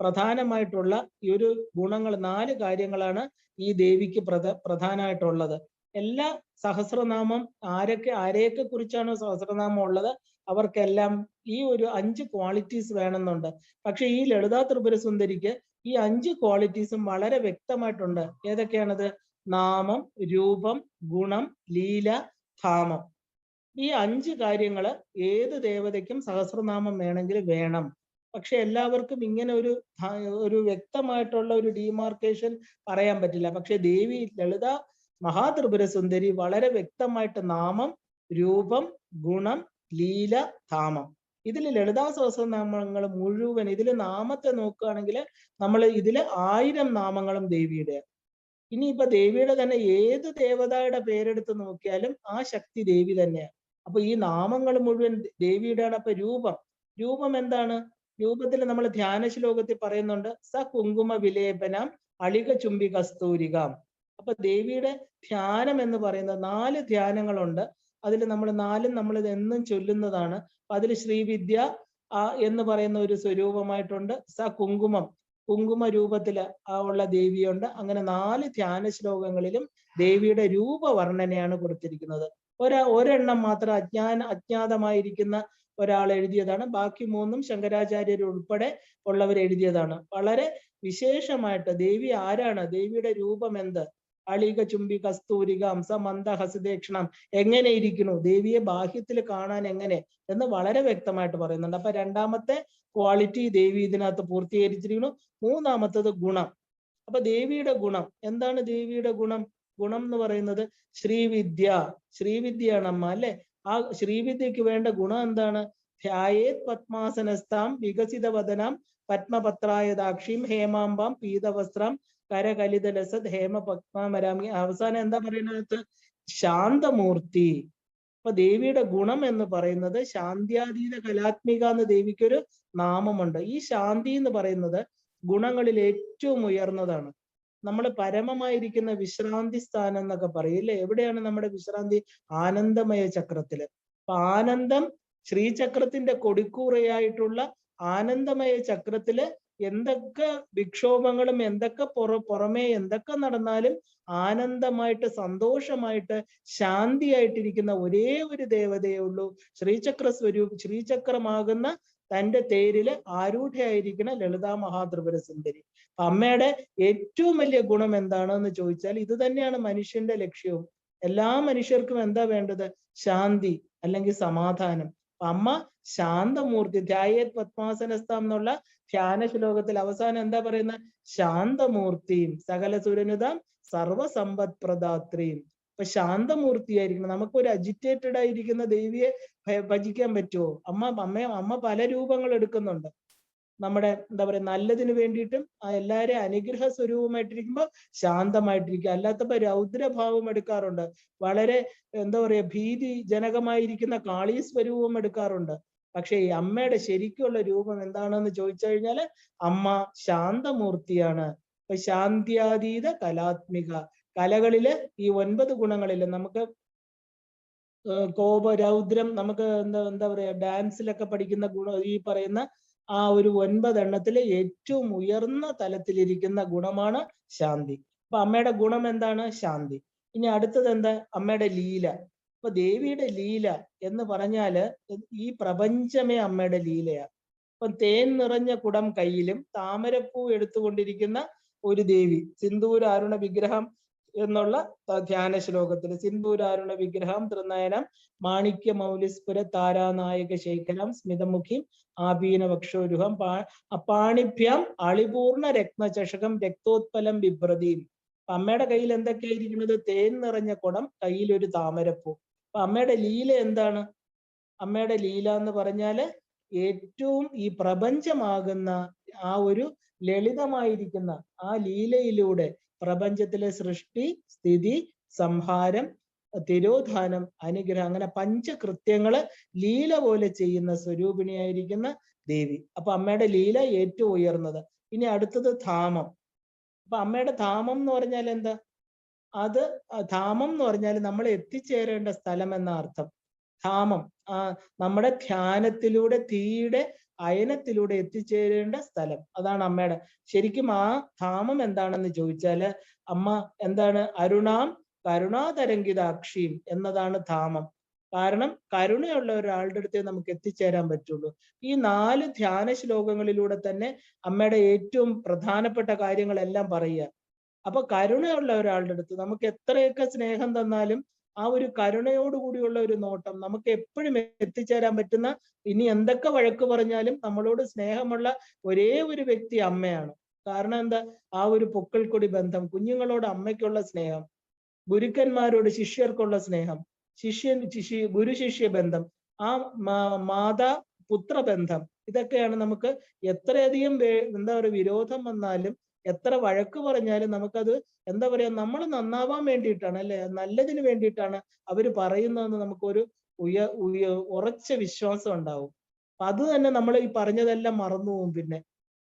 പ്രധാനമായിട്ടുള്ള ഈ ഒരു ഗുണങ്ങൾ, 4 കാര്യങ്ങളാണ് ഈ ദേവിക്ക് പ്രധാനമായിട്ടുള്ളത്. എല്ലാ സഹസ്രനാമം ആരെയൊക്കെ കുറിച്ചാണോ സഹസ്രനാമം ഉള്ളത് അവർക്കെല്ലാം ഈ ഒരു 5 ക്വാളിറ്റീസ് വേണമെന്നുണ്ട്. പക്ഷെ ഈ ലളിതാ ത്രിപുരസുന്ദരിക്ക് ഈ 5 ക്വാളിറ്റീസും വളരെ വ്യക്തമായിട്ടുണ്ട്. ഏതൊക്കെയാണത്? നാമം, രൂപം, ഗുണം, ലീല, ധാമം. ഈ 5 കാര്യങ്ങള് ഏത് ദേവതയ്ക്കും സഹസ്രനാമം വേണമെങ്കിൽ വേണം. പക്ഷെ എല്ലാവർക്കും ഇങ്ങനെ ഒരു വ്യക്തമായിട്ടുള്ള ഒരു ഡിമാർക്കേഷൻ പറയാൻ പറ്റില്ല. പക്ഷെ ദേവി ലളിത മഹാത്രിപുര സുന്ദരി വളരെ വ്യക്തമായിട്ട് നാമം, രൂപം, ഗുണം, ലീല, ധാമം. ഇതിൽ ലളിതാ സഹസ്രനാമങ്ങൾ മുഴുവൻ, ഇതിൽ നാമത്തെ നോക്കുകയാണെങ്കിൽ നമ്മൾ ഇതിൽ 1000 നാമങ്ങളും ദേവിയുടെ. ഇനിയിപ്പൊ ദേവിയുടെ തന്നെ ഏത് ദേവതയുടെ പേരെടുത്ത് നോക്കിയാലും ആ ശക്തി ദേവി തന്നെയാണ്. അപ്പൊ ഈ നാമങ്ങൾ മുഴുവൻ ദേവിയുടെയാണ്. അപ്പൊ രൂപം എന്താണ്? രൂപത്തിൽ നമ്മൾ ധ്യാന ശ്ലോകത്തിൽ പറയുന്നുണ്ട്, സ കുങ്കുമ വിലേപനം അളിക ചുംബി കസ്തൂരികാം. അപ്പൊ ദേവിയുടെ ധ്യാനം എന്ന് പറയുന്നത് 4 ധ്യാനങ്ങളുണ്ട്. അതിൽ നമ്മൾ 4ഉം നമ്മൾ ഇത് എന്നും ചൊല്ലുന്നതാണ്. അപ്പൊ അതിൽ ശ്രീവിദ്യ എന്ന് പറയുന്ന ഒരു സ്വരൂപമായിട്ടുണ്ട്. സ കുങ്കുമ രൂപത്തില് ഉള്ള ദേവിയുണ്ട്. അങ്ങനെ 4 ധ്യാന ശ്ലോകങ്ങളിലും ദേവിയുടെ രൂപവർണ്ണനയാണ് കൊടുത്തിരിക്കുന്നത്. ഒരെണ്ണം മാത്രം അജ്ഞാതമായിരിക്കുന്ന ഒരാൾ എഴുതിയതാണ്. ബാക്കി 3ഉം ശങ്കരാചാര്യർ ഉൾപ്പെടെ ഉള്ളവർ എഴുതിയതാണ്. വളരെ വിശേഷമായിട്ട് ദേവി ആരാണ്, ദേവിയുടെ രൂപം എന്ത്, അളിക ചുംബി കസ്തൂരിക ഹംസ മന്ദ ഹസിതേക്ഷണം എങ്ങനെ ഇരിക്കുന്നു, ദേവിയെ ബാഹ്യത്തിൽ കാണാൻ എങ്ങനെ എന്ന് വളരെ വ്യക്തമായിട്ട് പറയുന്നുണ്ട്. അപ്പൊ രണ്ടാമത്തെ ക്വാളിറ്റി ദേവി ഇതിനകത്ത് പൂർത്തീകരിച്ചിരിക്കുന്നു. മൂന്നാമത്തത് ഗുണം. അപ്പൊ ദേവിയുടെ ഗുണം എന്താണ്? ദേവിയുടെ ഗുണം എന്ന് പറയുന്നത് ശ്രീവിദ്യ. ശ്രീവിദ്യയാണ് അമ്മ അല്ലെ. ആ ശ്രീവിദ്യക്ക് വേണ്ട ഗുണം എന്താണ്? ധ്യായേത് പത്മാസനസ്ഥാം വികസിത വദനാം പത്മപത്രായദാക്ഷീം ഹേമാംബാം പീതവസ്ത്രം കരകലിതലസത് ഹേമ പത്മാമരാമി. അവസാനം എന്താ പറയുന്നത്? ശാന്തമൂർത്തി. അപ്പൊ ദേവിയുടെ ഗുണം എന്ന് പറയുന്നത് ശാന്ത്യാതീത കലാത്മിക എന്ന് ദേവിക്കൊരു നാമമുണ്ട്. ഈ ശാന്തി എന്ന് പറയുന്നത് ഗുണങ്ങളിൽ ഏറ്റവും ഉയർന്നതാണ്. നമ്മൾ പരമമായിരിക്കുന്ന വിശ്രാന്തി സ്ഥാനം എന്നൊക്കെ പറയും ഇല്ലേ? എവിടെയാണ് നമ്മുടെ വിശ്രാന്തി? ആനന്ദമയ ചക്രത്തില്. അപ്പൊ ആനന്ദം ശ്രീചക്രത്തിന്റെ കൊടിക്കൂറയായിട്ടുള്ള ആനന്ദമയ ചക്രത്തില് എന്തൊക്കെ വിക്ഷോഭങ്ങളും എന്തൊക്കെ പുറമേ എന്തൊക്കെ നടന്നാലും ആനന്ദമായിട്ട് സന്തോഷമായിട്ട് ശാന്തിയായിട്ടിരിക്കുന്ന ഒരേ ഒരു ദേവതയേ ഉള്ളൂ. ശ്രീചക്രമാകുന്ന തന്റെ തേരില് ആരൂഢയായിരിക്കുന്ന ലളിതാ മഹാത്രിപുര സുന്ദരി. അമ്മയുടെ ഏറ്റവും വലിയ ഗുണം എന്താണെന്ന് ചോദിച്ചാൽ ഇത് തന്നെയാണ് മനുഷ്യന്റെ ലക്ഷ്യവും. എല്ലാ മനുഷ്യർക്കും എന്താ വേണ്ടത്? ശാന്തി അല്ലെങ്കിൽ സമാധാനം. അമ്മ ശാന്തമൂർത്തി. ധ്യായേത് പത്മാസനസ്ഥാം എന്നുള്ള ധ്യാന ശ്ലോകത്തിൽ അവസാനം എന്താ പറയുന്നത്? ശാന്തമൂർത്തിയും സകല സുരനുതാം സർവസമ്പത് പ്രദാത്രിയും. അപ്പൊ ശാന്തമൂർത്തിയായിരിക്കണം. നമുക്കൊരു അജിറ്റേറ്റഡ് ആയിരിക്കുന്ന ദേവിയെ ഭജിക്കാൻ പറ്റുമോ? അമ്മ പല രൂപങ്ങൾ എടുക്കുന്നുണ്ട്. നമ്മുടെ എന്താ പറയാ നല്ലതിന് വേണ്ടിയിട്ടും എല്ലാവരെയും അനുഗ്രഹ സ്വരൂപമായിട്ടിരിക്കുമ്പോൾ ശാന്തമായിട്ടിരിക്കുക. അല്ലാത്തപ്പോ രൗദ്രഭാവം എടുക്കാറുണ്ട്. വളരെ എന്താ പറയാ ഭീതിജനകമായിരിക്കുന്ന കാളീ സ്വരൂപം എടുക്കാറുണ്ട്. പക്ഷെ ഈ അമ്മയുടെ ശരിക്കുള്ള രൂപം എന്താണെന്ന് ചോദിച്ചു കഴിഞ്ഞാല് അമ്മ ശാന്തമൂർത്തിയാണ്. അപ്പൊ ശാന്ത്യാതീത കലാത്മിക. കലകളില് ഈ 9 ഗുണങ്ങളില് നമുക്ക് കോപ രൗദ്രം നമുക്ക് എന്താ പറയാ ഡാൻസിലൊക്കെ പഠിക്കുന്ന ഗുണം ഈ പറയുന്ന ആ ഒരു 9 എണ്ണത്തില് ഏറ്റവും ഉയർന്ന തലത്തിലിരിക്കുന്ന ഗുണമാണ് ശാന്തി. അപ്പൊ അമ്മയുടെ ഗുണം എന്താണ്? ശാന്തി. ഇനി അടുത്തത് എന്താ? അമ്മയുടെ ലീല. അപ്പൊ ദേവിയുടെ ലീല എന്ന് പറഞ്ഞാല് ഈ പ്രപഞ്ചമേ അമ്മയുടെ ലീലയാണ്. അപ്പൊ തേൻ നിറഞ്ഞ കുടം കയ്യിലും താമരപ്പൂ എടുത്തുകൊണ്ടിരിക്കുന്ന ഒരു ദേവി. സിന്ദൂരാരുണ വിഗ്രഹം എന്നുള്ള ധ്യാന ശ്ലോകത്തില് സിന്ദൂരാരുണ വിഗ്രഹം തൃനയനം മാണിക്യ മൗലിസ്ഫുര താരാനായക ശേഖരം സ്മിതമുഖി ആഭീന വക്ഷോരുഹം പാണിഭ്യം അളിപൂർണ രത്നചഷകം രക്തോത്പലം ബിഭ്രതീം. അമ്മയുടെ കയ്യിൽ എന്തൊക്കെയായിരിക്കുന്നത്? തേൻ നിറഞ്ഞ കുടം, കയ്യിൽ ഒരു താമരപ്പൂ. അപ്പൊ അമ്മയുടെ ലീല എന്താണ്? അമ്മയുടെ ലീല എന്ന് പറഞ്ഞാല് ഏറ്റവും ഈ പ്രപഞ്ചമാകുന്ന ആ ഒരു ലളിതമായിരിക്കുന്ന ആ ലീലയിലൂടെ പ്രപഞ്ചത്തിലെ സൃഷ്ടി, സ്ഥിതി, സംഹാരം, തിരോധാനം, അനുഗ്രഹം, അങ്ങനെ പഞ്ചകൃത്യങ്ങള് ലീല പോലെ ചെയ്യുന്ന സ്വരൂപിണിയായിരിക്കുന്ന ദേവി. അപ്പൊ അമ്മയുടെ ലീല ഏറ്റവും ഉയർന്നത്. ഇനി അടുത്തത് ധാമം. അപ്പൊ അമ്മയുടെ ധാമം എന്ന് പറഞ്ഞാൽ എന്താ? അത് ധാമം എന്ന് പറഞ്ഞാൽ നമ്മൾ എത്തിച്ചേരേണ്ട സ്ഥലം എന്ന അർത്ഥം. ധാമം നമ്മുടെ ധ്യാനത്തിലൂടെ തീയുടെ അയനത്തിലൂടെ എത്തിച്ചേരേണ്ട സ്ഥലം. അതാണ് അമ്മയുടെ ശരിക്കും ആ ധാമം എന്താണെന്ന് ചോദിച്ചാല് അമ്മ എന്താണ്? അരുണാം കരുണാതരംഗിതാക്ഷീം എന്നതാണ് ധാമം. കാരണം കരുണയുള്ള ഒരാളുടെ അടുത്തേ നമുക്ക് എത്തിച്ചേരാൻ പറ്റുള്ളൂ. ഈ 4 ധ്യാന ശ്ലോകങ്ങളിലൂടെ തന്നെ അമ്മയുടെ ഏറ്റവും പ്രധാനപ്പെട്ട കാര്യങ്ങളെല്ലാം പറയുക. അപ്പൊ കരുണയുള്ള ഒരാളുടെ അടുത്ത് നമുക്ക് എത്രയൊക്കെ സ്നേഹം തന്നാലും ആ ഒരു കരുണയോടുകൂടിയുള്ള ഒരു നോട്ടം നമുക്ക് എപ്പോഴും എത്തിച്ചേരാൻ പറ്റുന്ന, ഇനി എന്തൊക്കെ വഴക്ക് പറഞ്ഞാലും നമ്മളോട് സ്നേഹമുള്ള ഒരേ ഒരു വ്യക്തി അമ്മയാണ്. കാരണം എന്താ? ആ ഒരു പൊക്കിൾക്കൊടി ബന്ധം, കുഞ്ഞുങ്ങളോട് അമ്മയ്ക്കുള്ള സ്നേഹം, ഗുരുക്കന്മാരോട് ശിഷ്യർക്കുള്ള സ്നേഹം, ഗുരു ശിഷ്യ ബന്ധം, ആ മാതാ പുത്ര ബന്ധം, ഇതൊക്കെയാണ് നമുക്ക് എത്രയധികം എന്താ പറയുക വിരോധം വന്നാലും എത്ര വഴക്ക് പറഞ്ഞാലും നമുക്കത് എന്താ പറയാ നമ്മൾ നന്നാവാൻ വേണ്ടിയിട്ടാണ് അല്ലെ, നല്ലതിന് വേണ്ടിയിട്ടാണ് അവര് പറയുന്നതെന്ന് നമുക്കൊരു ഉറച്ച വിശ്വാസം ഉണ്ടാവും. അപ്പൊ അത് തന്നെ നമ്മൾ ഈ പറഞ്ഞതെല്ലാം മറന്നു പോകും. പിന്നെ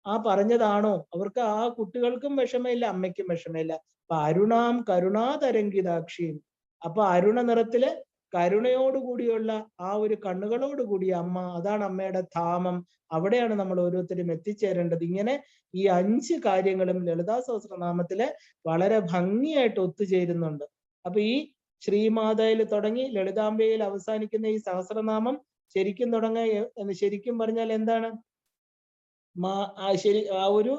ആ പറഞ്ഞതാണോ അവർക്ക് ആ കുട്ടികൾക്കും വിഷമമില്ല, അമ്മയ്ക്കും വിഷമമില്ല. അപ്പൊ അരുണാം കരുണാതരംഗിതാക്ഷിയും. അപ്പൊ അരുണ നിറത്തില് കരുണയോടുകൂടിയുള്ള ആ ഒരു കണ്ണുകളോടുകൂടിയ അമ്മ, അതാണ് അമ്മയുടെ ധാമം. അവിടെയാണ് നമ്മൾ ഓരോരുത്തരും എത്തിച്ചേരേണ്ടത്. ഇങ്ങനെ ഈ 5 കാര്യങ്ങളും ലളിതാ സഹസ്രനാമത്തില് വളരെ ഭംഗിയായിട്ട് ഒത്തുചേരുന്നുണ്ട്. അപ്പൊ ഈ ശ്രീമാതയിൽ തുടങ്ങി ലളിതാംബയിൽ അവസാനിക്കുന്ന ഈ സഹസ്രനാമം ശരിക്കും പറഞ്ഞാൽ എന്താണ്? ആ ഒരു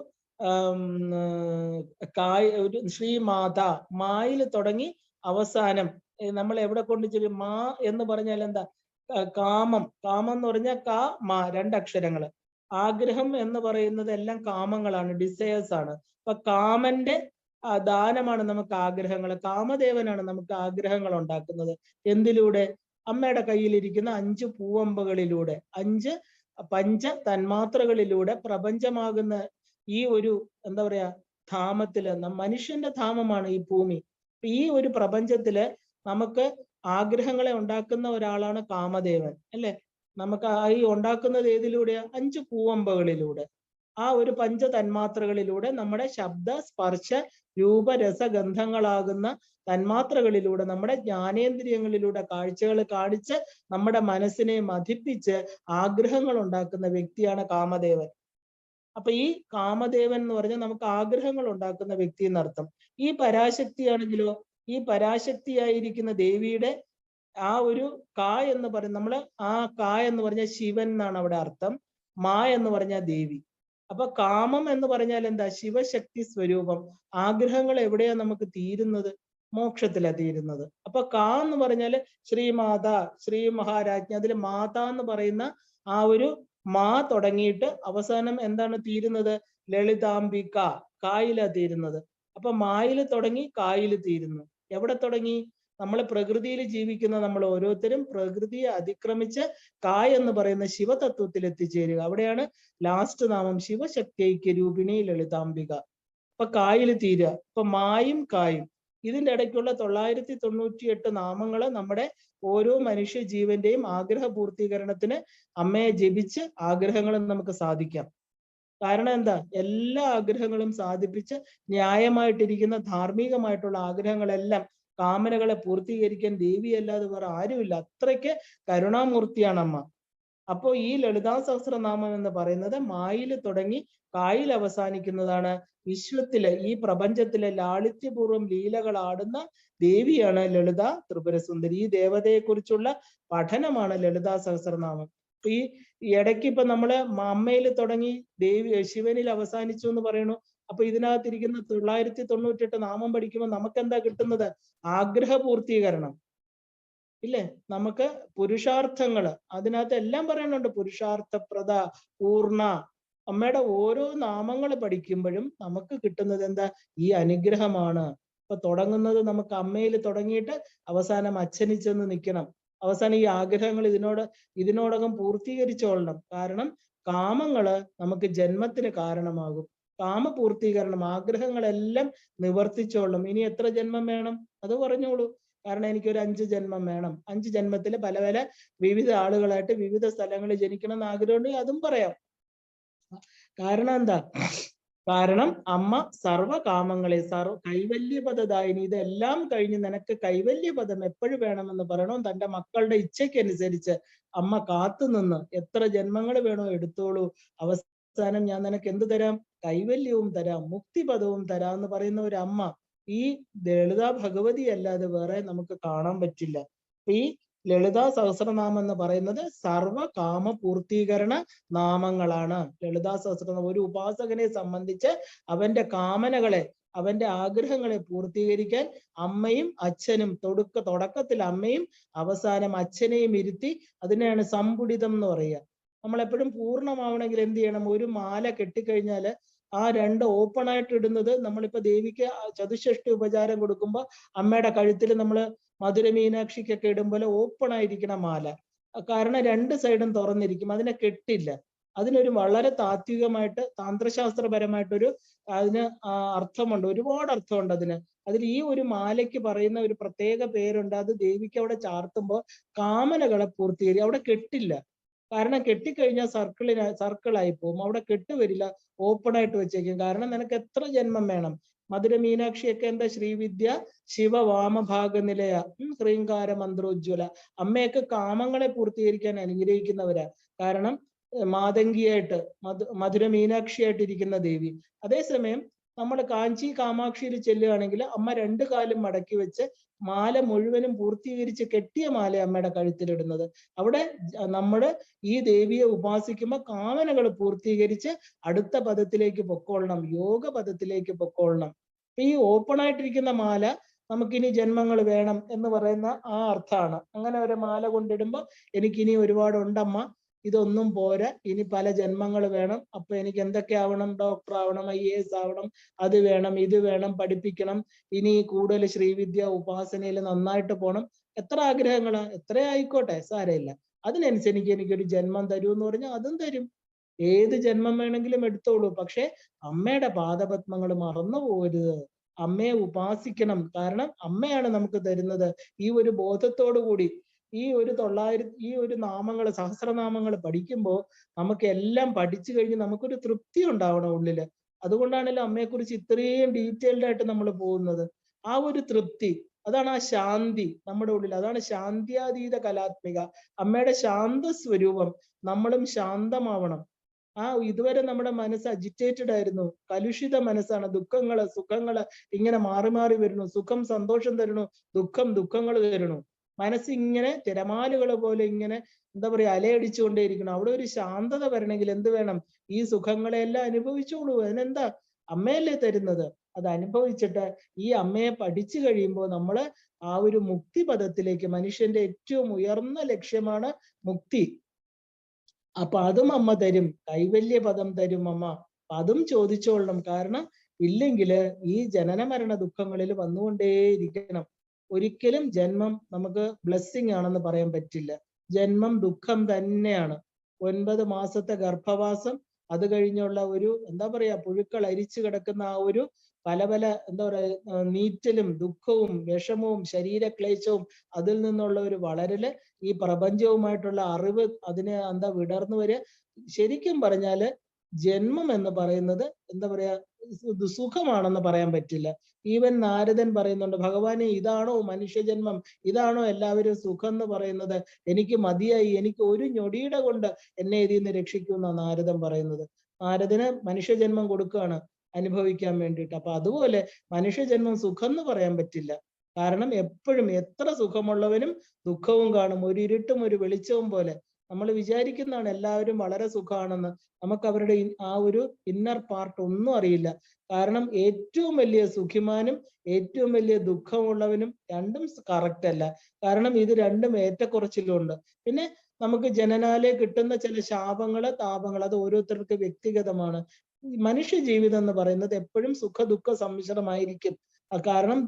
ഒരു ശ്രീമാത, മായിൽ തുടങ്ങി അവസാനം നമ്മൾ എവിടെ കൊണ്ട് ചെല്ലും? മാ എന്ന് പറഞ്ഞാൽ എന്താ? കാമം. കാമം എന്ന് പറഞ്ഞാൽ കാ മാ, രണ്ടക്ഷരങ്ങള്. ആഗ്രഹം എന്ന് പറയുന്നത് എല്ലാം കാമങ്ങളാണ്, ഡിസയേഴ്സ് ആണ്. അപ്പൊ കാമന്റെ ദാനമാണ് നമുക്ക് ആഗ്രഹങ്ങൾ. കാമദേവനാണ് നമുക്ക് ആഗ്രഹങ്ങൾ ഉണ്ടാക്കുന്നത്. എന്തിലൂടെ? അമ്മയുടെ കയ്യിലിരിക്കുന്ന 5 പൂവമ്പകളിലൂടെ, 5 പഞ്ച തന്മാത്രകളിലൂടെ പ്രപഞ്ചമാകുന്ന ഈ ഒരു എന്താ പറയാ ധാമത്തില്, മനുഷ്യന്റെ ധാമമാണ് ഈ ഭൂമി. ഈ ഒരു പ്രപഞ്ചത്തില് നമുക്ക് ആഗ്രഹങ്ങളെ ഉണ്ടാക്കുന്ന ഒരാളാണ് കാമദേവൻ, അല്ലെ? നമുക്ക് ഈ ഉണ്ടാക്കുന്നത് ഏതിലൂടെയാ? 5 പൂവമ്പകളിലൂടെ. ആ ഒരു പഞ്ച തന്മാത്രകളിലൂടെ നമ്മുടെ ശബ്ദ സ്പർശ രൂപ രസഗന്ധങ്ങളാകുന്ന തന്മാത്രകളിലൂടെ, നമ്മുടെ ജ്ഞാനേന്ദ്രിയങ്ങളിലൂടെ കാഴ്ചകൾ കാണിച്ച് നമ്മുടെ മനസ്സിനെ മഥിപ്പിച്ച് ആഗ്രഹങ്ങൾ ഉണ്ടാക്കുന്ന വ്യക്തിയാണ് കാമദേവൻ. അപ്പൊ ഈ കാമദേവൻ എന്ന് പറഞ്ഞാൽ നമുക്ക് ആഗ്രഹങ്ങൾ ഉണ്ടാക്കുന്ന വ്യക്തി എന്നർത്ഥം. ഈ പരാശക്തിയാണെങ്കിലോ, ഈ പരാശക്തിയായിരിക്കുന്ന ദേവിയുടെ ആ ഒരു കാ എന്ന് പറയുന്നത്, നമ്മള് ആ കാ എന്ന് പറഞ്ഞാൽ ശിവൻ എന്നാണ് അവിടെ അർത്ഥം. മാ എന്ന് പറഞ്ഞാൽ ദേവി. അപ്പൊ കാമം എന്ന് പറഞ്ഞാൽ എന്താ? ശിവശക്തി സ്വരൂപം. ആഗ്രഹങ്ങൾ എവിടെയാ നമുക്ക് തീരുന്നത്? മോക്ഷത്തിലാ തീരുന്നത്. അപ്പൊ കാ എന്ന് പറഞ്ഞാല് ശ്രീമാത, ശ്രീ മഹാരാജ്ഞി. അതിൽ മാത എന്ന് പറയുന്ന ആ ഒരു മാ തുടങ്ങിയിട്ട് അവസാനം എന്താണ് തീരുന്നത്? ലളിതാംബിക, കായിലാ തീരുന്നത്. അപ്പൊ മായില് തുടങ്ങി കായില് തീരുന്നു. എവിടെ തുടങ്ങി? നമ്മൾ പ്രകൃതിയിൽ ജീവിക്കുന്ന നമ്മൾ ഓരോരുത്തരും പ്രകൃതിയെ അതിക്രമിച്ച് കായ് എന്ന് പറയുന്ന ശിവതത്വത്തിൽ എത്തിച്ചേരുക. അവിടെയാണ് ലാസ്റ്റ് നാമം ശിവശക്തിക്ക് രൂപിണി ലളിതാംബിക. അപ്പൊ കായില് തീരുക. അപ്പൊ മായും കായും ഇതിന്റെ ഇടയ്ക്കുള്ള 998 നാമങ്ങള് നമ്മുടെ ഓരോ മനുഷ്യ ജീവന്റെയും ആഗ്രഹ പൂർത്തീകരണത്തിന് അമ്മയെ ജപിച്ച് ആഗ്രഹങ്ങളും നമുക്ക് സാധിക്കാം. കാരണം എന്താ? എല്ലാ ആഗ്രഹങ്ങളും സാധിപ്പിച്ച് ന്യായമായിട്ടിരിക്കുന്ന ധാർമ്മികമായിട്ടുള്ള ആഗ്രഹങ്ങളെല്ലാം, കാമനകളെ പൂർത്തീകരിക്കാൻ ദേവിയല്ലാതെ വേറെ ആരുമില്ല. അത്രയ്ക്ക് കരുണാമൂർത്തിയാണ് അമ്മ. അപ്പോ ഈ ലളിതാ സഹസ്രനാമം എന്ന് പറയുന്നത് മായില് തുടങ്ങി കായിൽ അവസാനിക്കുന്നതാണ്. വിശ്വത്തിലെ, ഈ പ്രപഞ്ചത്തിലെ ലാളിത്യപൂർവ്വം ലീലകൾ ആടുന്ന ദേവിയാണ് ലളിത ത്രിപുരസുന്ദരി. ഈ ദേവതയെ കുറിച്ചുള്ള പഠനമാണ് ലളിതാ സഹസ്രനാമം. ഈ ഇടയ്ക്ക് ഇപ്പൊ നമ്മള് അമ്മയിൽ തുടങ്ങി ദേവി ശിവനിൽ അവസാനിച്ചു എന്ന് പറയുന്നു. അപ്പൊ ഇതിനകത്തിരിക്കുന്ന 998 നാമം പഠിക്കുമ്പോൾ നമുക്ക് എന്താ കിട്ടുന്നത്? ആഗ്രഹ പൂർത്തീകരണം, ഇല്ലേ? നമുക്ക് പുരുഷാർത്ഥങ്ങള് അതിനകത്ത് എല്ലാം പറയുന്നുണ്ട്. പുരുഷാർത്ഥപ്രദ, പൂർണ്ണ. അമ്മയുടെ ഓരോ നാമങ്ങൾ പഠിക്കുമ്പോഴും നമുക്ക് കിട്ടുന്നത് എന്താ? ഈ അനുഗ്രഹമാണ്. ഇപ്പൊ തുടങ്ങുന്നത് നമുക്ക് അമ്മയിൽ തുടങ്ങിയിട്ട് അവസാനം അച്ഛനിൽ ചെന്ന് നിൽക്കണം. അവസാനം ഈ ആഗ്രഹങ്ങൾ ഇതിനോടകം പൂർത്തീകരിച്ചോളണം. കാരണം കാമങ്ങള് നമുക്ക് ജന്മത്തിന് കാരണമാകും. കാമപൂർത്തീകരണം, ആഗ്രഹങ്ങളെല്ലാം നിവർത്തിച്ചോളണം. ഇനി എത്ര ജന്മം വേണം? അത് പറഞ്ഞോളൂ. കാരണം എനിക്കൊരു 5 ജന്മം വേണം, 5 ജന്മത്തിൽ പല പല വിവിധ ആളുകളായിട്ട് വിവിധ സ്ഥലങ്ങളിൽ ജനിക്കണം എന്ന് ആഗ്രഹമുണ്ടെങ്കിൽ അതും പറയാം. കാരണം എന്താ? കാരണം അമ്മ സർവകാമങ്ങളെ കൈവല്യപദദായിനി. ഇതെല്ലാം കഴിഞ്ഞ് നിനക്ക് കൈവല്യപദം എപ്പോഴും വേണമെന്ന് പറയണോ, തന്റെ മക്കളുടെ ഇച്ഛയ്ക്കനുസരിച്ച് അമ്മ കാത്തുനിന്ന് എത്ര ജന്മങ്ങൾ വേണോ എടുത്തോളൂ, അവസാനം ഞാൻ നിനക്ക് എന്ത് തരാം? കൈവല്യവും തരാം, മുക്തിപദവും തരാം എന്ന് പറയുന്ന ഒരു അമ്മ ഈ ലളിതാ ഭഗവതി അല്ലാതെ വേറെ നമുക്ക് കാണാൻ പറ്റില്ല. ഈ ലളിതാ സഹസ്രനാമം എന്ന് പറയുന്നത് സർവകാമ പൂർത്തീകരണ നാമങ്ങളാണ്. ലളിതാ സഹസ്രനാമം ഒരു ഉപാസകനെ സംബന്ധിച്ച് അവന്റെ കാമനകളെ, അവന്റെ ആഗ്രഹങ്ങളെ പൂർത്തീകരിക്കാൻ അമ്മയും അച്ഛനും, തുടക്കത്തിൽ അമ്മയും അവസാനം അച്ഛനെയും ഇരുത്തി, അതിനെയാണ് സമ്പുടിതം എന്ന് പറയുക. നമ്മളെപ്പോഴും പൂർണ്ണമാവണമെങ്കിൽ എന്ത് ചെയ്യണം? ഒരു മാല കെട്ടിക്കഴിഞ്ഞാല് ആ 2 ഓപ്പൺ ആയിട്ട് ഇടുന്നത്, നമ്മളിപ്പോ ദേവിക്ക് ചതുഷ്ഷഷ്ടി ഉപചാരം കൊടുക്കുമ്പോൾ അമ്മയുടെ കഴുത്തിൽ നമ്മൾ മധുര മീനാക്ഷിക്കൊക്കെ ഇടുമ്പോൾ ഓപ്പൺ ആയിരിക്കണം മാല. കാരണം 2 സൈഡും തുറന്നിരിക്കും, അതിനെ കെട്ടില്ല. അതിനൊരു വളരെ താത്വികമായിട്ട് താന്ത്രശാസ്ത്രപരമായിട്ടൊരു അതിന് അർത്ഥമുണ്ട്, ഒരുപാട് അർത്ഥമുണ്ട് അതിന്. അതിൽ ഈ ഒരു മാലയ്ക്ക് പറയുന്ന ഒരു പ്രത്യേക പേരുണ്ട്. അത് ദേവിക്ക് അവിടെ ചാർത്തുമ്പോൾ കാമനകളെ പൂർത്തീകരിക്കും. അവിടെ കെട്ടില്ല. കാരണം കെട്ടിക്കഴിഞ്ഞാൽ സർക്കിളായി പോകും. അവിടെ കെട്ടുവരില്ല, ഓപ്പൺ ആയിട്ട് വെച്ചേക്കും. കാരണം നിനക്ക് എത്ര ജന്മം വേണം? മധുര മീനാക്ഷിയൊക്കെ എന്താ? ശ്രീവിദ്യ ശിവവാമഭാഗനിലയ ഹ്രീങ്കാര മന്ത്രോജ്വല. അമ്മയൊക്കെ കാമങ്ങളെ പൂർത്തീകരിക്കാൻ അനുഗ്രഹിക്കുന്നവരാ. കാരണം മാതങ്കിയായിട്ട് മധുര മീനാക്ഷിയായിട്ട് ഇരിക്കുന്ന ദേവി. അതേസമയം നമ്മൾ കാഞ്ചി കാമാക്ഷിയിൽ ചെല്ലുകയാണെങ്കിൽ അമ്മ 2 കാലും മടക്കി വെച്ച് മാല മുഴുവനും പൂർത്തീകരിച്ച് കെട്ടിയ മാല അമ്മയുടെ കഴുത്തിലിടുന്നത്. അവിടെ നമ്മള് ഈ ദേവിയെ ഉപാസിക്കുമ്പോൾ കാമനകൾ പൂർത്തീകരിച്ച് അടുത്ത പദത്തിലേക്ക് പൊക്കോളണം, യോഗ പദത്തിലേക്ക് പൊക്കോളണം. ഈ ഓപ്പൺ ആയിട്ടിരിക്കുന്ന മാല നമുക്കിനി ജന്മങ്ങൾ വേണം എന്ന് പറയുന്ന ആ അർത്ഥമാണ്. അങ്ങനെ ഒരു മാല കൊണ്ടിടുമ്പോൾ എനിക്കിനി ഒരുപാട് ഉണ്ടമ്മ, ഇതൊന്നും പോരാ, ഇനി പല ജന്മങ്ങൾ വേണം. അപ്പൊ എനിക്ക് എന്തൊക്കെ ആവണം? ഡോക്ടർ ആവണം, IAS ആവണം, അത് വേണം, ഇത് വേണം, പഠിപ്പിക്കണം, ഇനി കൂടുതൽ ശ്രീവിദ്യ ഉപാസനയിൽ നന്നായിട്ട് പോണം. എത്ര ആഗ്രഹങ്ങളാ, എത്ര ആയിക്കോട്ടെ, സാരമില്ല. അതിനനുസരിച്ച് എനിക്കൊരു ജന്മം തരൂ എന്ന് പറഞ്ഞാൽ അതും തരും. ഏത് ജന്മം വേണമെങ്കിലും എടുത്തോളൂ. പക്ഷെ അമ്മയുടെ പാദപത്മങ്ങൾ മറന്നു പോകരുത്. അമ്മയെ ഉപാസിക്കണം. കാരണം അമ്മയാണ് നമുക്ക് തരുന്നത്. ഈ ഒരു ബോധത്തോടു കൂടി ഈ ഒരു നാമങ്ങൾ, സഹസ്രനാമങ്ങൾ പഠിക്കുമ്പോൾ നമുക്ക് എല്ലാം പഠിച്ചു കഴിഞ്ഞ് നമുക്കൊരു തൃപ്തി ഉണ്ടാവണം ഉള്ളില്. അതുകൊണ്ടാണല്ലോ അമ്മയെക്കുറിച്ച് ഇത്രയും ഡീറ്റെയിൽഡ് ആയിട്ട് നമ്മൾ പോകുന്നത്. ആ ഒരു തൃപ്തി, അതാണ് ആ ശാന്തി നമ്മുടെ ഉള്ളിൽ. അതാണ് ശാന്ത്യാതീത കലാത്മിക, അമ്മയുടെ ശാന്ത സ്വരൂപം. നമ്മളും ശാന്തമാവണം. ഇതുവരെ നമ്മുടെ മനസ്സ് അജിറ്റേറ്റഡ് ആയിരുന്നു, കലുഷിത മനസ്സാണ്. ദുഃഖങ്ങള് സുഖങ്ങള് ഇങ്ങനെ മാറി മാറി വരുന്നു. സുഖം സന്തോഷം തരണു, ദുഃഖങ്ങൾ തരണു. മനസ്സ് ഇങ്ങനെ തിരമാലുകൾ പോലെ ഇങ്ങനെ എന്താ പറയാ അലയടിച്ചുകൊണ്ടേയിരിക്കണം. അവിടെ ഒരു ശാന്തത വരണമെങ്കിൽ എന്ത് വേണം? ഈ സുഖങ്ങളെല്ലാം അനുഭവിച്ചോളൂ. അതിനെന്താ? അമ്മയല്ലേ തരുന്നത്. അത് അനുഭവിച്ചിട്ട് ഈ അമ്മയെ പഠിച്ചു കഴിയുമ്പോൾ നമ്മള് ആ ഒരു മുക്തി പദത്തിലേക്ക്, മനുഷ്യന്റെ ഏറ്റവും ഉയർന്ന ലക്ഷ്യമാണ് മുക്തി. അപ്പൊ അതും അമ്മ തരും, കൈവല്യ പദം തരും അമ്മ. അതും ചോദിച്ചോളണം. കാരണം ഇല്ലെങ്കില് ഈ ജനന മരണ ദുഃഖങ്ങളിൽ വന്നുകൊണ്ടേയിരിക്കണം. ഒരിക്കലും ജന്മം നമുക്ക് ബ്ലെസ്സിങ് ആണെന്ന് പറയാൻ പറ്റില്ല. ജന്മം ദുഃഖം തന്നെയാണ്. 9 മാസത്തെ ഗർഭവാസം, അത് കഴിഞ്ഞുള്ള ഒരു എന്താ പറയാ പുഴുക്കൾ അരിച്ചു കിടക്കുന്ന ആ ഒരു പല എന്താ പറയാ നീറ്റലും ദുഃഖവും വിഷമവും ശരീരക്ലേശവും, അതിൽ നിന്നുള്ള ഒരു വളരല്, ഈ പ്രപഞ്ചവുമായിട്ടുള്ള അറിവ് അതിനെ എന്താ വിടർന്നു വരിക. ശരിക്കും പറഞ്ഞാല് ജന്മം എന്ന് പറയുന്നത് എന്താ പറയാ സുഖമാണെന്ന് പറയാൻ പറ്റില്ല. ഈവൻ നാരദൻ പറയുന്നുണ്ട്, ഭഗവാനെ ഇതാണോ മനുഷ്യജന്മം, ഇതാണോ എല്ലാവരും സുഖം എന്ന് പറയുന്നത്? എനിക്ക് മതിയായി, എനിക്ക് ഒരു ഞൊടിയുടെ കൊണ്ട് എന്നെ ഇതിൽ നിന്ന് രക്ഷിക്കുമെന്നാണ് നാരദൻ പറയുന്നത്. നാരദന് മനുഷ്യജന്മം കൊടുക്കുകയാണ് അനുഭവിക്കാൻ വേണ്ടിയിട്ട്. അപ്പൊ അതുപോലെ മനുഷ്യജന്മം സുഖം എന്ന് പറയാൻ പറ്റില്ല. കാരണം എപ്പോഴും എത്ര സുഖമുള്ളവനും ദുഃഖവും കാണും. ഒരു ഇരുട്ടും ഒരു വെളിച്ചവും പോലെ. നമ്മൾ വിചാരിക്കുന്നതാണ് എല്ലാവരും വളരെ സുഖമാണെന്ന്. നമുക്ക് അവരുടെ ആ ഒരു ഇന്നർ പാർട്ട് ഒന്നും അറിയില്ല. കാരണം ഏറ്റവും വലിയ സുഖിമാനും ഏറ്റവും വലിയ ദുഃഖമുള്ളവനും രണ്ടും കറക്റ്റ് അല്ല. കാരണം ഇത് രണ്ടും ഏറ്റക്കുറച്ചിലുണ്ട്. പിന്നെ നമുക്ക് ജനനാലെ കിട്ടുന്ന ചില ശാപങ്ങള് താപങ്ങൾ, അത് ഓരോരുത്തർക്ക് വ്യക്തിഗതമാണ്. മനുഷ്യ ജീവിതം എന്ന് പറയുന്നത് എപ്പോഴും സുഖ ദുഃഖ സമ്മിശ്രമായിരിക്കും. കാരണം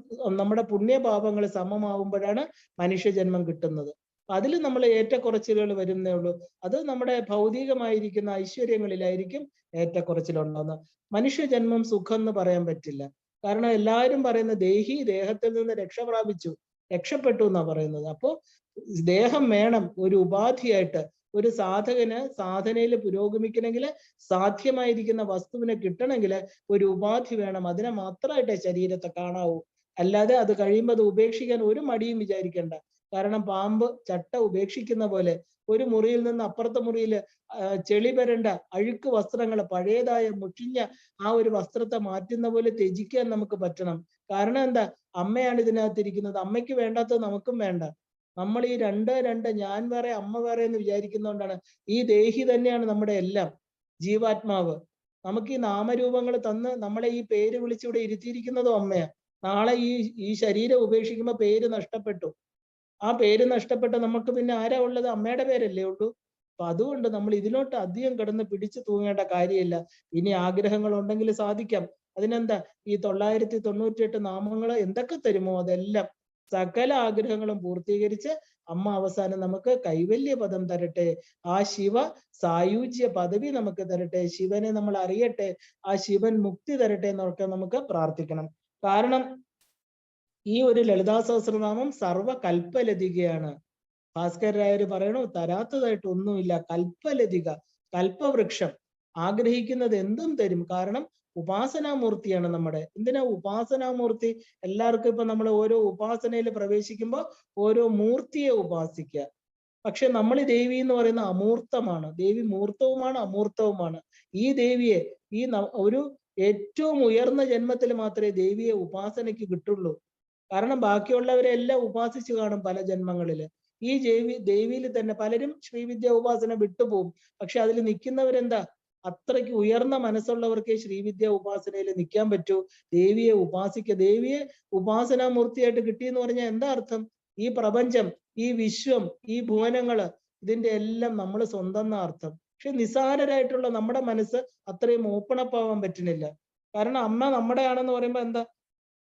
നമ്മുടെ പുണ്യപാപങ്ങൾ സമമാവുമ്പോഴാണ് മനുഷ്യജന്മം കിട്ടുന്നത്. അതിൽ നമ്മൾ ഏറ്റക്കുറച്ചിലുകൾ വരുന്നേ ഉള്ളൂ. അത് നമ്മുടെ ഭൗതികമായിരിക്കുന്ന ഐശ്വര്യങ്ങളിലായിരിക്കും ഏറ്റക്കുറച്ചിലുണ്ടാകുന്നത്. മനുഷ്യജന്മം സുഖം എന്ന് പറയാൻ പറ്റില്ല. കാരണം എല്ലാവരും പറയുന്ന ദേഹത്തിൽ നിന്ന് രക്ഷപ്പെട്ടു എന്നാ പറയുന്നത്. അപ്പോ ദേഹം വേണം ഒരു ഉപാധിയായിട്ട്. ഒരു സാധകന് സാധനയിൽ പുരോഗമിക്കണമെങ്കിൽ, സാധ്യമായിരിക്കുന്ന വസ്തുവിനെ കിട്ടണമെങ്കിൽ ഒരു ഉപാധി വേണം. അതിനെ മാത്രമായിട്ടേ ശരീരത്തെ കാണാവൂ. അല്ലാതെ അത് കഴിയുമ്പോൾ അത് ഉപേക്ഷിക്കാൻ ഒരു മടിയും വിചാരിക്കണ്ട. കാരണം പാമ്പ് ചട്ട ഉപേക്ഷിക്കുന്ന പോലെ ഒരു മുറിയിൽ നിന്ന് അപ്പുറത്തെ മുറിയിൽ ചെളി വരണ്ട അഴുക്ക് വസ്ത്രങ്ങൾ, പഴയതായ മുഷിഞ്ഞ ആ ഒരു വസ്ത്രത്തെ മാറ്റുന്ന പോലെ ത്യജിക്കാൻ നമുക്ക് പറ്റണം. കാരണം എന്താ? അമ്മയാണ് ഇതിനകത്തിരിക്കുന്നത്. അമ്മയ്ക്ക് വേണ്ടാത്തത് നമുക്കും വേണ്ട. നമ്മൾ ഈ രണ്ട് ഞാൻ വേറെ അമ്മ വേറെ എന്ന് വിചാരിക്കുന്നതുകൊണ്ടാണ്. ഈ ദേഹി തന്നെയാണ് നമ്മുടെ എല്ലാം, ജീവാത്മാവ്. നമുക്ക് ഈ നാമരൂപങ്ങൾ തന്ന് നമ്മളെ ഈ പേര് വിളിച്ചിവിടെ ഇരുത്തിയിരിക്കുന്നതും അമ്മയാ. നാളെ ഈ ശരീരം ഉപേക്ഷിക്കുമ്പോൾ പേര് നഷ്ടപ്പെട്ടു. ആ പേര് നഷ്ടപ്പെട്ട നമുക്ക് പിന്നെ ആരാ ഉള്ളത്? അമ്മയുടെ പേരല്ലേ ഉള്ളൂ. അപ്പൊ അതുകൊണ്ട് നമ്മൾ ഇതിലോട്ട് അധികം കിടന്ന് പിടിച്ചു തൂങ്ങേണ്ട കാര്യമില്ല. ഇനി ആഗ്രഹങ്ങൾ ഉണ്ടെങ്കിൽ സാധിക്കാം. അതിനെന്താ? ഈ 998 നാമങ്ങൾ എന്തൊക്കെ തരുമോ അതെല്ലാം, സകല ആഗ്രഹങ്ങളും പൂർത്തീകരിച്ച് അമ്മ അവസാനം നമുക്ക് കൈവല്യ പദം തരട്ടെ. ആ ശിവ സായുജ്യ പദവി നമുക്ക് തരട്ടെ. ശിവനെ നമ്മൾ അറിയട്ടെ. ആ ശിവൻ മുക്തി തരട്ടെ എന്നൊക്കെ നമുക്ക് പ്രാർത്ഥിക്കണം. കാരണം ഈ ഒരു ലളിതാ സഹസ്രനാമം സർവ കൽപ്പലതികയാണ്. ഭാസ്കരരായര് പറയണു, തരാത്തതായിട്ട് ഒന്നുമില്ല. കൽപ്പലതിക, കൽപ്പവൃക്ഷം. ആഗ്രഹിക്കുന്നത് എന്തും തരും. കാരണം ഉപാസനാമൂർത്തിയാണ് നമ്മുടെ. എന്തിനാ ഉപാസനാമൂർത്തി? എല്ലാവർക്കും ഇപ്പൊ നമ്മൾ ഓരോ ഉപാസനയിൽ പ്രവേശിക്കുമ്പോൾ ഓരോ മൂർത്തിയെ ഉപാസിക്കുക. പക്ഷെ നമ്മൾ ദേവി എന്ന് പറയുന്ന അമൂർത്തമാണ്. ദേവി മൂർത്തവുമാണ് അമൂർത്തവുമാണ്. ഈ ദേവിയെ ഒരു ഏറ്റവും ഉയർന്ന ജന്മത്തിൽ മാത്രമേ ദേവിയെ ഉപാസനയ്ക്ക് കിട്ടുള്ളൂ. കാരണം ബാക്കിയുള്ളവരെല്ലാം ഉപാസിച്ചു കാണും പല ജന്മങ്ങളില്. ഈ ദേവിയിൽ തന്നെ പലരും ശ്രീവിദ്യ ഉപാസന വിട്ടുപോകും. പക്ഷെ അതിൽ നിൽക്കുന്നവരെന്താ, അത്രയ്ക്ക് ഉയർന്ന മനസ്സുള്ളവർക്കേ ശ്രീവിദ്യ ഉപാസനയിൽ നിൽക്കാൻ പറ്റൂ. ദേവിയെ ഉപാസിക്കുക. ദേവിയെ ഉപാസനാമൂർത്തിയായിട്ട് കിട്ടിയെന്ന് പറഞ്ഞാൽ എന്താ അർത്ഥം? ഈ പ്രപഞ്ചം, ഈ വിശ്വം, ഈ ഭുവനങ്ങള്, ഇതിന്റെ എല്ലാം നമ്മൾ സ്വന്തം എന്ന അർത്ഥം. പക്ഷെ നിസ്സാരരായിട്ടുള്ള നമ്മുടെ മനസ്സ് അത്രയും ഓപ്പൺ അപ്പ് ആവാൻ പറ്റുന്നില്ല. കാരണം അമ്മ നമ്മുടെ ആണെന്ന് പറയുമ്പോ എന്താ,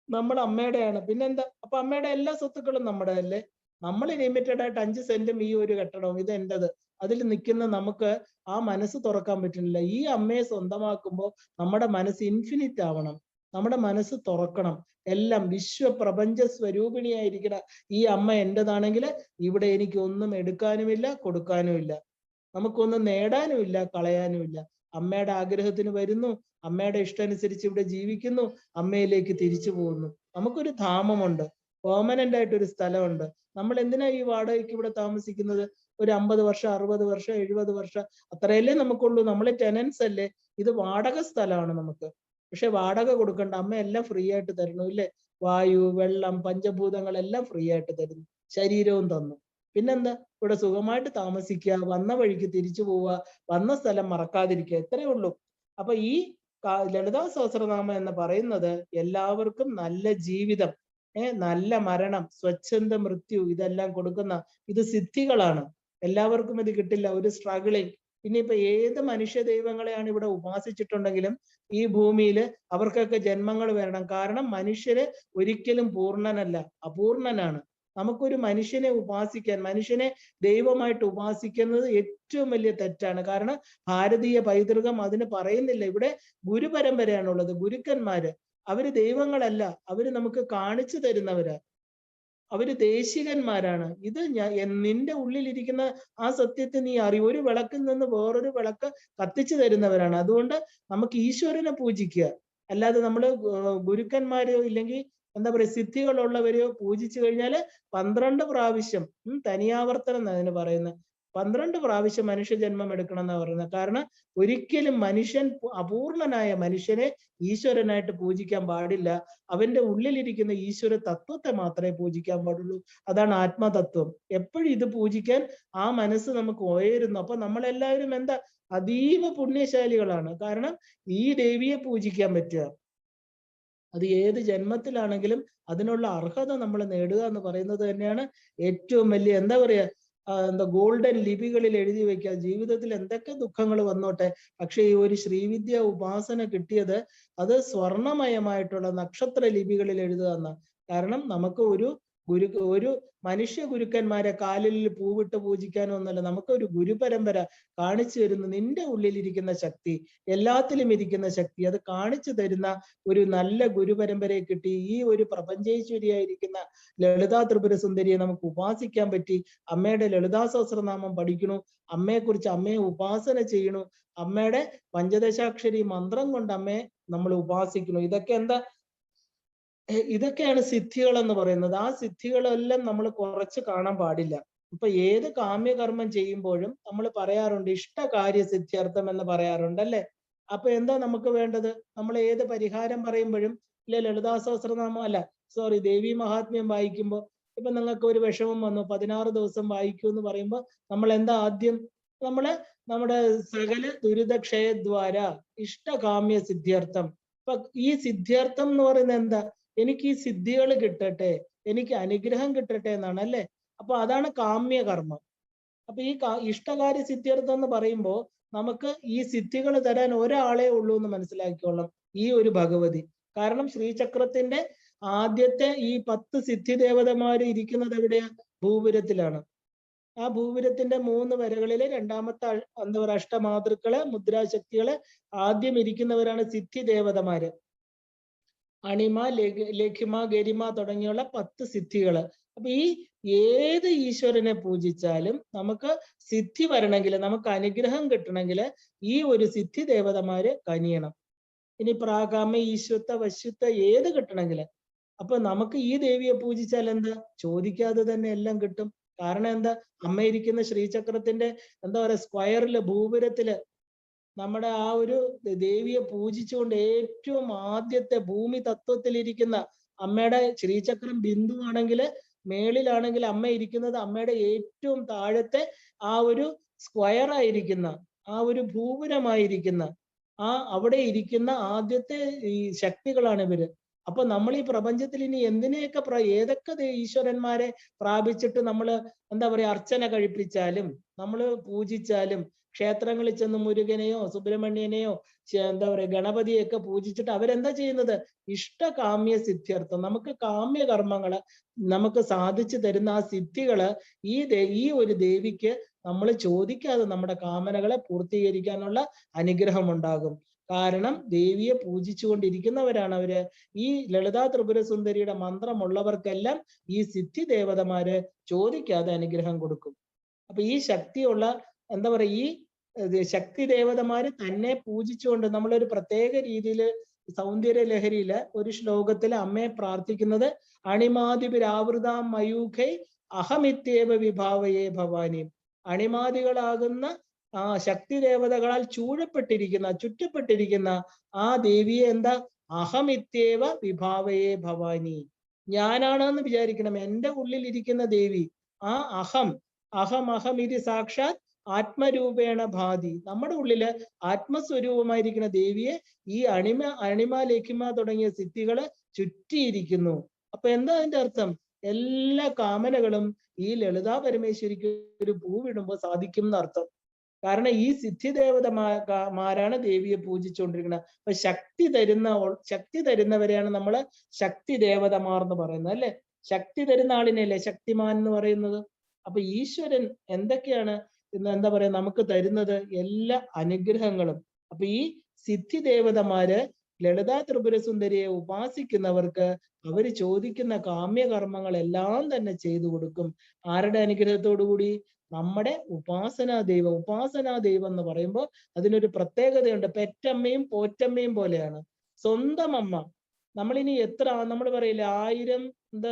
നമ്മുടെ അമ്മയുടെയാണ്. പിന്നെന്താ, അപ്പൊ അമ്മയുടെ എല്ലാ സ്വത്തുക്കളും നമ്മുടെ അല്ലേ? നമ്മൾ ലിമിറ്റഡ് ആയിട്ട് 5 സെന്റും ഈ ഒരു കെട്ടിടവും ഇത് എന്റേത്, അതിൽ നിൽക്കുന്ന നമുക്ക് ആ മനസ്സ് തുറക്കാൻ പറ്റുന്നില്ല. ഈ അമ്മയെ സ്വന്തമാക്കുമ്പോൾ നമ്മുടെ മനസ്സ് ഇൻഫിനിറ്റ് ആവണം, നമ്മുടെ മനസ്സ് തുറക്കണം. എല്ലാം വിശ്വപ്രപഞ്ച സ്വരൂപിണിയായിരിക്കണ ഈ അമ്മ എന്റേതാണെങ്കിൽ ഇവിടെ എനിക്ക് ഒന്നും എടുക്കാനുമില്ല, കൊടുക്കാനുമില്ല, നമുക്കൊന്നും നേടാനുമില്ല, കളയാനുമില്ല. അമ്മയുടെ ആഗ്രഹത്തിന് വരുന്നു, അമ്മയുടെ ഇഷ്ടമനുസരിച്ച് ഇവിടെ ജീവിക്കുന്നു, അമ്മയിലേക്ക് തിരിച്ചു പോകുന്നു. നമുക്കൊരു ധാമമുണ്ട്, പെർമനന്റ് ആയിട്ടൊരു സ്ഥലമുണ്ട്. നമ്മൾ എന്തിനാ ഈ വാടകയ്ക്ക് ഇവിടെ താമസിക്കുന്നത്? ഒരു 50 വർഷം, 60 വർഷം, 70 വർഷം അത്രയല്ലേ നമുക്കുള്ളൂ. നമ്മള് ടെനൻസ് അല്ലേ? ഇത് വാടക സ്ഥലമാണ് നമുക്ക്. പക്ഷെ വാടക കൊടുക്കണ്ട, അമ്മ എല്ലാം ഫ്രീ ആയിട്ട് തരണു ഇല്ലേ? വായു, വെള്ളം, പഞ്ചഭൂതങ്ങളെല്ലാം ഫ്രീ ആയിട്ട് തരുന്നു, ശരീരവും തന്നു. പിന്നെന്താ, ഇവിടെ സുഖമായിട്ട് താമസിക്കുക, വന്ന വഴിക്ക് തിരിച്ചു പോവുക, വന്ന സ്ഥലം മറക്കാതിരിക്കുക, ഇത്രയേ ഉള്ളൂ. അപ്പൊ ഈ ലളിതാ സഹസ്രനാമം എന്ന് പറയുന്നത് എല്ലാവർക്കും നല്ല ജീവിതം, നല്ല മരണം, സ്വച്ഛന്ത മൃത്യു ഇതെല്ലാം കൊടുക്കുന്ന ഇത് സിദ്ധികളാണ്. എല്ലാവർക്കും ഇത് കിട്ടില്ല, ഒരു സ്ട്രഗിളിങ്. ഇനിയിപ്പോ ഏത് മനുഷ്യ ദൈവങ്ങളെയാണ് ഇവിടെ ഉപാസിച്ചിട്ടുണ്ടെങ്കിലും ഈ ഭൂമിയിൽ അവർക്കൊക്കെ ജന്മങ്ങൾ വരണം. കാരണം മനുഷ്യര് ഒരിക്കലും പൂർണ്ണനല്ല, അപൂർണനാണ്. നമുക്കൊരു മനുഷ്യനെ ഉപാസിക്കാൻ, മനുഷ്യനെ ദൈവമായിട്ട് ഉപാസിക്കുന്നത് ഏറ്റവും വലിയ തെറ്റാണ്. കാരണം ഭാരതീയ പൈതൃകം അതിന് പറയുന്നില്ല. ഇവിടെ ഗുരുപരമ്പരയാണുള്ളത്, ഗുരുക്കന്മാര്. അവര് ദൈവങ്ങളല്ല, അവര് നമുക്ക് കാണിച്ചു തരുന്നവരാ, അവര് ദേശികന്മാരാണ്. ഇത് നിന്റെ ഉള്ളിലിരിക്കുന്ന ആ സത്യത്തെ നീ അറിയും. ഒരു വിളക്കിൽ നിന്ന് വേറൊരു വിളക്ക് കത്തിച്ചു തരുന്നവരാണ്. അതുകൊണ്ട് നമുക്ക് ഈശ്വരനെ പൂജിക്കുക, അല്ലാതെ നമ്മള് ഗുരുക്കന്മാരെയോ ഇല്ലെങ്കിൽ എന്താ പറയുക സിദ്ധികളുള്ളവരെയോ പൂജിച്ചു കഴിഞ്ഞാല് 12 പ്രാവശ്യം തനിയാവർത്തനം എന്നതിന് പറയുന്നത്, 12 പ്രാവശ്യം മനുഷ്യജന്മം എടുക്കണം എന്നാ പറയുന്നത്. കാരണം ഒരിക്കലും മനുഷ്യൻ, അപൂർണനായ മനുഷ്യനെ ഈശ്വരനായിട്ട് പൂജിക്കാൻ പാടില്ല. അവന്റെ ഉള്ളിലിരിക്കുന്ന ഈശ്വര തത്വത്തെ മാത്രമേ പൂജിക്കാൻ പാടുള്ളൂ. അതാണ് ആത്മതത്വം. എപ്പോഴും ഇത് പൂജിക്കാൻ ആ മനസ്സ് നമുക്ക് ഉയരുന്നു. അപ്പൊ നമ്മളെല്ലാവരും എന്താ, അതീവ പുണ്യശാലികളാണ്. കാരണം ഈ ദേവിയെ പൂജിക്കാൻ പറ്റുക, അത് ഏത് ജന്മത്തിലാണെങ്കിലും അതിനുള്ള അർഹത നമ്മൾ നേടുക എന്ന് പറയുന്നത് തന്നെയാണ് ഏറ്റവും വലിയ എന്താ പറയാ, ഗോൾഡൻ ലിപികളിൽ എഴുതി വെക്കുക. ജീവിതത്തിൽ എന്തൊക്കെ ദുഃഖങ്ങൾ വന്നോട്ടെ, പക്ഷെ ഈ ഒരു ശ്രീവിദ്യ ഉപാസന കിട്ടിയത് അത് സ്വർണമയമായിട്ടുള്ള നക്ഷത്ര ലിപികളിൽ എഴുതുക എന്നാ. കാരണം നമുക്ക് ഒരു മനുഷ്യ ഗുരുക്കന്മാരെ കാലിൽ പൂവിട്ട് പൂജിക്കാനോ ഒന്നല്ല, നമുക്കൊരു ഗുരുപരമ്പര കാണിച്ചു തരുന്ന നിന്റെ ഉള്ളിലിരിക്കുന്ന ശക്തി, എല്ലാത്തിലും ഇരിക്കുന്ന ശക്തി, അത് കാണിച്ചു തരുന്ന ഒരു നല്ല ഗുരുപരമ്പരയെ കിട്ടി. ഈ ഒരു പ്രപഞ്ചേശ്വരിയായിരിക്കുന്ന ലളിതാ ത്രിപുര സുന്ദരിയെ നമുക്ക് ഉപാസിക്കാൻ പറ്റി. അമ്മയുടെ ലളിതാ സഹസ്രനാമം പഠിക്കണു, അമ്മയെക്കുറിച്ച് അമ്മയെ ഉപാസന ചെയ്യണു, അമ്മയുടെ പഞ്ചദശാക്ഷരി മന്ത്രം കൊണ്ട് അമ്മയെ നമ്മൾ ഉപാസിക്കുന്നു. ഇതൊക്കെയാണ് സിദ്ധികൾ എന്ന് പറയുന്നത്. ആ സിദ്ധികളെല്ലാം നമ്മൾ കുറച്ച് കാണാൻ പാടില്ല. ഇപ്പൊ ഏത് കാമ്യകർമ്മം ചെയ്യുമ്പോഴും നമ്മൾ പറയാറുണ്ട് ഇഷ്ടകാര്യ സിദ്ധ്യർത്ഥം എന്ന് പറയാറുണ്ട് അല്ലെ? അപ്പൊ എന്താ നമുക്ക് വേണ്ടത്? നമ്മൾ ഏത് പരിഹാരം പറയുമ്പോഴും ലളിതാ സഹസ്രനാമം ദേവി മഹാത്മ്യം വായിക്കുമ്പോൾ ഇപ്പൊ നിങ്ങൾക്ക് ഒരു വിഷമം വന്നു, 16 ദിവസം വായിക്കൂ എന്ന് പറയുമ്പോൾ നമ്മൾ എന്താ ആദ്യം, നമ്മുടെ സകല ദുരിതക്ഷയദ്വാര ഇഷ്ടകാമ്യ സിദ്ധ്യർത്ഥം. അപ്പൊ ഈ സിദ്ധ്യർത്ഥം എന്ന് പറയുന്നത് എന്താ? എനിക്ക് ഈ സിദ്ധികൾ കിട്ടട്ടെ, എനിക്ക് അനുഗ്രഹം കിട്ടട്ടെ എന്നാണ് അല്ലെ? അപ്പൊ അതാണ് കാമ്യകർമ്മം. അപ്പൊ ഈ ഇഷ്ടകാര്യ സിദ്ധ്യർത്ഥം എന്ന് പറയുമ്പോൾ നമുക്ക് ഈ സിദ്ധികൾ തരാൻ ഒരാളെ ഉള്ളൂ എന്ന് മനസ്സിലാക്കിക്കൊള്ളാം, ഈ ഒരു ഭഗവതി. കാരണം ശ്രീചക്രത്തിന്റെ ആദ്യത്തെ ഈ 10 സിദ്ധി ദേവതമാര് ഇരിക്കുന്നത് എവിടെയാ? ഭൂപുരത്തിലാണ്. ആ ഭൂപുരത്തിന്റെ 3 വരകളിലെ രണ്ടാമത്തെ എന്താ പറയുക അഷ്ടമാതൃക്കള്, മുദ്രാശക്തികള് ആദ്യം ഇരിക്കുന്നവരാണ് സിദ്ധി ദേവതമാര്. അണിമ, ലഘിമ, ഗരിമ തുടങ്ങിയുള്ള 10 സിദ്ധികള്. അപ്പൊ ഈ ഏത് ഈശ്വരനെ പൂജിച്ചാലും നമുക്ക് സിദ്ധി വരണമെങ്കിൽ, നമുക്ക് അനുഗ്രഹം കിട്ടണമെങ്കിൽ ഈ ഒരു സിദ്ധി ദേവതമാര് കനിയണം. ഇനി പ്രാകാമ്യ, ഈശ്വത്ത, വശ്യത്ത ഏത് കിട്ടണമെങ്കിൽ, അപ്പൊ നമുക്ക് ഈ ദേവിയെ പൂജിച്ചാൽ എന്താ, ചോദിക്കാതെ തന്നെ എല്ലാം കിട്ടും. കാരണം എന്താ, അമ്മ ഇരിക്കുന്ന ശ്രീചക്രത്തിന്റെ എന്താ പറയാ സ്ക്വയറില്, ഭൂപുരത്തില് നമ്മുടെ ആ ഒരു ദേവിയെ പൂജിച്ചുകൊണ്ട് ഏറ്റവും ആദ്യത്തെ ഭൂമി തത്വത്തിലിരിക്കുന്ന അമ്മയുടെ ശ്രീചക്രം ബിന്ദു ആണെങ്കിൽ, മേളിലാണെങ്കിൽ അമ്മ ഇരിക്കുന്നത് അമ്മയുടെ ഏറ്റവും താഴത്തെ ആ ഒരു സ്ക്വയർ ആയിരിക്കുന്ന ആ ഒരു ഭൂപുരമായിരിക്കുന്ന അവിടെ ഇരിക്കുന്ന ആദ്യത്തെ ഈ ശക്തികളാണ് ഇവര്. അപ്പൊ നമ്മൾ ഈ പ്രപഞ്ചത്തിൽ ഇനി എന്തിനെയൊക്കെ ഏതൊക്കെ ഈശ്വരന്മാരെ പ്രാപിച്ചിട്ട് നമ്മൾ എന്താ പറയാ അർച്ചന കഴിപ്പിച്ചാലും നമ്മൾ പൂജിച്ചാലും, ക്ഷേത്രങ്ങളിൽ ചെന്ന് മുരുകനെയോ സുബ്രഹ്മണ്യനെയോ എന്താ പറയാ ഗണപതിയൊക്കെ പൂജിച്ചിട്ട് അവരെന്താ ചെയ്യുന്നത്? ഇഷ്ടകാമ്യ സിദ്ധ്യർത്ഥം, നമുക്ക് കാമ്യ കർമ്മങ്ങള് നമുക്ക് സാധിച്ചു തരുന്ന ആ സിദ്ധികള് ഈ ഒരു ദേവിക്ക് നമ്മൾ ചോദിക്കാതെ നമ്മുടെ കാമനകളെ പൂർത്തീകരിക്കാനുള്ള അനുഗ്രഹം ഉണ്ടാകും. കാരണം ദേവിയെ പൂജിച്ചുകൊണ്ടിരിക്കുന്നവരാണ് അവര്. ഈ ലളിതാ ത്രിപുര സുന്ദരിയുടെ മന്ത്രമുള്ളവർക്കെല്ലാം ഈ സിദ്ധി ദേവതമാര് ചോദിക്കാതെ അനുഗ്രഹം കൊടുക്കും. അപ്പൊ ഈ ശക്തിയുള്ള എന്താ പറയാ ഈ ശക്തി ദേവതമാര് തന്നെ പൂജിച്ചുകൊണ്ട് നമ്മളൊരു പ്രത്യേക രീതിയിൽ സൗന്ദര്യ ലഹരിയില് ഒരു ശ്ലോകത്തിൽ അമ്മയെ പ്രാർത്ഥിക്കുന്നത് അണിമാതിപിരാവൃതാം മയൂഖൈ അഹമിത്യേവ വിഭാവയേ ഭവാനി. അണിമാതികളാകുന്ന ആ ശക്തി ദേവതകളാൽ ചുറ്റപ്പെട്ടിരിക്കുന്ന ആ ദേവിയെ എന്താ? അഹമിത്യേവ വിഭാവയേ ഭവാനി, ഞാനാണെന്ന് വിചാരിക്കണം. എൻ്റെ ഉള്ളിൽ ഇരിക്കുന്ന ദേവി ആ അഹം ഇത് സാക്ഷാത് ആത്മരൂപേണ ഭാതി. നമ്മുടെ ഉള്ളില് ആത്മസ്വരൂപമായിരിക്കുന്ന ദേവിയെ ഈ അണിമ ലഖിമ തുടങ്ങിയ സിദ്ധികള് ചുറ്റിയിരിക്കുന്നു. അപ്പൊ എന്താ അതിന്റെ അർത്ഥം? എല്ലാ കാമനകളും ഈ ലളിതാ പരമേശ്വരിക്ക് ഒരു പൂവിടുമ്പോൾ സാധിക്കും എന്നർത്ഥം. കാരണം ഈ സിദ്ധി ദേവതമാരാണ് ദേവിയെ പൂജിച്ചുകൊണ്ടിരിക്കുന്നത്. അപ്പൊ ശക്തി തരുന്നവരെയാണ് നമ്മള് ശക്തി ദേവതമാർ എന്ന് പറയുന്നത്, അല്ലെ? ശക്തി തരുന്ന ആളിനെയല്ലേ ശക്തിമാൻ എന്ന് പറയുന്നത്. അപ്പൊ ഈശ്വരൻ എന്തൊക്കെയാണ് എന്താ പറയാ നമുക്ക് തരുന്നത്? എല്ലാ അനുഗ്രഹങ്ങളും. അപ്പൊ ഈ സിദ്ധി ദേവതമാര് ലളിതാ ത്രിപുര സുന്ദരിയെ ഉപാസിക്കുന്നവർക്ക് അവര് ചോദിക്കുന്ന കാമ്യകർമ്മങ്ങളെല്ലാം തന്നെ ചെയ്തു കൊടുക്കും. ആരുടെ അനുഗ്രഹത്തോടു കൂടി? നമ്മുടെ ഉപാസനാ ദൈവം എന്ന് പറയുമ്പോൾ അതിനൊരു പ്രത്യേകതയുണ്ട്. പെറ്റമ്മയും പോറ്റമ്മയും പോലെയാണ്. സ്വന്തം അമ്മ. നമ്മളിനി നമ്മൾ പറയില്ല 1000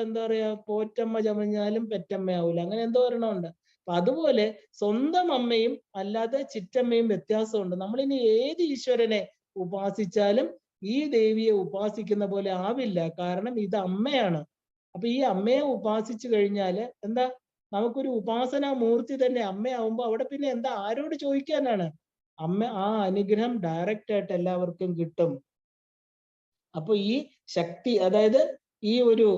എന്താ പറയാ പോറ്റമ്മ ചമഞ്ഞാലും പെറ്റമ്മയാവൂല, അങ്ങനെ എന്തോ ഒരെണ്ണമുണ്ട്. അപ്പൊ അതുപോലെ സ്വന്തം അമ്മയും അല്ലാതെ ചിറ്റമ്മയും വ്യത്യാസമുണ്ട്. നമ്മളിനി ഏത് ഈശ്വരനെ ഉപാസിച്ചാലും ഈ ദേവിയെ ഉപാസിക്കുന്ന പോലെ ആവില്ല. കാരണം ഇത് അമ്മയാണ്. അപ്പൊ ഈ അമ്മയെ ഉപാസിച്ചു കഴിഞ്ഞാല് എന്താ? നമുക്കൊരു ഉപാസനാ മൂർത്തി തന്നെ അമ്മയാവുമ്പോ അവിടെ പിന്നെ എന്താ ആരോട് ചോദിക്കാനാണ്? ആ അനുഗ്രഹം ഡയറക്റ്റ് ആയിട്ട് എല്ലാവർക്കും കിട്ടും. അപ്പൊ ഈ ശക്തി, അതായത് ഈ ഒരു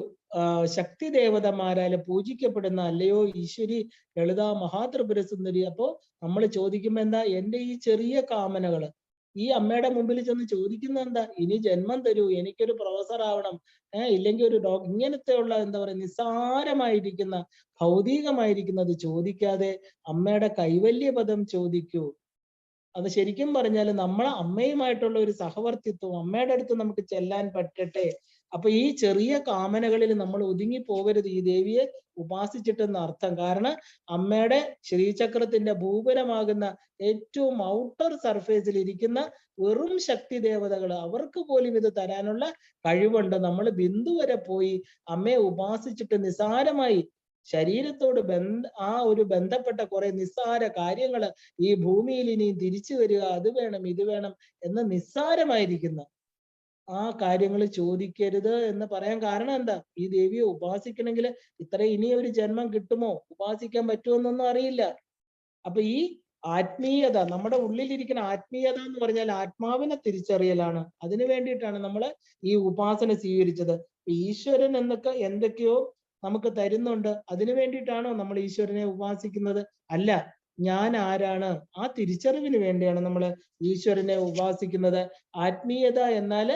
ശക്തി ദേവതമാരാല് പൂജിക്കപ്പെടുന്ന അല്ലയോ ഈശ്വരി ലളിതാ മഹാത്രിപുര സുന്ദരി. അപ്പോ നമ്മൾ ചോദിക്കുമ്പോ എന്താ? എൻ്റെ ഈ ചെറിയ കാമനകള് ഈ അമ്മയുടെ മുമ്പിൽ ചെന്ന് ചോദിക്കുന്ന എന്താ? ഇനി ജന്മം തരൂ, എനിക്കൊരു പ്രൊഫസർ ആവണം, ഇല്ലെങ്കിൽ ഒരു ഇങ്ങനത്തെ ഉള്ള എന്താ പറയുക നിസ്സാരമായിരിക്കുന്ന ഭൗതികമായിരിക്കുന്നത് ചോദിക്കാതെ അമ്മയുടെ കൈവല്യപദം ചോദിക്കൂ. അത് ശരിക്കും പറഞ്ഞാൽ നമ്മളെ അമ്മയുമായിട്ടുള്ള ഒരു സഹവർത്തിത്വം, അമ്മയുടെ അടുത്ത് നമുക്ക് ചെല്ലാൻ പറ്റട്ടെ. അപ്പൊ ഈ ചെറിയ കാമനകളിൽ നമ്മൾ ഒതുങ്ങി പോകരുത് ഈ ദേവിയെ ഉപാസിച്ചിട്ടെന്ന അർത്ഥം. കാരണം അമ്മയുടെ ശ്രീചക്രത്തിന്റെ ഭൂപരമാകുന്ന ഏറ്റവും ഔട്ടർ സർഫേസിൽ ഇരിക്കുന്ന വെറും ശക്തി ദേവതകൾ, അവർക്ക് പോലും ഇത് തരാനുള്ള കഴിവുണ്ട്. നമ്മൾ ബിന്ദു വരെ പോയി അമ്മയെ ഉപാസിച്ചിട്ട് നിസാരമായി ശരീരത്തോട് ആ ഒരു ബന്ധപ്പെട്ട കുറെ നിസ്സാര കാര്യങ്ങൾ ഈ ഭൂമിയിൽ ഇനിയും തിരിച്ചു വരിക, അത് വേണം ഇത് വേണം എന്ന് നിസ്സാരമായിരിക്കുന്ന ആ കാര്യങ്ങൾ ചോദിക്കരുത് എന്ന് പറയാൻ കാരണം എന്താ? ഈ ദേവിയെ ഉപാസിക്കണമെങ്കിൽ ഇത്ര ഇനി ഒരു ജന്മം കിട്ടുമോ, ഉപാസിക്കാൻ പറ്റുമെന്നൊന്നും അറിയില്ല. അപ്പൊ ഈ ആത്മീയത, നമ്മുടെ ഉള്ളിലിരിക്കുന്ന ആത്മീയത എന്ന് പറഞ്ഞാൽ ആത്മാവിനെ തിരിച്ചറിയലാണ്. അതിനു വേണ്ടിയിട്ടാണ് നമ്മൾ ഈ ഉപാസന സ്വീകരിച്ചത്. ഈശ്വരൻ എന്തൊക്കെയോ നമുക്ക് തരുന്നുണ്ട്. അതിനു വേണ്ടിയിട്ടാണോ നമ്മൾ ഈശ്വരനെ ഉപാസിക്കുന്നത്? അല്ല. ഞാൻ ആരാണ് ആ തിരിച്ചറിവിന് വേണ്ടിയാണ് നമ്മൾ ഈശ്വരനെ ഉപാസിക്കുന്നത്. ആത്മീയത എന്നാൽ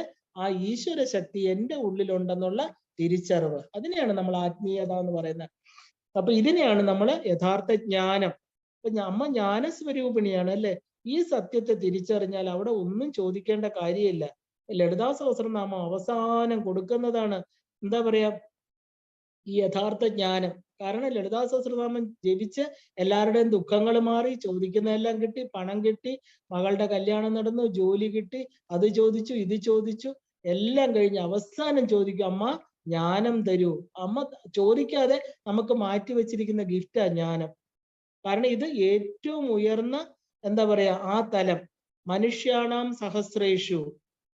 ആ ഈശ്വര ശക്തി എൻ്റെ ഉള്ളിലുണ്ടെന്നുള്ള തിരിച്ചറിവ്, അതിനെയാണ് നമ്മൾ ആത്മീയത എന്ന് പറയുന്നത്. അപ്പൊ ഇതിനെയാണ് നമ്മൾ യഥാർത്ഥ ജ്ഞാനം. അപ്പൊ അമ്മ ജ്ഞാനസ്വരൂപിണിയാണ്, അല്ലെ? ഈ സത്യത്തെ തിരിച്ചറിഞ്ഞാൽ അവിടെ ഒന്നും ചോദിക്കേണ്ട കാര്യമില്ല. ലളിതാ സഹസ്രനാമം അവസാനം കൊടുക്കുന്നതാണ് എന്താ പറയാ ഈ യഥാർത്ഥ ജ്ഞാനം. കാരണം ലളിതാ സഹസ്രനാമം ജപിച്ച് എല്ലാവരുടെയും ദുഃഖങ്ങൾ മാറി, ചോദിക്കുന്നതെല്ലാം കിട്ടി, പണം കിട്ടി, മകളുടെ കല്യാണം നടന്നു, ജോലി കിട്ടി, അത് ചോദിച്ചു ഇത് ചോദിച്ചു, എല്ലാം കഴിഞ്ഞ് അവസാനം ചോദിക്കും അമ്മ ജ്ഞാനം തരൂ. അമ്മ ചോദിക്കാതെ നമുക്ക് മാറ്റി വെച്ചിരിക്കുന്ന ഗിഫ്റ്റാ ജ്ഞാനം. കാരണം ഇത് ഏറ്റവും ഉയർന്ന എന്താ പറയാ ആ തലം. മനുഷ്യാണാം സഹസ്രേഷു,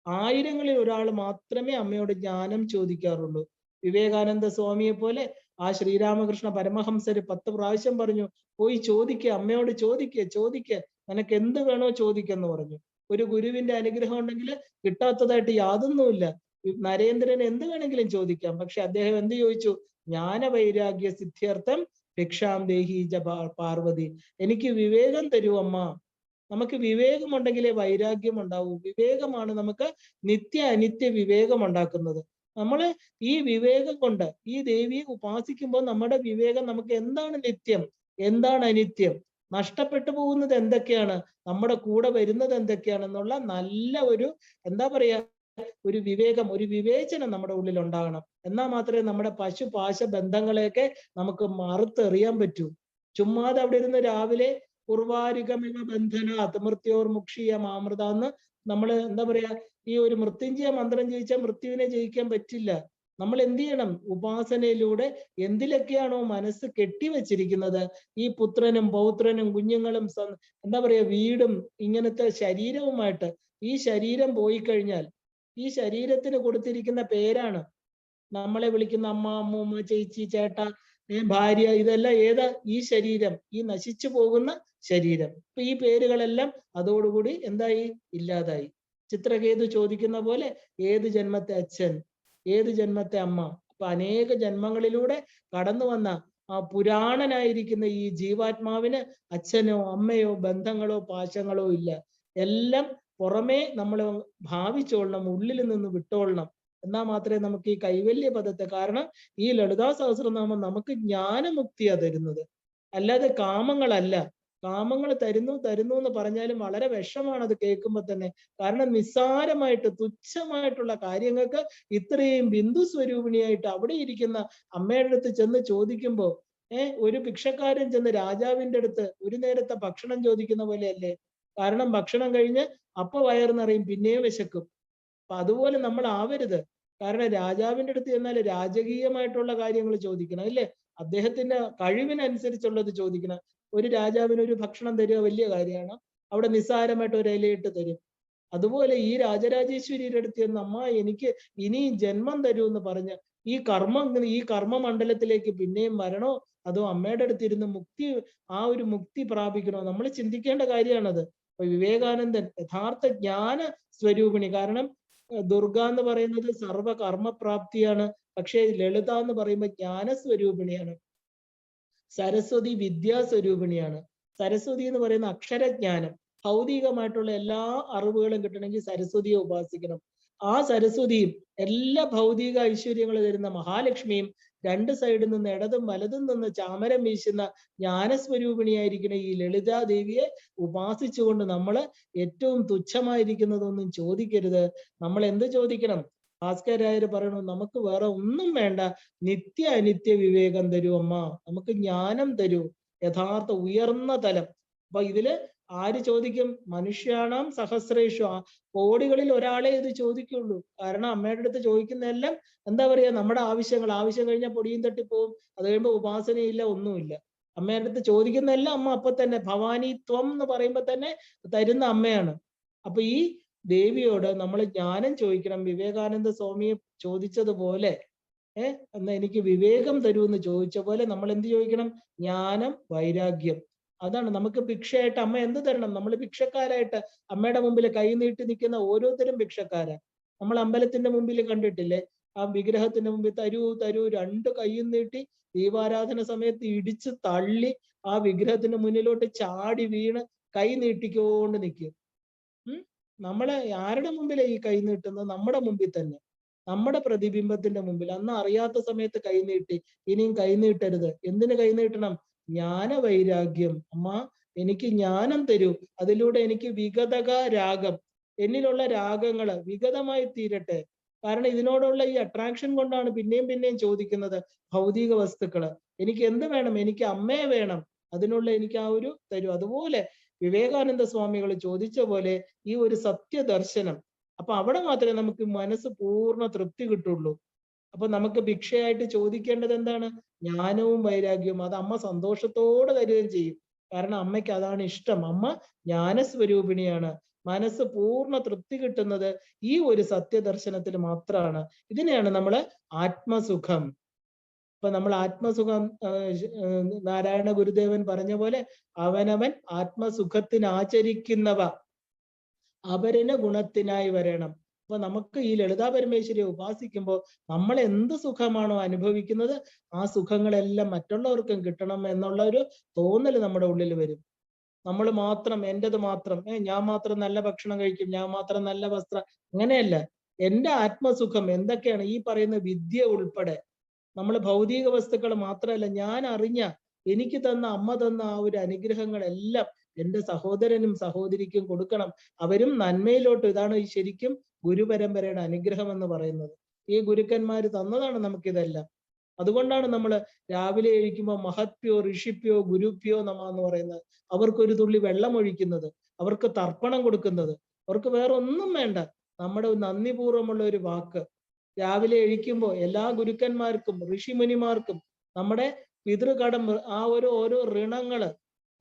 ആയിരങ്ങളിൽ ഒരാൾ മാത്രമേ അമ്മയോട് ജ്ഞാനം ചോദിക്കാറുള്ളൂ. വിവേകാനന്ദ സ്വാമിയെ പോലെ ആ ശ്രീരാമകൃഷ്ണ പരമഹംസര് 10 പ്രാവശ്യം പറഞ്ഞു, പോയി ചോദിക്കുക, അമ്മയോട് ചോദിക്കുക, നിനക്ക് എന്ത് വേണോ ചോദിക്കെന്ന് പറഞ്ഞു. ഒരു ഗുരുവിന്റെ അനുഗ്രഹം ഉണ്ടെങ്കിൽ കിട്ടാത്തതായിട്ട് യാതൊന്നുമില്ല. നരേന്ദ്രന് എന്ത് വേണമെങ്കിലും ചോദിക്കാം. പക്ഷെ അദ്ദേഹം എന്ത് ചോദിച്ചു? ജ്ഞാനവൈരാഗ്യ സിദ്ധ്യർത്ഥം ഭിക്ഷാം ദേഹി ജ പാർവതി, എനിക്ക് വിവേകം തരൂ അമ്മ. നമുക്ക് വിവേകമുണ്ടെങ്കിലേ വൈരാഗ്യം ഉണ്ടാവൂ. വിവേകമാണ് നമുക്ക് നിത്യ അനിത്യ വിവേകം ഉണ്ടാക്കുന്നത്. നമ്മള് ഈ വിവേകം കൊണ്ട് ഈ ദേവിയെ ഉപാസിക്കുമ്പോൾ നമ്മുടെ വിവേകം നമുക്ക് എന്താണ് നിത്യം, എന്താണ് അനിത്യം, നഷ്ടപ്പെട്ടു പോകുന്നത് എന്തൊക്കെയാണ്, നമ്മുടെ കൂടെ വരുന്നത് എന്തൊക്കെയാണെന്നുള്ള നല്ല ഒരു എന്താ പറയാ ഒരു വിവേകം, ഒരു വിവേചനം നമ്മുടെ ഉള്ളിൽ ഉണ്ടാകണം. എന്നാൽ മാത്രമേ നമ്മുടെ പശു പാശ ബന്ധങ്ങളെയൊക്കെ നമുക്ക് മറുത്തെറിയാൻ പറ്റൂ. ചുമ്മാതെ അവിടെ ഇരുന്ന് രാവിലെ ഉർവാരികമിവ ബന്ധനാത് മൃത്യോർ മുക്ഷീയ മാമൃത എന്ന് നമ്മള് എന്താ പറയാ ഈ ഒരു മൃത്യുഞ്ജയ മന്ത്രം ജയിച്ചാൽ മൃത്യുവിനെ ജയിക്കാൻ പറ്റില്ല. നമ്മൾ എന്ത് ചെയ്യണം? ഉപാസനയിലൂടെ എന്തിലൊക്കെയാണോ മനസ്സ് കെട്ടിവെച്ചിരിക്കുന്നത്, ഈ പുത്രനും പൗത്രനും കുഞ്ഞുങ്ങളും എന്താ പറയാ വീടും ഇങ്ങനത്തെ ശരീരവുമായിട്ട്, ഈ ശരീരം പോയി കഴിഞ്ഞാൽ ഈ ശരീരത്തിന് കൊടുത്തിരിക്കുന്ന പേരാണ് നമ്മളെ വിളിക്കുന്ന അമ്മ, അമ്മൂമ്മ, ചേച്ചി, ചേട്ട, ഭാര്യ, ഇതെല്ലാം ഏതാ? ഈ ശരീരം, ഈ നശിച്ചു പോകുന്ന ശരീരം. അപ്പൊ ഈ പേരുകളെല്ലാം അതോടുകൂടി എന്തായി? ഇല്ലാതായി. ചിത്രകേതു ചോദിക്കുന്ന പോലെ ഏത് ജന്മത്തെ അച്ഛൻ, ഏത് ജന്മത്തെ അമ്മ? അപ്പൊ അനേക ജന്മങ്ങളിലൂടെ കടന്നു വന്ന ആ പുരാണനായിരിക്കുന്ന ഈ ജീവാത്മാവിന് അച്ഛനോ അമ്മയോ ബന്ധങ്ങളോ പാശങ്ങളോ ഇല്ല. എല്ലാം പുറമേ നമ്മൾ ഭാവിച്ചോളണം, ഉള്ളിൽ നിന്ന് വിട്ടോളണം. എന്നാൽ മാത്രമേ നമുക്ക് ഈ കൈവല്യ പദത്തെ, കാരണം ഈ ലളിതാ സഹസ്രനാമം നമുക്ക് ജ്ഞാനമുക്തിയാ തരുന്നത്, അല്ലാതെ കാമങ്ങളല്ല. കാമങ്ങൾ തരുന്നു എന്ന് പറഞ്ഞാലും വളരെ വിഷമാണ് അത് കേൾക്കുമ്പോൾ തന്നെ. കാരണം നിസ്സാരമായിട്ട് തുച്ഛമായിട്ടുള്ള കാര്യങ്ങൾക്ക് ഇത്രയും ബിന്ദു സ്വരൂപിണിയായിട്ട് അവിടെ ഇരിക്കുന്ന അമ്മയുടെ അടുത്ത് ചെന്ന് ചോദിക്കുമ്പോൾ ഒരു ഭിക്ഷക്കാരൻ ചെന്ന് രാജാവിന്റെ അടുത്ത് ഒരു നേരത്തെ ഭക്ഷണം ചോദിക്കുന്ന പോലെയല്ലേ? കാരണം ഭക്ഷണം കഴിഞ്ഞ് അപ്പ വയറ് നിറയും, പിന്നെയും വിശക്കും. അപ്പൊ അതുപോലെ നമ്മൾ ആവരുത്. കാരണം രാജാവിന്റെ അടുത്ത് ചെന്നാൽ രാജകീയമായിട്ടുള്ള കാര്യങ്ങൾ ചോദിക്കണം, അല്ലേ? അദ്ദേഹത്തിന്റെ കഴിവിനനുസരിച്ചുള്ളത് ചോദിക്കണം. ഒരു രാജാവിന് ഒരു ഭക്ഷണം തരിക വലിയ കാര്യമാണ്, അവിടെ നിസ്സാരമായിട്ട് ഒരു ഇലയിട്ട് തരും. അതുപോലെ ഈ രാജരാജേശ്വരിയുടെ അടുത്ത് ചെന്ന് അമ്മ എനിക്ക് ഇനി ജന്മം തരൂ എന്ന് പറഞ്ഞ് ഈ കർമ്മമണ്ഡലത്തിലേക്ക് പിന്നെയും വരണോ, അതോ അമ്മയുടെ അടുത്ത് ഇരുന്ന് ആ ഒരു മുക്തി പ്രാപിക്കണോ? നമ്മൾ ചിന്തിക്കേണ്ട കാര്യമാണത്. അപ്പൊ വിവേകാനന്ദൻ യഥാർത്ഥ ജ്ഞാന സ്വരൂപിണി. കാരണം ദുർഗ എന്ന് പറയുന്നത് സർവ കർമ്മപ്രാപ്തിയാണ്, പക്ഷേ ലളിത എന്ന് പറയുമ്പോൾ ജ്ഞാനസ്വരൂപിണിയാണ്. സരസ്വതി വിദ്യാസ്വരൂപിണിയാണ്. സരസ്വതി എന്ന് പറയുന്ന അക്ഷരജ്ഞാനം, ഭൗതികമായിട്ടുള്ള എല്ലാ അറിവുകളും കിട്ടണമെങ്കിൽ സരസ്വതിയെ ഉപാസിക്കണം. ആ സരസ്വതിയും എല്ലാ ഭൗതിക ഐശ്വര്യങ്ങൾ തരുന്ന മഹാലക്ഷ്മിയും രണ്ട് സൈഡിൽ നിന്ന് ഇടതും വലതും നിന്ന് ചാമരം വീശുന്ന ജ്ഞാനസ്വരൂപിണിയായിരിക്കുന്ന ഈ ലളിതാദേവിയെ ഉപാസിച്ചുകൊണ്ട് നമ്മൾ ഏറ്റവും തുച്ഛമായിരിക്കുന്നതൊന്നും ചോദിക്കരുത്. നമ്മൾ എന്ത് ചോദിക്കണം? ഭാസ്കരായർ പറയണു, നമുക്ക് വേറെ ഒന്നും വേണ്ട, നിത്യ അനിത്യ വിവേകം തരൂ അമ്മ, നമുക്ക് ജ്ഞാനം തരൂ, യഥാർത്ഥ ഉയർന്ന തലം. അപ്പൊ ഇതില് ആര് ചോദിക്കും? മനുഷ്യാണാം സഹസ്രേഷു, കോടികളിൽ ഒരാളെ ഇത് ചോദിക്കുള്ളൂ. കാരണം അമ്മയുടെ അടുത്ത് ചോദിക്കുന്നതെല്ലാം എന്താ പറയാ നമ്മുടെ ആവശ്യം കഴിഞ്ഞാൽ പൊടിയും തട്ടിപ്പോവും. അത് കഴിയുമ്പോൾ ഉപാസനയില്ല, ഒന്നുമില്ല. അമ്മയുടെ അടുത്ത് ചോദിക്കുന്നതെല്ലാം അമ്മ അപ്പൊ തന്നെ ഭവാനിത്വം എന്ന് പറയുമ്പോ തന്നെ തരുന്ന അമ്മയാണ്. അപ്പൊ ഈ ദേവിയോട് നമ്മൾ ജ്ഞാനം ചോദിക്കണം. വിവേകാനന്ദ സ്വാമിയെ ചോദിച്ചതുപോലെ എന്നാ എനിക്ക് വിവേകം തരൂ എന്ന് ചോദിച്ച പോലെ നമ്മൾ എന്ത് ചോദിക്കണം? ജ്ഞാനം, വൈരാഗ്യം. അതാണ് നമുക്ക് ഭിക്ഷയായിട്ട് അമ്മ എന്ത് തരണം? നമ്മൾ ഭിക്ഷക്കാരായിട്ട് അമ്മയുടെ മുമ്പിൽ കൈ നീട്ടി നിൽക്കുന്ന ഓരോരുത്തരും ഭിക്ഷക്കാരാ. നമ്മൾ അമ്പലത്തിന്റെ മുമ്പിൽ കണ്ടിട്ടില്ലേ? ആ വിഗ്രഹത്തിന്റെ മുമ്പിൽ തരൂ രണ്ട് കൈയും നീട്ടി ദീപാരാധന സമയത്ത് ഇടിച്ച് തള്ളി ആ വിഗ്രഹത്തിന്റെ മുന്നിലോട്ട് ചാടി വീണ് കൈ നീട്ടിക്കൊണ്ട് നിൽക്കും. നമ്മളെ ആരുടെ മുമ്പിലെ ഈ കൈ നീട്ടുന്നത്? നമ്മുടെ മുമ്പിൽ തന്നെ, നമ്മുടെ പ്രതിബിംബത്തിന്റെ മുമ്പിൽ. അന്ന് അറിയാത്ത സമയത്ത് കൈ നീട്ടി, ഇനിയും കൈ നീട്ടരുത്. എന്തിനു കൈ നീട്ടണം? ജ്ഞാന വൈരാഗ്യം. അമ്മ എനിക്ക് ജ്ഞാനം തരൂ, അതിലൂടെ എനിക്ക് വിഗതക രാഗം, എന്നിലുള്ള രാഗങ്ങള് വിഗതമായി തീരട്ടെ. കാരണം ഇതിനോടുള്ള ഈ അട്രാക്ഷൻ കൊണ്ടാണ് പിന്നെയും ചോദിക്കുന്നത് ഭൗതിക വസ്തുക്കള്. എനിക്ക് എന്ത് വേണം? എനിക്ക് അമ്മയെ വേണം, അതിനുള്ള എനിക്ക് ആ ഒരു തരൂ. അതുപോലെ വിവേകാനന്ദ സ്വാമികൾ ചോദിച്ച പോലെ ഈ ഒരു സത്യദർശനം. അപ്പൊ അവിടെ മാത്രമേ നമുക്ക് മനസ്സ് പൂർണ്ണ തൃപ്തി കിട്ടുള്ളൂ. അപ്പൊ നമുക്ക് ഭിക്ഷയായിട്ട് ചോദിക്കേണ്ടത് എന്താണ്? ജ്ഞാനവും വൈരാഗ്യവും. അത് അമ്മ സന്തോഷത്തോടെ തരുകയും ചെയ്യും. കാരണം അമ്മയ്ക്ക് അതാണ് ഇഷ്ടം. അമ്മ ജ്ഞാനസ്വരൂപിണിയാണ്. മനസ്സ് പൂർണ്ണ തൃപ്തി കിട്ടുന്നത് ഈ ഒരു സത്യദർശനത്തിൽ മാത്രമാണ്. ഇതിനെയാണ് നമ്മൾ ആത്മസുഖം. ഇപ്പൊ നമ്മൾ ആത്മസുഖം നാരായണ ഗുരുദേവൻ പറഞ്ഞ പോലെ അവനവൻ ആത്മസുഖത്തിന് ആചരിക്കുന്നവ അവരന് ഗുണത്തിനായി വരണം. അപ്പൊ നമുക്ക് ഈ ലളിതാ പരമേശ്വരിയെ ഉപാസിക്കുമ്പോൾ നമ്മൾ എന്ത് സുഖമാണോ അനുഭവിക്കുന്നത് ആ സുഖങ്ങളെല്ലാം മറ്റുള്ളവർക്കും കിട്ടണം എന്നുള്ള ഒരു തോന്നൽ നമ്മുടെ ഉള്ളിൽ വരും. നമ്മൾ മാത്രം എന്റേത് മാത്രം, ഞാൻ മാത്രം നല്ല ഭക്ഷണം കഴിക്കും, ഞാൻ മാത്രം നല്ല വസ്ത്രം, അങ്ങനെയല്ല. എന്റെ ആത്മസുഖം എന്തൊക്കെയാണ് ഈ പറയുന്ന വിദ്യ ഉൾപ്പെടെ, നമ്മൾ ഭൗതിക വസ്തുക്കൾ മാത്രമല്ല, ഞാൻ അറിഞ്ഞ എനിക്ക് തന്ന അമ്മ തന്ന ആ ഒരു അനുഗ്രഹങ്ങളെല്ലാം എന്റെ സഹോദരനും സഹോദരിക്കും കൊടുക്കണം. അവരും നന്മയിലോട്ട്. ഇതാണ് ഈ ശരിക്കും ഗുരുപരമ്പരയുടെ അനുഗ്രഹം എന്ന് പറയുന്നത്. ഈ ഗുരുക്കന്മാര് തന്നതാണ് നമുക്കിതെല്ലാം. അതുകൊണ്ടാണ് നമ്മൾ രാവിലെ എഴുന്നേൽക്കുമ്പോൾ മഹത്പ്യോ ഋഷിപ്യോ ഗുരുപ്യോ നമ എന്ന് പറയുന്നത്. അവർക്കൊരു തുള്ളി വെള്ളം ഒഴിക്കുന്നത്, അവർക്ക് തർപ്പണം കൊടുക്കുന്നത്, അവർക്ക് വേറെ ഒന്നും വേണ്ട, നമ്മുടെ നന്ദിപൂർവ്വമുള്ള ഒരു വാക്ക്. രാവിലെ എഴുന്നേൽക്കുമ്പോൾ എല്ലാ ഗുരുക്കന്മാർക്കും ഋഷിമുനിമാർക്കും നമ്മുടെ പിതൃകടം, ആ ഓരോ ഋണങ്ങള്,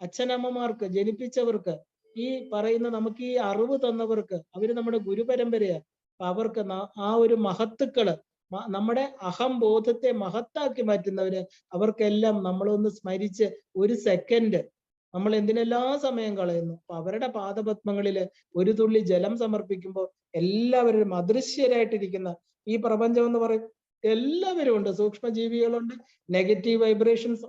അച്ഛനമ്മമാർക്ക്, ജനിപ്പിച്ചവർക്ക്, ഈ പറയുന്ന നമുക്ക് ഈ അറിവ് തന്നവർക്ക്, അവര് നമ്മുടെ ഗുരുപരമ്പരയാ. അപ്പൊ അവർക്ക് ആ ഒരു മഹത്തുക്കള്, നമ്മുടെ അഹംബോധത്തെ മഹത്താക്കി മാറ്റുന്നവര്, അവർക്കെല്ലാം നമ്മളൊന്ന് സ്മരിച്ച് ഒരു സെക്കൻഡ് നമ്മൾ എന്തിനെല്ലാം സമയം കളയുന്നു. അപ്പൊ അവരുടെ പാദപത്മങ്ങളില് ഒരു തുള്ളി ജലം സമർപ്പിക്കുമ്പോൾ എല്ലാവരും അദൃശ്യരായിട്ടിരിക്കുന്ന ഈ പ്രപഞ്ചം എന്ന് പറയും എല്ലാവരും ഉണ്ട്. സൂക്ഷ്മജീവികളുണ്ട്, നെഗറ്റീവ് വൈബ്രേഷൻസ്,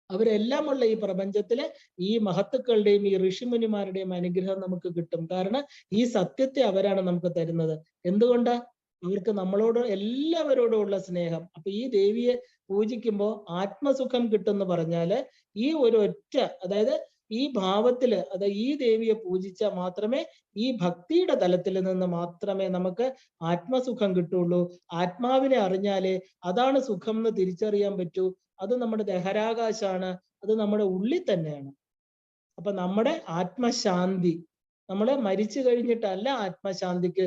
അവരെല്ലാം ഉള്ള ഈ പ്രപഞ്ചത്തിലെ ഈ മഹത്തുക്കളുടെയും ഈ ഋഷിമുനിമാരുടെയും അനുഗ്രഹം നമുക്ക് കിട്ടും. കാരണം ഈ സത്യത്തെ അവരാണ് നമുക്ക് തരുന്നത്. എന്തുകൊണ്ടാ? അവർക്ക് നമ്മളോട് എല്ലാവരോടും ഉള്ള സ്നേഹം. അപ്പൊ ഈ ദേവിയെ പൂജിക്കുമ്പോൾ ആത്മസുഖം കിട്ടുമെന്ന് പറഞ്ഞാല് ഈ ഒരു ഒറ്റ, അതായത് ഈ ഭാവത്തില്, അതായത് ഈ ദേവിയെ പൂജിച്ചാൽ മാത്രമേ, ഈ ഭക്തിയുടെ തലത്തിൽ നിന്ന് മാത്രമേ നമുക്ക് ആത്മസുഖം കിട്ടുള്ളൂ. ആത്മാവിനെ അറിഞ്ഞാലേ അതാണ് സുഖം എന്ന് തിരിച്ചറിയാൻ പറ്റൂ. അത് നമ്മുടെ ദഹരാകാശാണ്, അത് നമ്മുടെ ഉള്ളിൽ തന്നെയാണ്. അപ്പൊ നമ്മുടെ ആത്മശാന്തി, നമ്മള് മരിച്ചു കഴിഞ്ഞിട്ടല്ല ആത്മശാന്തിക്ക്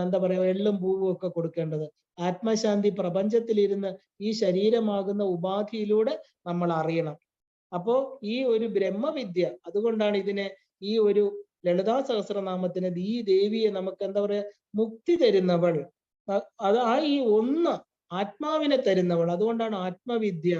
എന്താ പറയാ എള്ളും പൂവും ഒക്കെ കൊടുക്കേണ്ടത്. ആത്മശാന്തി പ്രപഞ്ചത്തിലിരുന്ന് ഈ ശരീരമാകുന്ന ഉപാധിയിലൂടെ നമ്മൾ അറിയണം. അപ്പോ ഈ ഒരു ബ്രഹ്മവിദ്യ, അതുകൊണ്ടാണ് ഇതിനെ ഈ ഒരു ലളിതാ സഹസ്രനാമത്തിന് ഈ ദേവിയെ നമുക്ക് എന്താ പറയാ മുക്തി തരുന്നവൾ, അത് ആ ഈ ഒന്ന് ആത്മാവിനെ തരുന്നവൾ, അതുകൊണ്ടാണ് ആത്മവിദ്യ.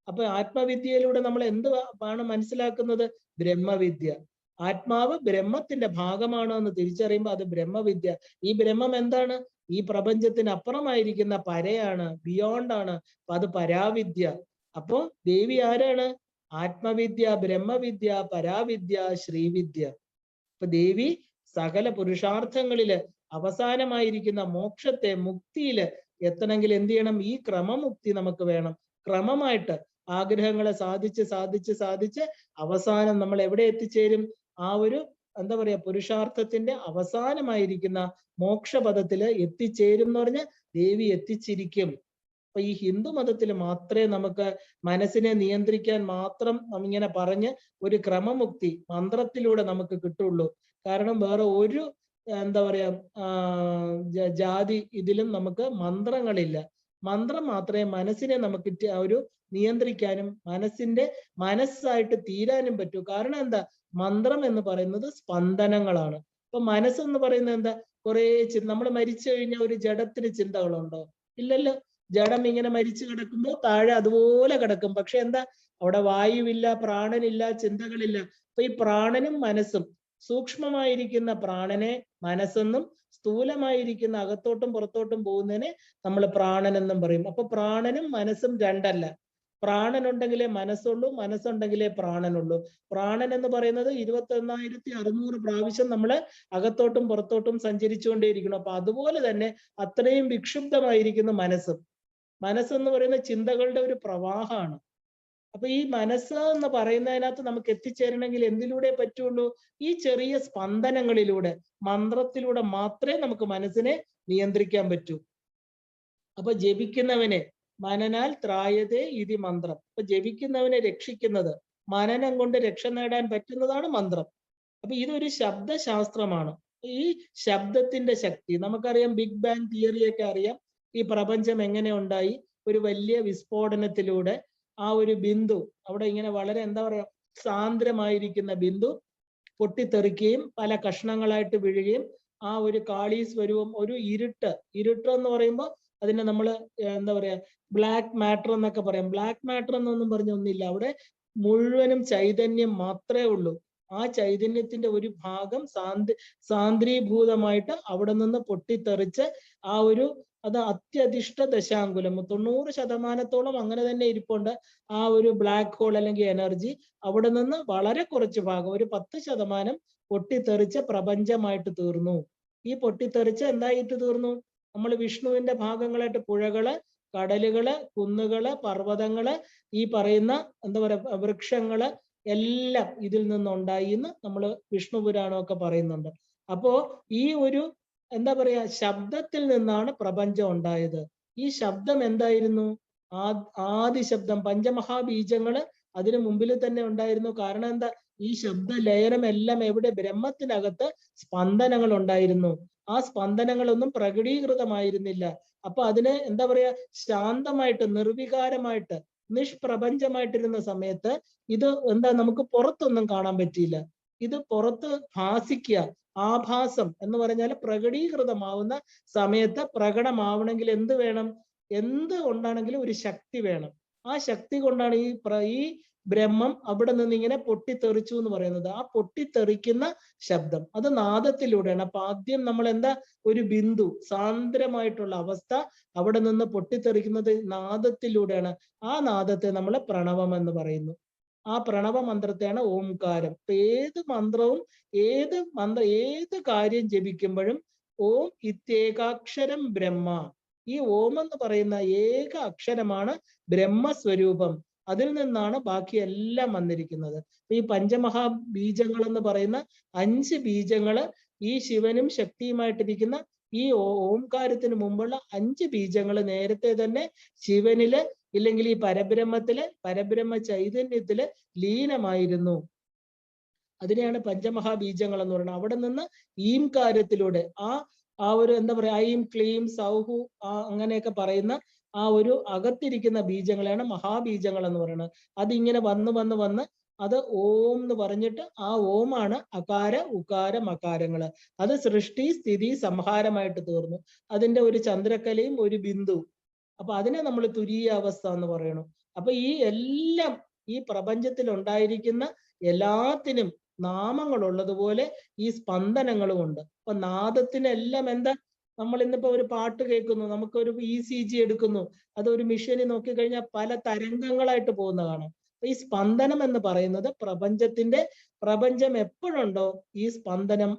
അപ്പൊ ആത്മവിദ്യയിലൂടെ നമ്മൾ എന്ത് ആണ് മനസ്സിലാക്കുന്നത്? ബ്രഹ്മവിദ്യ. ആത്മാവ് ബ്രഹ്മത്തിന്റെ ഭാഗമാണ് എന്ന് തിരിച്ചറിയുമ്പോൾ അത് ബ്രഹ്മവിദ്യ. ഈ ബ്രഹ്മം എന്താണ്? ഈ പ്രപഞ്ചത്തിന് അപ്പുറമായിരിക്കുന്ന പരയാണ്, ബിയോണ്ട് ആണ്. അപ്പൊ അത് പരാവിദ്യ. അപ്പോ ദേവി ആരാണ്? ആത്മവിദ്യ, ബ്രഹ്മവിദ്യ, പരാവിദ്യ, ശ്രീവിദ്യ. അപ്പൊ ദേവി സകല പുരുഷാർത്ഥങ്ങളില് അവസാനമായിരിക്കുന്ന മോക്ഷത്തെ, മുക്തിയില് എത്തണമെങ്കിൽ എന്ത് ചെയ്യണം? ഈ ക്രമമുക്തി നമുക്ക് വേണം. ക്രമമായിട്ട് ആഗ്രഹങ്ങളെ സാധിച്ച് അവസാനം നമ്മൾ എവിടെ എത്തിച്ചേരും? ആ ഒരു എന്താ പറയാ പുരുഷാർത്ഥത്തിന്റെ അവസാനമായിരിക്കുന്ന മോക്ഷപദത്തില് എത്തിച്ചേരും എന്ന് പറഞ്ഞാൽ ദേവി എത്തിച്ചിരിക്കും. അപ്പൊ ഈ ഹിന്ദു മതത്തിൽ മാത്രമേ നമുക്ക് മനസ്സിനെ നിയന്ത്രിക്കാൻ മാത്രം ഇങ്ങനെ പറഞ്ഞ് ഒരു ക്രമമുക്തി മന്ത്രത്തിലൂടെ നമുക്ക് കിട്ടുള്ളൂ. കാരണം വേറെ ഒരു എന്താ പറയാ ജാതി ഇതിലും നമുക്ക് മന്ത്രങ്ങളില്ല. മന്ത്രം മാത്രമേ മനസ്സിനെ നമുക്ക് ഒരു നിയന്ത്രിക്കാനും മനസ്സായിട്ട് തീരാനും പറ്റൂ. കാരണം എന്താ? മന്ത്രം എന്ന് പറയുന്നത് സ്പന്ദനങ്ങളാണ്. അപ്പൊ മനസ്സെന്ന് പറയുന്നത് എന്താ? കുറെ നമ്മൾ മരിച്ചു കഴിഞ്ഞാൽ ഒരു ജഡത്തിന് ചിന്തകളുണ്ടോ? ഇല്ലല്ലോ. ജഡം ഇങ്ങനെ മരിച്ചു കിടക്കുമ്പോൾ താഴെ അതുപോലെ കിടക്കും. പക്ഷെ എന്താ? അവിടെ വായുവില്ല, പ്രാണനില്ല, ചിന്തകളില്ല. അപ്പൊ ഈ പ്രാണനും മനസ്സും, സൂക്ഷ്മമായിരിക്കുന്ന പ്രാണനെ മനസ്സെന്നും സ്ഥൂലമായിരിക്കുന്ന അകത്തോട്ടും പുറത്തോട്ടും പോകുന്നതിനെ നമ്മൾ പ്രാണൻ എന്നും പറയും. അപ്പൊ പ്രാണനും മനസ്സും രണ്ടല്ല. പ്രാണനുണ്ടെങ്കിലേ മനസ്സുള്ളൂ, മനസ്സുണ്ടെങ്കിലേ പ്രാണനുള്ളൂ. പ്രാണൻ എന്ന് പറയുന്നത് 21,600 പ്രാവശ്യം നമ്മള് അകത്തോട്ടും പുറത്തോട്ടും സഞ്ചരിച്ചുകൊണ്ടേയിരിക്കണം. അപ്പൊ അതുപോലെ തന്നെ അത്രയും വിക്ഷുബ്ധമായിരിക്കുന്ന മനസ്സെന്ന് പറയുന്ന ചിന്തകളുടെ ഒരു പ്രവാഹമാണ്. അപ്പൊ ഈ മനസ്സ് എന്ന് പറയുന്നതിനകത്ത് നമുക്ക് എത്തിച്ചേരണമെങ്കിൽ എന്തിലൂടെ പറ്റുള്ളൂ? ഈ ചെറിയ സ്പന്ദനങ്ങളിലൂടെ, മന്ത്രത്തിലൂടെ മാത്രമേ നമുക്ക് മനസ്സിനെ നിയന്ത്രിക്കാൻ പറ്റൂ. അപ്പൊ ജപിക്കുന്നവനെ മനനാൽ ത്രായതേ ഇതി മന്ത്രം. അപ്പൊ ജപിക്കുന്നവനെ രക്ഷിക്കുന്നത്, മനനം കൊണ്ട് രക്ഷ നേടാൻ പറ്റുന്നതാണ് മന്ത്രം. അപ്പൊ ഇതൊരു ശബ്ദശാസ്ത്രമാണ്. ഈ ശബ്ദത്തിന്റെ ശക്തി നമുക്കറിയാം. ബിഗ് ബാങ് തിയറിയൊക്കെ അറിയാം. ഈ പ്രപഞ്ചം എങ്ങനെ ഉണ്ടായി? ഒരു വലിയ വിസ്ഫോടനത്തിലൂടെ ആ ഒരു ബിന്ദു അവിടെ ഇങ്ങനെ വളരെ എന്താ പറയാ സാന്ദ്രമായിരിക്കുന്ന ബിന്ദു പൊട്ടിത്തെറിക്കുകയും പല കഷ്ണങ്ങളായിട്ട് വീഴുകയും ആ ഒരു കാളി സ്വരൂപം ഒരു ഇരുട്ട് എന്ന് പറയുമ്പോൾ അതിനെ നമ്മൾ എന്താ പറയാ ബ്ലാക്ക് മാറ്റർ എന്നൊക്കെ പറയാം. ബ്ലാക്ക് മാറ്റർ എന്നൊന്നും പറഞ്ഞൊന്നുമില്ല. അവിടെ മുഴുവനും ചൈതന്യം മാത്രമേ ഉള്ളൂ. ആ ചൈതന്യത്തിന്റെ ഒരു ഭാഗം സാന്ദ്രീഭൂതമായിട്ട് അവിടെ നിന്ന് പൊട്ടിത്തെറിച്ച് ആ ഒരു അത് അത്യധിഷ്ഠ ദശാങ്കുലം 90% അങ്ങനെ തന്നെ ഇരിപ്പുണ്ട്. ആ ഒരു ബ്ലാക്ക് ഹോൾ അല്ലെങ്കിൽ എനർജി അവിടെ നിന്ന് വളരെ കുറച്ച് ഭാഗം ഒരു 10% പൊട്ടിത്തെറിച്ച് പ്രപഞ്ചമായിട്ട് തീർന്നു. ഈ പൊട്ടിത്തെറിച്ച് എന്തായിട്ട് തീർന്നു? നമ്മൾ വിഷ്ണുവിന്റെ ഭാഗങ്ങളായിട്ട് പുഴകള്, കടലുകള്, കുന്നുകള്, പർവ്വതങ്ങള്, ഈ പറയുന്ന എന്താ പറയാ വൃക്ഷങ്ങള് എല്ലാം ഇതിൽ നിന്നുണ്ടായി എന്ന് നമ്മൾ വിഷ്ണു പുരാണമൊക്കെ പറയുന്നുണ്ട്. അപ്പോ ഈ ഒരു എന്താ പറയാ ശബ്ദത്തിൽ നിന്നാണ് പ്രപഞ്ചം ഉണ്ടായത്. ഈ ശബ്ദം എന്തായിരുന്നു? ആദി ശബ്ദം. പഞ്ചമഹാബീജങ്ങള് അതിനു മുമ്പിൽ തന്നെ ഉണ്ടായിരുന്നു. കാരണം എന്താ? ഈ ശബ്ദ ലയനം എല്ലാം എവിടെ? ബ്രഹ്മത്തിനകത്ത് സ്പന്ദനങ്ങൾ ഉണ്ടായിരുന്നു. ആ സ്പന്ദനങ്ങളൊന്നും പ്രകടീകൃതമായിരുന്നില്ല. അപ്പൊ അതിനെ എന്താ പറയാ ശാന്തമായിട്ട് നിർവികാരമായിട്ട് നിഷ്പ്രപഞ്ചമായിട്ടിരുന്ന സമയത്ത് ഇത് എന്താ നമുക്ക് പുറത്തൊന്നും കാണാൻ പറ്റിയില്ല. ഇത് പുറത്ത് ഭാസിക്കുക, ആഭാസം എന്ന് പറഞ്ഞാൽ പ്രകടീകൃതമാവുന്ന സമയത്ത് പ്രകടമാവണമെങ്കിൽ എന്ത് വേണം? എന്ത് കൊണ്ടാണെങ്കിലും ഒരു ശക്തി വേണം. ആ ശക്തി കൊണ്ടാണ് ഈ ബ്രഹ്മം അവിടെ നിന്ന് ഇങ്ങനെ പൊട്ടിത്തെറിച്ചു എന്ന് പറയുന്നത്. ആ പൊട്ടിത്തെറിക്കുന്ന ശബ്ദം അത് നാദത്തിലൂടെയാണ്. അപ്പൊ ആദ്യം നമ്മൾ എന്താ ഒരു ബിന്ദു സാന്ദ്രമായിട്ടുള്ള അവസ്ഥ അവിടെ നിന്ന് പൊട്ടിത്തെറിക്കുന്നത് നാദത്തിലൂടെയാണ്. ആ നാദത്തെ നമ്മൾ പ്രണവം എന്ന് പറയുന്നു. ആ പ്രണവ മന്ത്രത്തെയാണ് ഓംകാരം. ഏത് മന്ത്രവും ഏത് കാര്യം ജപിക്കുമ്പോഴും ഓം ഇത്യേകാക്ഷരം ബ്രഹ്മ. ഈ ഓം എന്ന് പറയുന്ന ഏക അക്ഷരമാണ് ബ്രഹ്മസ്വരൂപം. അതിൽ നിന്നാണ് ബാക്കി എല്ലാം വന്നിരിക്കുന്നത്. ഈ പഞ്ചമഹാബീജങ്ങൾ എന്ന് പറയുന്ന 5 ബീജങ്ങള് ഈ ശിവനും ശക്തിയുമായിട്ടിരിക്കുന്ന ഈ ഓംകാരത്തിന് മുമ്പുള്ള 5 ബീജങ്ങൾ നേരത്തെ തന്നെ ശിവനില് ഇല്ലെങ്കിൽ ഈ പരബ്രഹ്മ ചൈതന്യത്തില് ലീനമായിരുന്നു. അതിനെയാണ് പഞ്ചമഹാബീജങ്ങൾ എന്ന് പറയുന്നത്. അവിടെ നിന്ന് ഈംകാരത്തിലൂടെ ആ ഒരു എന്താ പറയാ ഐം ക്ലീം സൗഹു അങ്ങനെയൊക്കെ പറയുന്ന ആ ഒരു അകത്തിരിക്കുന്ന ബീജങ്ങളെയാണ് മഹാബീജങ്ങൾ എന്ന് പറയുന്നത്. അതിങ്ങനെ വന്ന് അത് ഓം എന്ന് പറഞ്ഞിട്ട് ആ ഓമാണ് അകാര ഉകാര മകാരങ്ങള്. അത് സൃഷ്ടി സ്ഥിതി സംഹാരമായിട്ട് തീർന്നു. അതിന്റെ ഒരു ചന്ദ്രക്കലയും ഒരു ബിന്ദു. അപ്പൊ അതിനെ നമ്മൾ തുരീയ അവസ്ഥ എന്ന് പറയണു. അപ്പൊ ഈ എല്ലാം ഈ പ്രപഞ്ചത്തിൽ ഉണ്ടായിരിക്കുന്ന എല്ലാത്തിനും നാമങ്ങൾ ഉള്ളതുപോലെ ഈ സ്പന്ദനങ്ങളും ഉണ്ട്. അപ്പൊ നാദത്തിനെല്ലാം എന്താ? നമ്മൾ ഇന്നിപ്പോ ഒരു പാട്ട് കേൾക്കുന്നു, നമുക്കൊരു ECG എടുക്കുന്നു, അതൊരു മെഷീനിൽ നോക്കിക്കഴിഞ്ഞാൽ പല തരംഗങ്ങളായിട്ട് പോകുന്ന കാണാം. ഈ സ്പന്ദനം എന്ന് പറയുന്നത് പ്രപഞ്ചം എപ്പോഴുണ്ടോ ഈ സ്പന്ദനം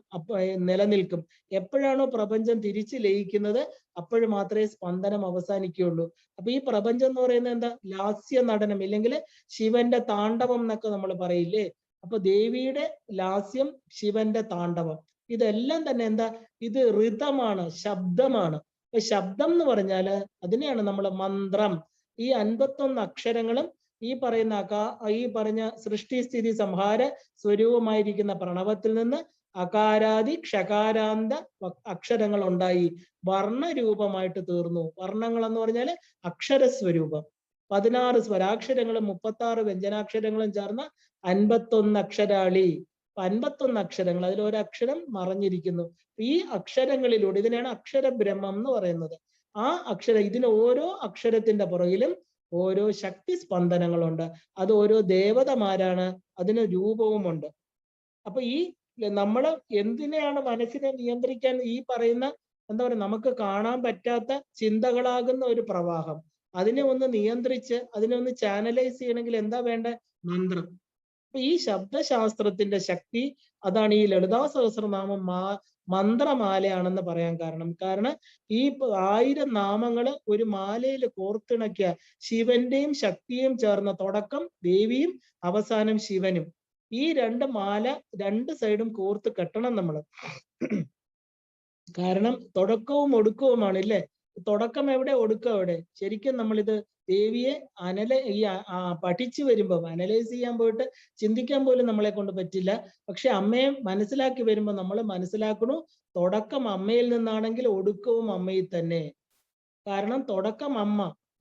നിലനിൽക്കും. എപ്പോഴാണോ പ്രപഞ്ചം തിരിച്ചു ലയിക്കുന്നത് അപ്പോഴും മാത്രമേ സ്പന്ദനം അവസാനിക്കുകയുള്ളൂ. അപ്പൊ ഈ പ്രപഞ്ചം എന്ന് പറയുന്നത് എന്താ? ലാസ്യ നടനം ഇല്ലെങ്കിൽ ശിവന്റെ താണ്ഡവം എന്നൊക്കെ നമ്മൾ പറയില്ലേ? അപ്പൊ ദേവിയുടെ ലാസ്യം, ശിവന്റെ താണ്ഡവം, ഇതെല്ലാം തന്നെ എന്താ? ഇത് ഋതമാണ്, ശബ്ദമാണ്. അപ്പൊ ശബ്ദം എന്ന് പറഞ്ഞാല് അതിനെയാണ് നമ്മൾ മന്ത്രം. ഈ 51 അക്ഷരങ്ങളും ഈ പറഞ്ഞ സൃഷ്ടി സ്ഥിതി സംഹാര സ്വരൂപമായിരിക്കുന്ന പ്രണവത്തിൽ നിന്ന് അകാരാദി ക്ഷകാരാന്ത അക്ഷരങ്ങൾ ഉണ്ടായി വർണ്ണരൂപമായിട്ട് തീർന്നു. വർണ്ണങ്ങൾ എന്ന് പറഞ്ഞാല് അക്ഷരസ്വരൂപം. 16 സ്വരാക്ഷരങ്ങളും 36 വ്യഞ്ജനാക്ഷരങ്ങളും ചേർന്ന 51 അക്ഷരാളി. 51 അക്ഷരങ്ങൾ, അതിലൊരക്ഷരം മറഞ്ഞിരിക്കുന്നു. ഈ അക്ഷരങ്ങളിലൂടെ ഇതിനെയാണ് അക്ഷരബ്രഹ്മം എന്ന് പറയുന്നത്. ആ ഇതിന് ഓരോ അക്ഷരത്തിന്റെ പുറകിലും ഓരോ ശക്തി സ്പന്ദനങ്ങളുണ്ട്. അത് ഓരോ ദേവതമാരാണ്, അതിന് രൂപവുമുണ്ട്. അപ്പൊ ഈ നമ്മള് എന്തിനെയാണ് മനസ്സിനെ നിയന്ത്രിക്കാൻ ഈ പറയുന്ന എന്താ പറയുക നമുക്ക് കാണാൻ പറ്റാത്ത ചിന്തകളാകുന്ന ഒരു പ്രവാഹം, അതിനെ ഒന്ന് നിയന്ത്രിച്ച് അതിനെ ഒന്ന് ചാനലൈസ് ചെയ്യണമെങ്കിൽ എന്താ വേണ്ട? മന്ത്രം. അപ്പൊ ഈ ശബ്ദശാസ്ത്രത്തിന്റെ ശക്തി അതാണ് ഈ ലളിതാ സഹസ്രനാമം മന്ത്രമാലയാണെന്ന് പറയാൻ കാരണം ഈ 1000 നാമങ്ങള് ഒരു മാലയിൽ കോർത്തിണക്കിയ ശിവന്റെയും ശക്തിയും ചേർന്ന തുടക്കം ദേവിയും അവസാനം ശിവനും. ഈ 2 മാല 2 സൈഡും കോർത്ത് കെട്ടണം നമ്മള്. കാരണം തുടക്കവും ഒടുക്കവുമാണ് ഇല്ലേ? തുടക്കം എവിടെ, ഒടുക്കം എവിടെ? ശരിക്കും നമ്മളിത് ദേവിയെ പഠിച്ചു വരുമ്പോൾ അനലൈസ് ചെയ്യാൻ പോയിട്ട് ചിന്തിക്കാൻ പോലും നമ്മളെ കൊണ്ട് പറ്റില്ല. പക്ഷെ അമ്മയെ മനസ്സിലാക്കി വരുമ്പോൾ നമ്മൾ മനസ്സിലാക്കണു തുടക്കം അമ്മയിൽ നിന്നാണെങ്കിൽ ഒടുക്കവും അമ്മയിൽ തന്നെ. കാരണം തുടക്കം അമ്മ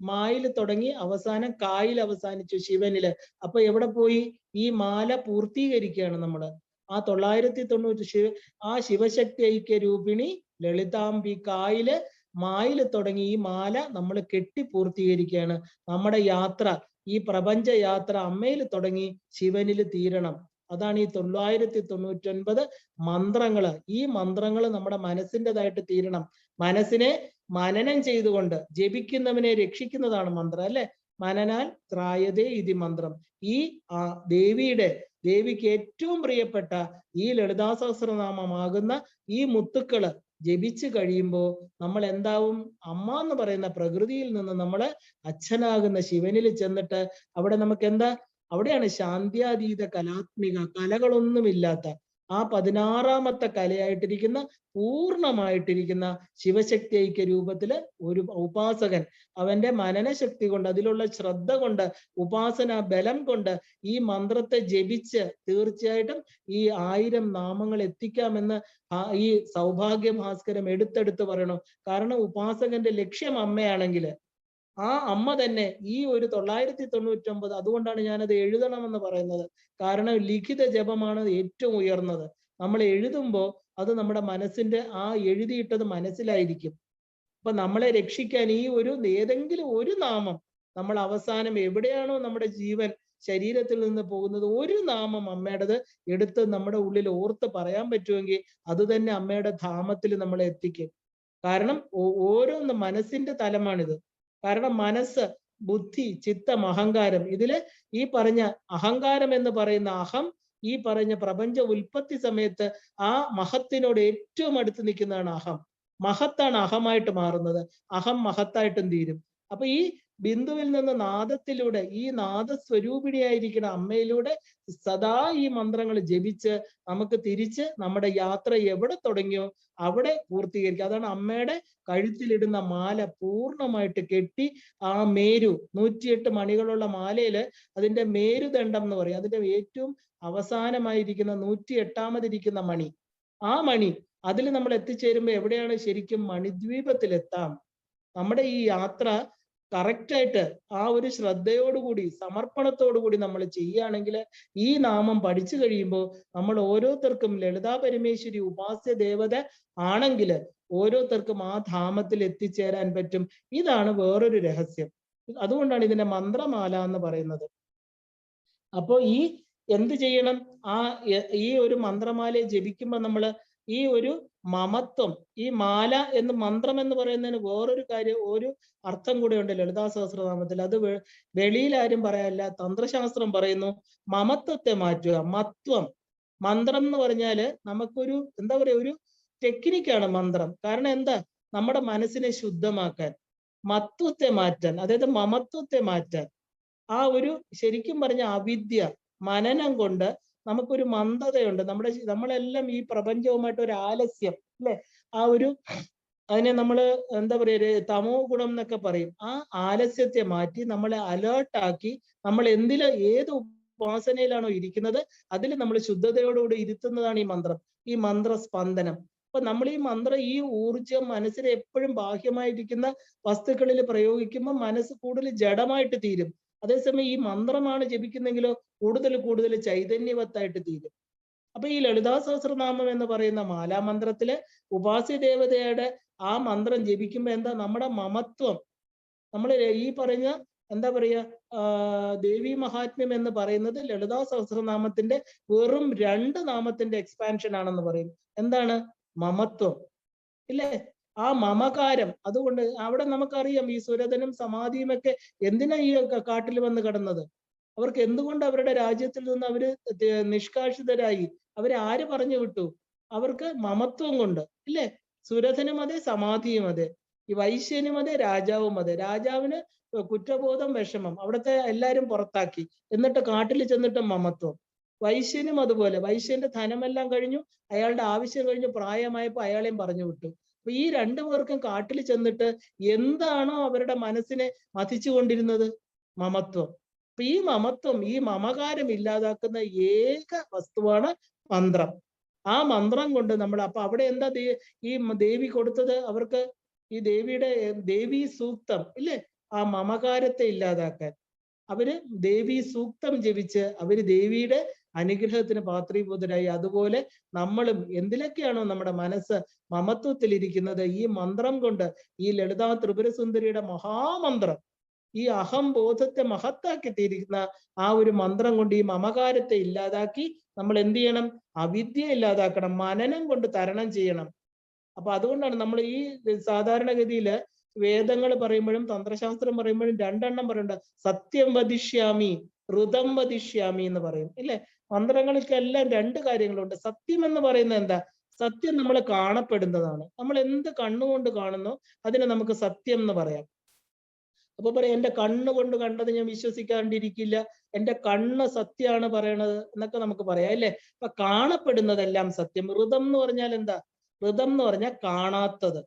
മായിൽ തുടങ്ങി അവസാനം കായിൽ അവസാനിച്ചു ശിവനില്. അപ്പൊ എവിടെ പോയി? ഈ മാല പൂർത്തീകരിക്കുകയാണ് നമ്മള്. ആ 990 ആ ശിവശക്തി ഐക്യ രൂപിണി ലളിതാംബികായില് മായില് തുടങ്ങി ഈ മാല നമ്മൾ കെട്ടി പൂർത്തീകരിക്കുകയാണ്. നമ്മുടെ യാത്ര, ഈ പ്രപഞ്ച യാത്ര അമ്മയിൽ തുടങ്ങി ശിവനിൽ തീരണം. അതാണ് ഈ 999 മന്ത്രങ്ങള്. ഈ മന്ത്രങ്ങൾ നമ്മുടെ മനസ്സിൻ്റെതായിട്ട് തീരണം. മനസ്സിനെ മനനം ചെയ്തുകൊണ്ട് ജപിക്കുന്നവനെ രക്ഷിക്കുന്നതാണ് മന്ത്രം, അല്ലെ? മനനാൽ ത്രായതേ ഇതി മന്ത്രം. ഈ ദേവിക്ക് ഏറ്റവും പ്രിയപ്പെട്ട ഈ ലളിതാ സഹസ്രനാമമാകുന്ന ഈ മുത്തുക്കള് ജപിച്ചു കഴിയുമ്പോൾ നമ്മൾ എന്താവും? അമ്മ എന്ന് പറയുന്ന പ്രകൃതിയിൽ നിന്ന് നമ്മള് അച്ഛനാകുന്ന ശിവനിൽ ചെന്നിട്ട് അവിടെ നമുക്ക് എന്താ? അവിടെയാണ് ശാന്ത്യാതീത കലാത്മിക, കലകളൊന്നുമില്ലാത്ത ആ 16ാമത്തെ കലയായിട്ടിരിക്കുന്ന, പൂർണ്ണമായിട്ടിരിക്കുന്ന ശിവശക്തി ഐക്യ രൂപത്തില് ഒരു ഉപാസകൻ അവന്റെ മനനശക്തി കൊണ്ട്, അതിലുള്ള ശ്രദ്ധ കൊണ്ട്, ഉപാസന ബലം കൊണ്ട് ഈ മന്ത്രത്തെ ജപിച്ച് തീർച്ചയായിട്ടും ഈ 1000 നാമങ്ങൾ എത്തിക്കാമെന്ന് ഈ സൗഭാഗ്യ ഭാസ്കരം എടുത്തെടുത്ത് പറയണം. കാരണം ഉപാസകന്റെ ലക്ഷ്യം അമ്മയാണെങ്കിൽ ആ അമ്മ തന്നെ ഈ ഒരു 999, അതുകൊണ്ടാണ് ഞാനത് എഴുതണമെന്ന് പറയുന്നത്. കാരണം ലിഖിത ജപമാണ് ഏറ്റവും ഉയർന്നത്. നമ്മൾ എഴുതുമ്പോൾ അത് നമ്മുടെ മനസ്സിന്റെ ആ എഴുതിയിട്ടത് മനസ്സിലായിരിക്കും. അപ്പൊ നമ്മളെ രക്ഷിക്കാൻ ഈ ഒരു ഏതെങ്കിലും ഒരു നാമം, നമ്മൾ അവസാനം എവിടെയാണോ നമ്മുടെ ജീവൻ ശരീരത്തിൽ നിന്ന് പോകുന്നത്, ഒരു നാമം അമ്മയുടേത് എടുത്ത് നമ്മുടെ ഉള്ളിൽ ഓർത്ത് പറയാൻ പറ്റുമെങ്കിൽ അത് തന്നെ അമ്മയുടെ ധാമത്തിൽ നമ്മളെ എത്തിക്കും. കാരണം ഓരോന്ന് മനസ്സിന്റെ തലമാണിത്. കാരണം മനസ്സ്, ബുദ്ധി, ചിത്തം, അഹങ്കാരം, ഇതില് ഈ പറഞ്ഞ അഹങ്കാരം എന്ന് പറയുന്ന അഹം ഈ പറഞ്ഞ പ്രപഞ്ച ഉൽപ്പത്തി സമയത്ത് ആ മഹത്തിനോട് ഏറ്റവും അടുത്ത് നിൽക്കുന്നതാണ് അഹം. മഹത്താണ് അഹമായിട്ട് മാറുന്നത്. അഹം മഹത്തായിട്ടും തീരും. അപ്പൊ ഈ ബിന്ദുവിൽ നിന്ന് നാദത്തിലൂടെ, ഈ നാദസ്വരൂപിണിയായിരിക്കുന്ന അമ്മയിലൂടെ സദാ ഈ മന്ത്രങ്ങൾ ജപിച്ച് നമുക്ക് തിരിച്ച് നമ്മുടെ യാത്ര എവിടെ തുടങ്ങിയോ അവിടെ പൂർത്തീകരിക്കുക. അതാണ് അമ്മയുടെ കഴുത്തിലിടുന്ന മാല പൂർണ്ണമായിട്ട് കെട്ടി ആ മേരു 108 മണികളുള്ള മാലയില് അതിന്റെ മേരുദണ്ഡം എന്ന് പറയും. അതിന്റെ ഏറ്റവും അവസാനമായിരിക്കുന്ന 108ാമതിരിക്കുന്ന മണി, ആ മണി അതിൽ നമ്മൾ എത്തിച്ചേരുമ്പോൾ എവിടെയാണ്? ശരിക്കും മണിദ്വീപത്തിലെത്താം. നമ്മുടെ ഈ യാത്ര കറക്റ്റായിട്ട് ആ ഒരു ശ്രദ്ധയോടുകൂടി, സമർപ്പണത്തോടുകൂടി നമ്മൾ ചെയ്യുകയാണെങ്കിൽ ഈ നാമം പഠിച്ചു കഴിയുമ്പോൾ നമ്മൾ ഓരോരുത്തർക്കും ലളിതാ പരമേശ്വരി ഉപാസ്യ ദേവത ആണെങ്കിൽ ഓരോരുത്തർക്കും ആ ധാമത്തിൽ എത്തിച്ചേരാൻ പറ്റും. ഇതാണ് വേറൊരു രഹസ്യം. അതുകൊണ്ടാണ് ഇതിന്റെ മന്ത്രമാല എന്ന് പറയുന്നത്. അപ്പോ ഈ എന്ത് ചെയ്യണം? ഈ ഒരു മന്ത്രമാലയെ ജപിക്കുമ്പോൾ നമ്മൾ ഈ ഒരു മമത്വം, ഈ മാല എന്ന് മന്ത്രം എന്ന് പറയുന്നതിന് വേറൊരു കാര്യം, ഒരു അർത്ഥം കൂടെ ഉണ്ട് ലളിതാ സഹസ്രനാമത്തിൽ. അത് വെളിയിൽ ആരും പറയാനില്ല. തന്ത്രശാസ്ത്രം പറയുന്നു മമത്വത്തെ മാറ്റുക. മത്വം, മന്ത്രം എന്ന് പറഞ്ഞാല് നമുക്കൊരു എന്താ പറയാ, ഒരു ടെക്നിക്കാണ് മന്ത്രം. കാരണം എന്താ? നമ്മുടെ മനസ്സിനെ ശുദ്ധമാക്കാൻ, മത്വത്തെ മാറ്റാൻ, അതായത് മമത്വത്തെ മാറ്റാൻ. ആ ഒരു ശരിക്കും പറഞ്ഞ അവിദ്യ മനനം കൊണ്ട് നമുക്കൊരു മന്ദതയുണ്ട്. നമ്മളെല്ലാം ഈ പ്രപഞ്ചവുമായിട്ട് ഒരു ആലസ്യം, അല്ലെ? ആ ഒരു അതിനെ നമ്മൾ എന്താ പറയുക, തമോ ഗുണം എന്നൊക്കെ പറയും. ആ ആലസ്യത്തെ മാറ്റി നമ്മളെ അലേർട്ടാക്കി നമ്മൾ ഏത് ഉപാസനയിലാണോ ഇരിക്കുന്നത് അതിൽ നമ്മൾ ശുദ്ധതയോടുകൂടി ഇരുത്തുന്നതാണ് ഈ മന്ത്രം, ഈ മന്ത്രസ്പന്ദനം. അപ്പൊ നമ്മൾ ഈ മന്ത്രം, ഈ ഊർജം മനസ്സിനെ എപ്പോഴും ബാഹ്യമായിരിക്കുന്ന വസ്തുക്കളിൽ പ്രയോഗിക്കുമ്പോൾ മനസ്സ് കൂടുതൽ ജഡമായിട്ട് തീരും. അതേസമയം ഈ മന്ത്രമാണ് ജപിക്കുന്നെങ്കിലോ കൂടുതൽ ചൈതന്യവത്തായിട്ട് തീരും. അപ്പൊ ഈ ലളിതാ സഹസ്രനാമം എന്ന് പറയുന്ന മാലാമന്ത്രത്തില് ഉപാസ്യ ദേവതയുടെ ആ മന്ത്രം ജപിക്കുമ്പോ എന്താ? നമ്മുടെ മമത്വം, നമ്മൾ ഈ പറഞ്ഞ എന്താ പറയാ, ദേവി മഹാത്മ്യം എന്ന് പറയുന്നത് ലളിതാ സഹസ്രനാമത്തിന്റെ വെറും 2 നാമത്തിന്റെ എക്സ്പാൻഷൻ ആണെന്ന് പറയും. എന്താണ്? മമത്വം, ഇല്ലേ? ആ മമകാരം. അതുകൊണ്ട് അവിടെ നമുക്കറിയാം ഈ സുരതനും സമാധിയും ഒക്കെ എന്തിനാ ഈ കാട്ടിൽ വന്ന് കിടന്നത്? അവർക്ക് എന്തുകൊണ്ട് അവരുടെ രാജ്യത്തിൽ നിന്ന് അവര് നിഷ്കാഷിതരായി? അവരെ ആര് പറഞ്ഞു വിട്ടു? അവർക്ക് മമത്വം കൊണ്ട്, ഇല്ലേ? സുരഥനും അതെ, സമാധിയും അതെ, ഈ വൈശ്യനും അതെ, രാജാവും അതെ. രാജാവിന് കുറ്റബോധം, വിഷമം, അവിടുത്തെ എല്ലാരും പുറത്താക്കി. എന്നിട്ട് കാട്ടിൽ ചെന്നിട്ട് മമത്വം. വൈശ്യനും അതുപോലെ. വൈശ്യന്റെ ധനമെല്ലാം കഴിഞ്ഞു, അയാളുടെ ആവശ്യം കഴിഞ്ഞു, പ്രായമായപ്പോൾ അയാളെയും പറഞ്ഞു വിട്ടു. അപ്പൊ ഈ 2 പേർക്കും കാട്ടിൽ ചെന്നിട്ട് എന്താണോ അവരുടെ മനസ്സിനെ മഥിച്ചുകൊണ്ടിരുന്നത്? മമത്വം. അപ്പൊ ഈ മമത്വം, ഈ മമകാരം ഇല്ലാതാക്കുന്ന ഏക വസ്തുവാണ് മന്ത്രം. ആ മന്ത്രം കൊണ്ട് നമ്മൾ, അപ്പൊ അവിടെ എന്താ ഈ ദേവി കൊടുത്തത് അവർക്ക്? ഈ ദേവി സൂക്തം, ഇല്ലേ? ആ മമകാരത്തെ ഇല്ലാതാക്കാൻ അവര് ദേവി സൂക്തം ജപിച്ച് അവര് ദേവിയുടെ അനുഗ്രഹത്തിന് പാത്രീഭൂതരായി. അതുപോലെ നമ്മളും എന്തിലൊക്കെയാണോ നമ്മുടെ മനസ്സ് മമത്വത്തിലിരിക്കുന്നത്, ഈ മന്ത്രം കൊണ്ട്, ഈ ലളിതാ ത്രിപുരസുന്ദരിയുടെ മഹാമന്ത്രം, ഈ അഹംബോധത്തെ മഹത്താക്കി തീരുന്ന ആ ഒരു മന്ത്രം കൊണ്ട് ഈ മമകാരത്തെ ഇല്ലാതാക്കി നമ്മൾ എന്ത് ചെയ്യണം? അവിദ്യ ഇല്ലാതാക്കണം, മനനം കൊണ്ട് തരണം ചെയ്യണം. അപ്പൊ അതുകൊണ്ടാണ് നമ്മൾ ഈ സാധാരണഗതിയിൽ വേദങ്ങൾ പറയുമ്പോഴും തന്ത്രശാസ്ത്രം പറയുമ്പോഴും രണ്ടെണ്ണം പറയണ്ട. സത്യം വദിഷ്യാമി, ഋതം വദിഷ്യാമി എന്ന് പറയും ഇല്ലേ? മന്ത്രങ്ങൾക്കെല്ലാം രണ്ട് കാര്യങ്ങളുണ്ട്. സത്യം എന്ന് പറയുന്നത് എന്താ? സത്യം നമ്മൾ കാണപ്പെടുന്നതാണ്. നമ്മൾ എന്ത് കണ്ണുകൊണ്ട് കാണുന്നോ അതിനെ നമുക്ക് സത്യം എന്ന് പറയാം. അപ്പൊ പറയാം, എന്റെ കണ്ണുകൊണ്ട് കണ്ടത് ഞാൻ വിശ്വസിക്കാണ്ടിരിക്കില്ല, എന്റെ കണ്ണ് സത്യമാണ് പറയണത് എന്നൊക്കെ നമുക്ക് പറയാം അല്ലേ? അപ്പൊ കാണപ്പെടുന്നതെല്ലാം സത്യം. ഋതം എന്ന് പറഞ്ഞാൽ എന്താ? ഋതം എന്ന് പറഞ്ഞാൽ കാണാത്തത്.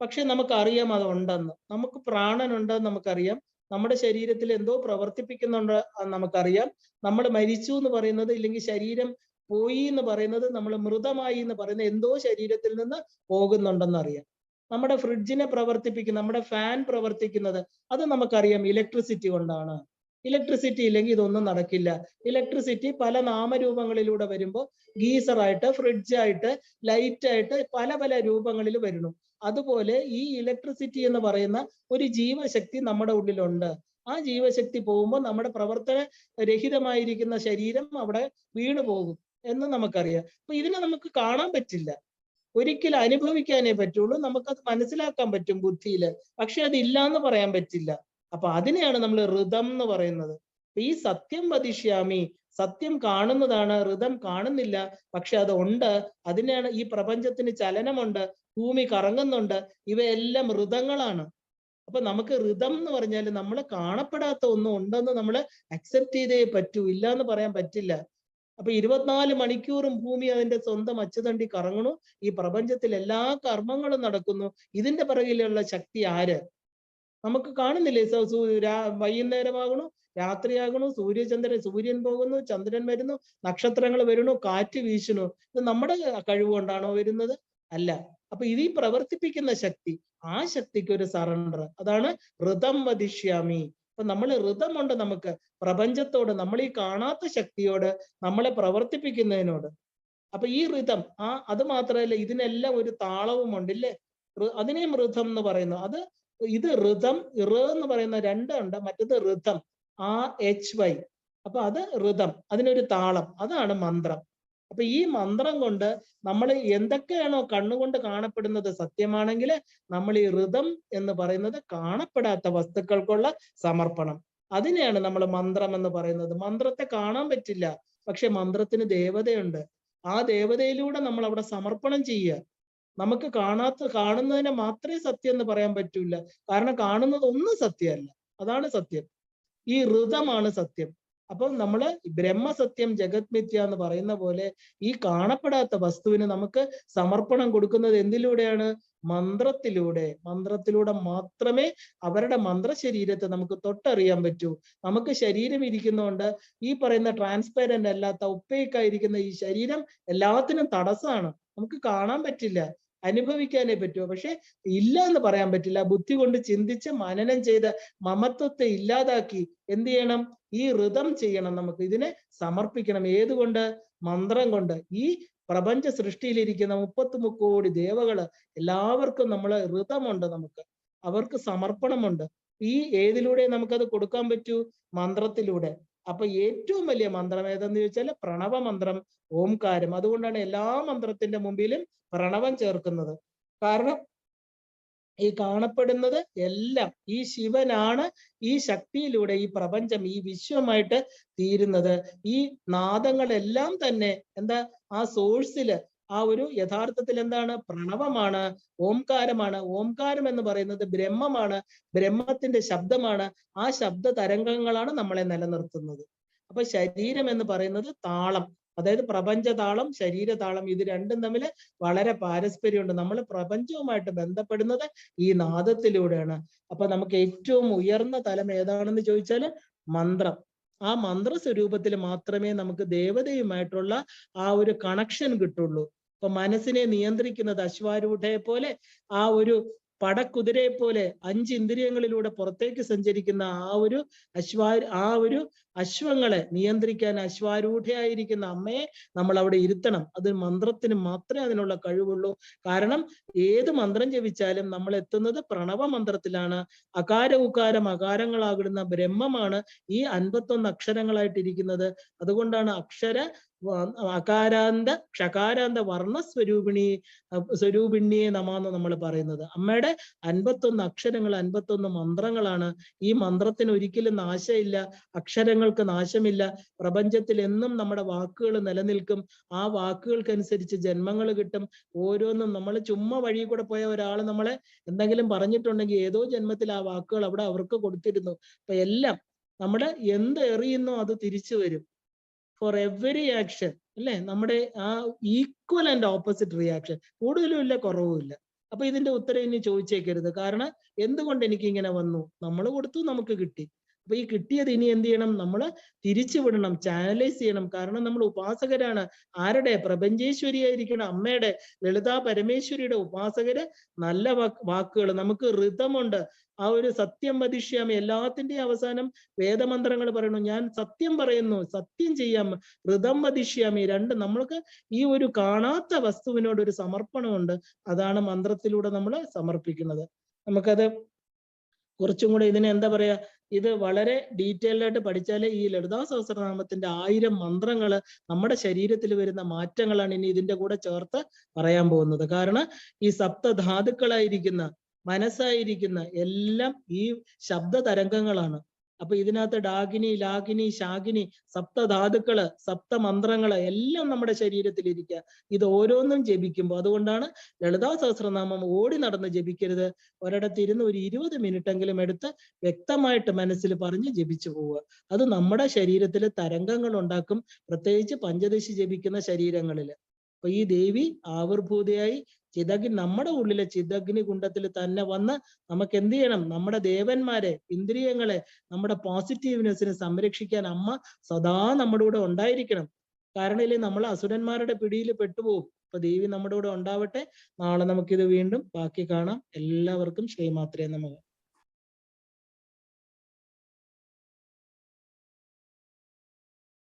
പക്ഷെ നമുക്കറിയാം അത് ഉണ്ടെന്ന്. നമുക്ക് പ്രാണനുണ്ടെന്ന് നമുക്കറിയാം, നമ്മുടെ ശരീരത്തിൽ എന്തോ പ്രവർത്തിപ്പിക്കുന്നുണ്ട് എന്ന് നമുക്കറിയാം. നമ്മൾ മരിച്ചു എന്ന് പറയുന്നത്, ഇല്ലെങ്കിൽ ശരീരം പോയി എന്ന് പറയുന്നത്, നമ്മൾ മൃതമായി എന്ന് പറയുന്നത് എന്തോ ശരീരത്തിൽ നിന്ന് പോകുന്നുണ്ടെന്ന് അറിയാം. നമ്മുടെ ഫ്രിഡ്ജിനെ പ്രവർത്തിപ്പിക്കുന്ന, നമ്മുടെ ഫാൻ പ്രവർത്തിക്കുന്നത് അത് നമുക്കറിയാം ഇലക്ട്രിസിറ്റി കൊണ്ടാണ്. ഇലക്ട്രിസിറ്റി ഇല്ലെങ്കിൽ ഇതൊന്നും നടക്കില്ല. ഇലക്ട്രിസിറ്റി പല നാമരൂപങ്ങളിലൂടെ വരുമ്പോൾ ഗീസറായിട്ട്, ഫ്രിഡ്ജായിട്ട്, ലൈറ്റായിട്ട് പല പല രൂപങ്ങളിൽ വരുന്നു. അതുപോലെ ഈ ഇലക്ട്രിസിറ്റി എന്ന് പറയുന്ന ഒരു ജീവശക്തി നമ്മുടെ ഉള്ളിലുണ്ട്. ആ ജീവശക്തി പോകുമ്പോൾ നമ്മുടെ പ്രവർത്തന രഹിതമായിരിക്കുന്ന ശരീരം അവിടെ വീണു പോകും എന്ന് നമുക്കറിയാം. അപ്പൊ ഇതിനെ നമുക്ക് കാണാൻ പറ്റില്ല, ഒരിക്കലും അനുഭവിക്കാനേ പറ്റുള്ളൂ. നമുക്കത് മനസ്സിലാക്കാൻ പറ്റും ബുദ്ധിയില്, പക്ഷെ അത് ഇല്ലാന്ന് പറയാൻ പറ്റില്ല. അപ്പൊ അതിനെയാണ് നമ്മൾ ഋതം എന്ന് പറയുന്നത്. ഈ സത്യം വദിഷ്യാമി, സത്യം കാണുന്നതാണ്, ഋതം കാണുന്നില്ല, പക്ഷെ അത് ഉണ്ട്. അതിനെയാണ് ഈ പ്രപഞ്ചത്തിന് ചലനമുണ്ട്, ഭൂമി കറങ്ങുന്നുണ്ട്, ഇവയെല്ലാം ഋതങ്ങളാണ്. അപ്പൊ നമുക്ക് ഋതം എന്ന് പറഞ്ഞാൽ നമ്മൾ കാണപ്പെടാത്ത ഒന്നും ഉണ്ടെന്ന് നമ്മൾ അക്സെപ്റ്റ് ചെയ്തേ പറ്റൂ, ഇല്ല എന്ന് പറയാൻ പറ്റില്ല. അപ്പൊ 24 മണിക്കൂറും ഭൂമി അതിന്റെ സ്വന്തം അച്ചുതണ്ടി കറങ്ങണു, ഈ പ്രപഞ്ചത്തിൽ എല്ലാ കർമ്മങ്ങളും നടക്കുന്നു. ഇതിന്റെ പിറകിലുള്ള ശക്തി ആര്? നമുക്ക് കാണുന്നില്ലേ? വൈകുന്നേരമാകണു, രാത്രിയാകണു, സൂര്യൻ പോകുന്നു, ചന്ദ്രൻ വരുന്നു, നക്ഷത്രങ്ങൾ വരുന്നു, കാറ്റ് വീശുന്നു. ഇത് നമ്മുടെ കഴിവ് കൊണ്ടാണോ വരുന്നത്? അല്ല. അപ്പൊ ഇത് ഈ പ്രവർത്തിപ്പിക്കുന്ന ശക്തി, ആ ശക്തിക്ക് ഒരു സറണ്ടർ, അതാണ് ഋതം വദിഷ്യാമി. അപ്പൊ നമ്മൾ ഋതമുണ്ട് നമുക്ക് പ്രപഞ്ചത്തോട്, നമ്മൾ ഈ കാണാത്ത ശക്തിയോട്, നമ്മളെ പ്രവർത്തിപ്പിക്കുന്നതിനോട്. അപ്പൊ ഈ ഋതം, അത് മാത്രമല്ല, ഇതിനെല്ലാം ഒരു താളവും ഉണ്ടല്ലേ? അതിനെയും ഋതം എന്ന് പറയുന്നു. ഇത് ഋതം, എന്ന് പറയുന്ന രണ്ടുണ്ട്, മറ്റത് ഋതം, RHY. അപ്പൊ അത് ഋതം, അതിനൊരു താളം, അതാണ് മന്ത്രം. അപ്പൊ ഈ മന്ത്രം കൊണ്ട് നമ്മൾ എന്തൊക്കെയാണോ കണ്ണുകൊണ്ട് കാണപ്പെടുന്നത് സത്യമാണെങ്കിൽ, നമ്മൾ ഈ ഋതം എന്ന് പറയുന്നത് കാണപ്പെടാത്ത വസ്തുക്കൾക്കുള്ള സമർപ്പണം, അതിനെയാണ് നമ്മൾ മന്ത്രം എന്ന് പറയുന്നത്. മന്ത്രത്തെ കാണാൻ പറ്റില്ല, പക്ഷെ മന്ത്രത്തിന് ദേവതയുണ്ട്. ആ ദേവതയിലൂടെ നമ്മൾ അവിടെ സമർപ്പണം ചെയ്യുക. നമുക്ക് കാണുന്നതിനെ മാത്രമേ സത്യം എന്ന് പറയാൻ പറ്റൂല, കാരണം കാണുന്നത് ഒന്നും സത്യമല്ല, അതാണ് സത്യം. ഈ ഋതമാണ് സത്യം. അപ്പം നമ്മള് ബ്രഹ്മസത്യം ജഗത് മിഥ്യ എന്ന് പറയുന്ന പോലെ ഈ കാണപ്പെടാത്ത വസ്തുവിന് നമുക്ക് സമർപ്പണം കൊടുക്കുന്നത് എന്തിലൂടെയാണ്? മന്ത്രത്തിലൂടെ മാത്രമേ അവരുടെ മന്ത്രശരീരത്തെ നമുക്ക് തൊട്ടറിയാൻ പറ്റൂ. നമുക്ക് ശരീരം ഇരിക്കുന്നതുകൊണ്ട് ഈ പറയുന്ന ട്രാൻസ്പെറന്റ് അല്ലാത്ത ഒപ്പേക്കായിരിക്കുന്ന ഈ ശരീരം എല്ലാത്തിനും തടസ്സമാണ്, നമുക്ക് കാണാൻ പറ്റില്ല, അനുഭവിക്കാനേ പറ്റുമോ, പക്ഷെ ഇല്ല എന്ന് പറയാൻ പറ്റില്ല. ബുദ്ധി കൊണ്ട് ചിന്തിച്ച് മനനം ചെയ്ത് മമത്വത്തെ ഇല്ലാതാക്കി എന്ത് ചെയ്യണം? ഈ ഋതം ചെയ്യണം, നമുക്ക് ഇതിനെ സമർപ്പിക്കണം. ഏതുകൊണ്ട്? മന്ത്രം കൊണ്ട്. ഈ പ്രപഞ്ച സൃഷ്ടിയിലിരിക്കുന്ന 33 കോടി ദേവകള് എല്ലാവർക്കും നമ്മള് ഋതമുണ്ട്, നമുക്ക് അവർക്ക് സമർപ്പണമുണ്ട്. ഈ ഏതിലൂടെ നമുക്കത് കൊടുക്കാൻ പറ്റൂ? മന്ത്രത്തിലൂടെ. അപ്പൊ ഏറ്റവും വലിയ മന്ത്രം ഏതെന്ന് ചോദിച്ചാൽ പ്രണവ മന്ത്രം, ഓംകാരം. അതുകൊണ്ടാണ് എല്ലാ മന്ത്രത്തിന്റെ മുമ്പിലും പ്രണവം ചേർക്കുന്നത്. കാരണം ഈ കാണപ്പെടുന്നത് എല്ലാം ഈ ശിവനാണ്. ഈ ശക്തിയിലൂടെ ഈ പ്രപഞ്ചം, ഈ വിശ്വമായിട്ട് തീരുന്നത്. ഈ നാദങ്ങളെല്ലാം തന്നെ എന്താ? ആ സോഴ്സില്, ആ ഒരു യഥാർത്ഥത്തിൽ എന്താണ്? പ്രണവമാണ്, ഓംകാരമാണ്. ഓംകാരം എന്ന് പറയുന്നത് ബ്രഹ്മമാണ്, ബ്രഹ്മത്തിന്റെ ശബ്ദമാണ്. ആ ശബ്ദ തരംഗങ്ങളാണ് നമ്മളെ നിലനിർത്തുന്നത്. അപ്പൊ ശരീരം എന്ന് പറയുന്നത് താളം, അതായത് പ്രപഞ്ചതാളം, ശരീരതാളം, ഇത് രണ്ടും തമ്മിൽ വളരെ പാരസ്പര്യമുണ്ട്. നമ്മൾ പ്രപഞ്ചവുമായിട്ട് ബന്ധപ്പെടുന്നത് ഈ നാദത്തിലൂടെയാണ്. അപ്പൊ നമുക്ക് ഏറ്റവും ഉയർന്ന തലം ഏതാണെന്ന് ചോദിച്ചാൽ മന്ത്രം. ആ മന്ത്ര സ്വരൂപത്തിൽ മാത്രമേ നമുക്ക് ദേവതയുമായിട്ടുള്ള ആ ഒരു കണക്ഷൻ കിട്ടുള്ളൂ. ഇപ്പൊ മനസ്സിനെ നിയന്ത്രിക്കുന്നത് അശ്വാരൂഢയെ പോലെ ആ ഒരു പടക്കുതിരയെ പോലെ 5 ഇന്ദ്രിയങ്ങളിലൂടെ പുറത്തേക്ക് സഞ്ചരിക്കുന്ന ആ ഒരു അശ്വങ്ങളെ നിയന്ത്രിക്കാൻ അശ്വാരൂഢയായിരിക്കുന്ന അമ്മയെ നമ്മൾ അവിടെ ഇരുത്തണം. അത് മന്ത്രത്തിന് മാത്രമേ അതിനുള്ള കഴിവുള്ളൂ. കാരണം ഏത് മന്ത്രം ജപിച്ചാലും നമ്മൾ എത്തുന്നത് പ്രണവ മന്ത്രത്തിലാണ്. അകാര ഉകാരം അകാരങ്ങളാകുന്ന ബ്രഹ്മമാണ് ഈ 51 അക്ഷരങ്ങളായിട്ടിരിക്കുന്നത്. അതുകൊണ്ടാണ് അകാരാന്ത ക്ഷകാരാന്ത സ്വരൂപിണിയെ നമാന്ന് നമ്മൾ പറയുന്നത്. അമ്മയുടെ 51 അക്ഷരങ്ങൾ 51 മന്ത്രങ്ങളാണ്. ഈ മന്ത്രത്തിന് ഒരിക്കലും നാശമില്ല, അക്ഷരങ്ങൾക്ക് നാശമില്ല. പ്രപഞ്ചത്തിൽ എന്നും നമ്മുടെ വാക്കുകൾ നിലനിൽക്കും. ആ വാക്കുകൾക്കനുസരിച്ച് ജന്മങ്ങൾ കിട്ടും. ഓരോന്നും നമ്മൾ ചുമ്മാ വഴി കൂടെ പോയ ഒരാൾ നമ്മളെ എന്തെങ്കിലും പറഞ്ഞിട്ടുണ്ടെങ്കിൽ ഏതോ ജന്മത്തിൽ ആ വാക്കുകൾ അവിടെ അവർക്ക് കൊടുത്തിരുന്നു. അപ്പൊ എല്ലാം നമ്മുടെ എന്ത് എറിയുന്നോ അത് തിരിച്ചു വരും. ഫോർ എവറി ആക്ഷൻ അല്ലെ, നമ്മുടെ ആ ഈക്വൽ ആൻഡ് ഓപ്പോസിറ്റ് റിയാക്ഷൻ, കൂടുതലും ഇല്ല കുറവും ഇല്ല. അപ്പൊ ഇതിന്റെ ഉത്തരം ഇനി ചോദിച്ചേക്കരുത്. കാരണം എന്തുകൊണ്ട് എനിക്ക് ഇങ്ങനെ വന്നു, നമ്മൾ കൊടുത്തു, നമുക്ക് കിട്ടി. അപ്പൊ ഈ കിട്ടിയത് ഇനി എന്ത് ചെയ്യണം, നമ്മൾ തിരിച്ചു വിടണം, ചാനലൈസ് ചെയ്യണം. കാരണം നമ്മൾ ഉപാസകരാണ്. ആരുടെ? പ്രപഞ്ചേശ്വരിയായിരിക്കണം അമ്മയുടെ, ലളിതാ പരമേശ്വരിയുടെ ഉപാസകര്. നല്ല വാക്കുകൾ, നമുക്ക് ഋതമുണ്ട്. ആ ഒരു സത്യം വദിഷ്യാമി, എല്ലാത്തിന്റെയും അവസാനം വേദമന്ത്രങ്ങൾ പറയണു, ഞാൻ സത്യം പറയുന്നു, സത്യം ചെയ്യാം. ഋതം വദിഷ്യാമി, രണ്ട്. നമ്മൾക്ക് ഈ ഒരു കാണാത്ത വസ്തുവിനോട് ഒരു സമർപ്പണമുണ്ട്. അതാണ് മന്ത്രത്തിലൂടെ നമ്മൾ സമർപ്പിക്കുന്നത്. നമുക്കത് കുറച്ചും കൂടെ ഇതിനെ എന്താ പറയാ, ഇത് വളരെ ഡീറ്റെയിൽഡ് ആയിട്ട് പഠിച്ചാലേ ഈ ലളിതാ സഹസ്രനാമത്തിന്റെ 1000 മന്ത്രങ്ങള് നമ്മുടെ ശരീരത്തിൽ വരുന്ന മാറ്റങ്ങളാണ് ഇനി ഇതിന്റെ കൂടെ ചേർത്ത് പറയാൻ പോകുന്നത്. കാരണം ഈ സപ്തധാതുക്കളായിരിക്കുന്ന മനസ്സായിരിക്കുന്ന എല്ലാം ഈ ശബ്ദ തരംഗങ്ങളാണ്. അപ്പൊ ഇതിനകത്ത് ഡാകിനി, ലാകിനി, ശാകിനി, സപ്തധാതുക്കള്, സപ്തമന്ത്രങ്ങള് എല്ലാം നമ്മുടെ ശരീരത്തിൽ ഇരിക്കുക. ഇത് ഓരോന്നും ജപിക്കുമ്പോൾ, അതുകൊണ്ടാണ് ലളിതാ സഹസ്രനാമം ഓടി നടന്ന് ജപിക്കരുത്. ഒരിടത്ത് ഇരുന്ന് ഒരു 20 മിനിറ്റെങ്കിലും എടുത്ത് വ്യക്തമായിട്ട് മനസ്സിൽ പറഞ്ഞ് ജപിച്ചു പോവുക. അത് നമ്മുടെ ശരീരത്തിൽ തരംഗങ്ങൾ ഉണ്ടാക്കും, പ്രത്യേകിച്ച് പഞ്ചദശി ജപിക്കുന്ന ശരീരങ്ങളിൽ. അപ്പൊ ഈ ദേവി ആവിർഭൂതയായി നമ്മുടെ ഉള്ളിലെ ചിദഗ്നി കുണ്ടത്തിൽ തന്നെ വന്ന് നമുക്ക് എന്ത് ചെയ്യണം, നമ്മുടെ ദേവന്മാരെ, ഇന്ദ്രിയങ്ങളെ, നമ്മുടെ പോസിറ്റീവ്നെസ്സിനെ സംരക്ഷിക്കാൻ അമ്മ സദാ നമ്മുടെ കൂടെ ഉണ്ടായിരിക്കണം. കാരണം ഇല്ലേ നമ്മൾ അസുരന്മാരുടെ പിടിയിൽ പെട്ടുപോകും. അപ്പൊ ദേവി നമ്മുടെ കൂടെ ഉണ്ടാവട്ടെ. നാളെ നമുക്കിത് വീണ്ടും ബാക്കി കാണാം. എല്ലാവർക്കും ശ്രീമാത്രേ നമഃ.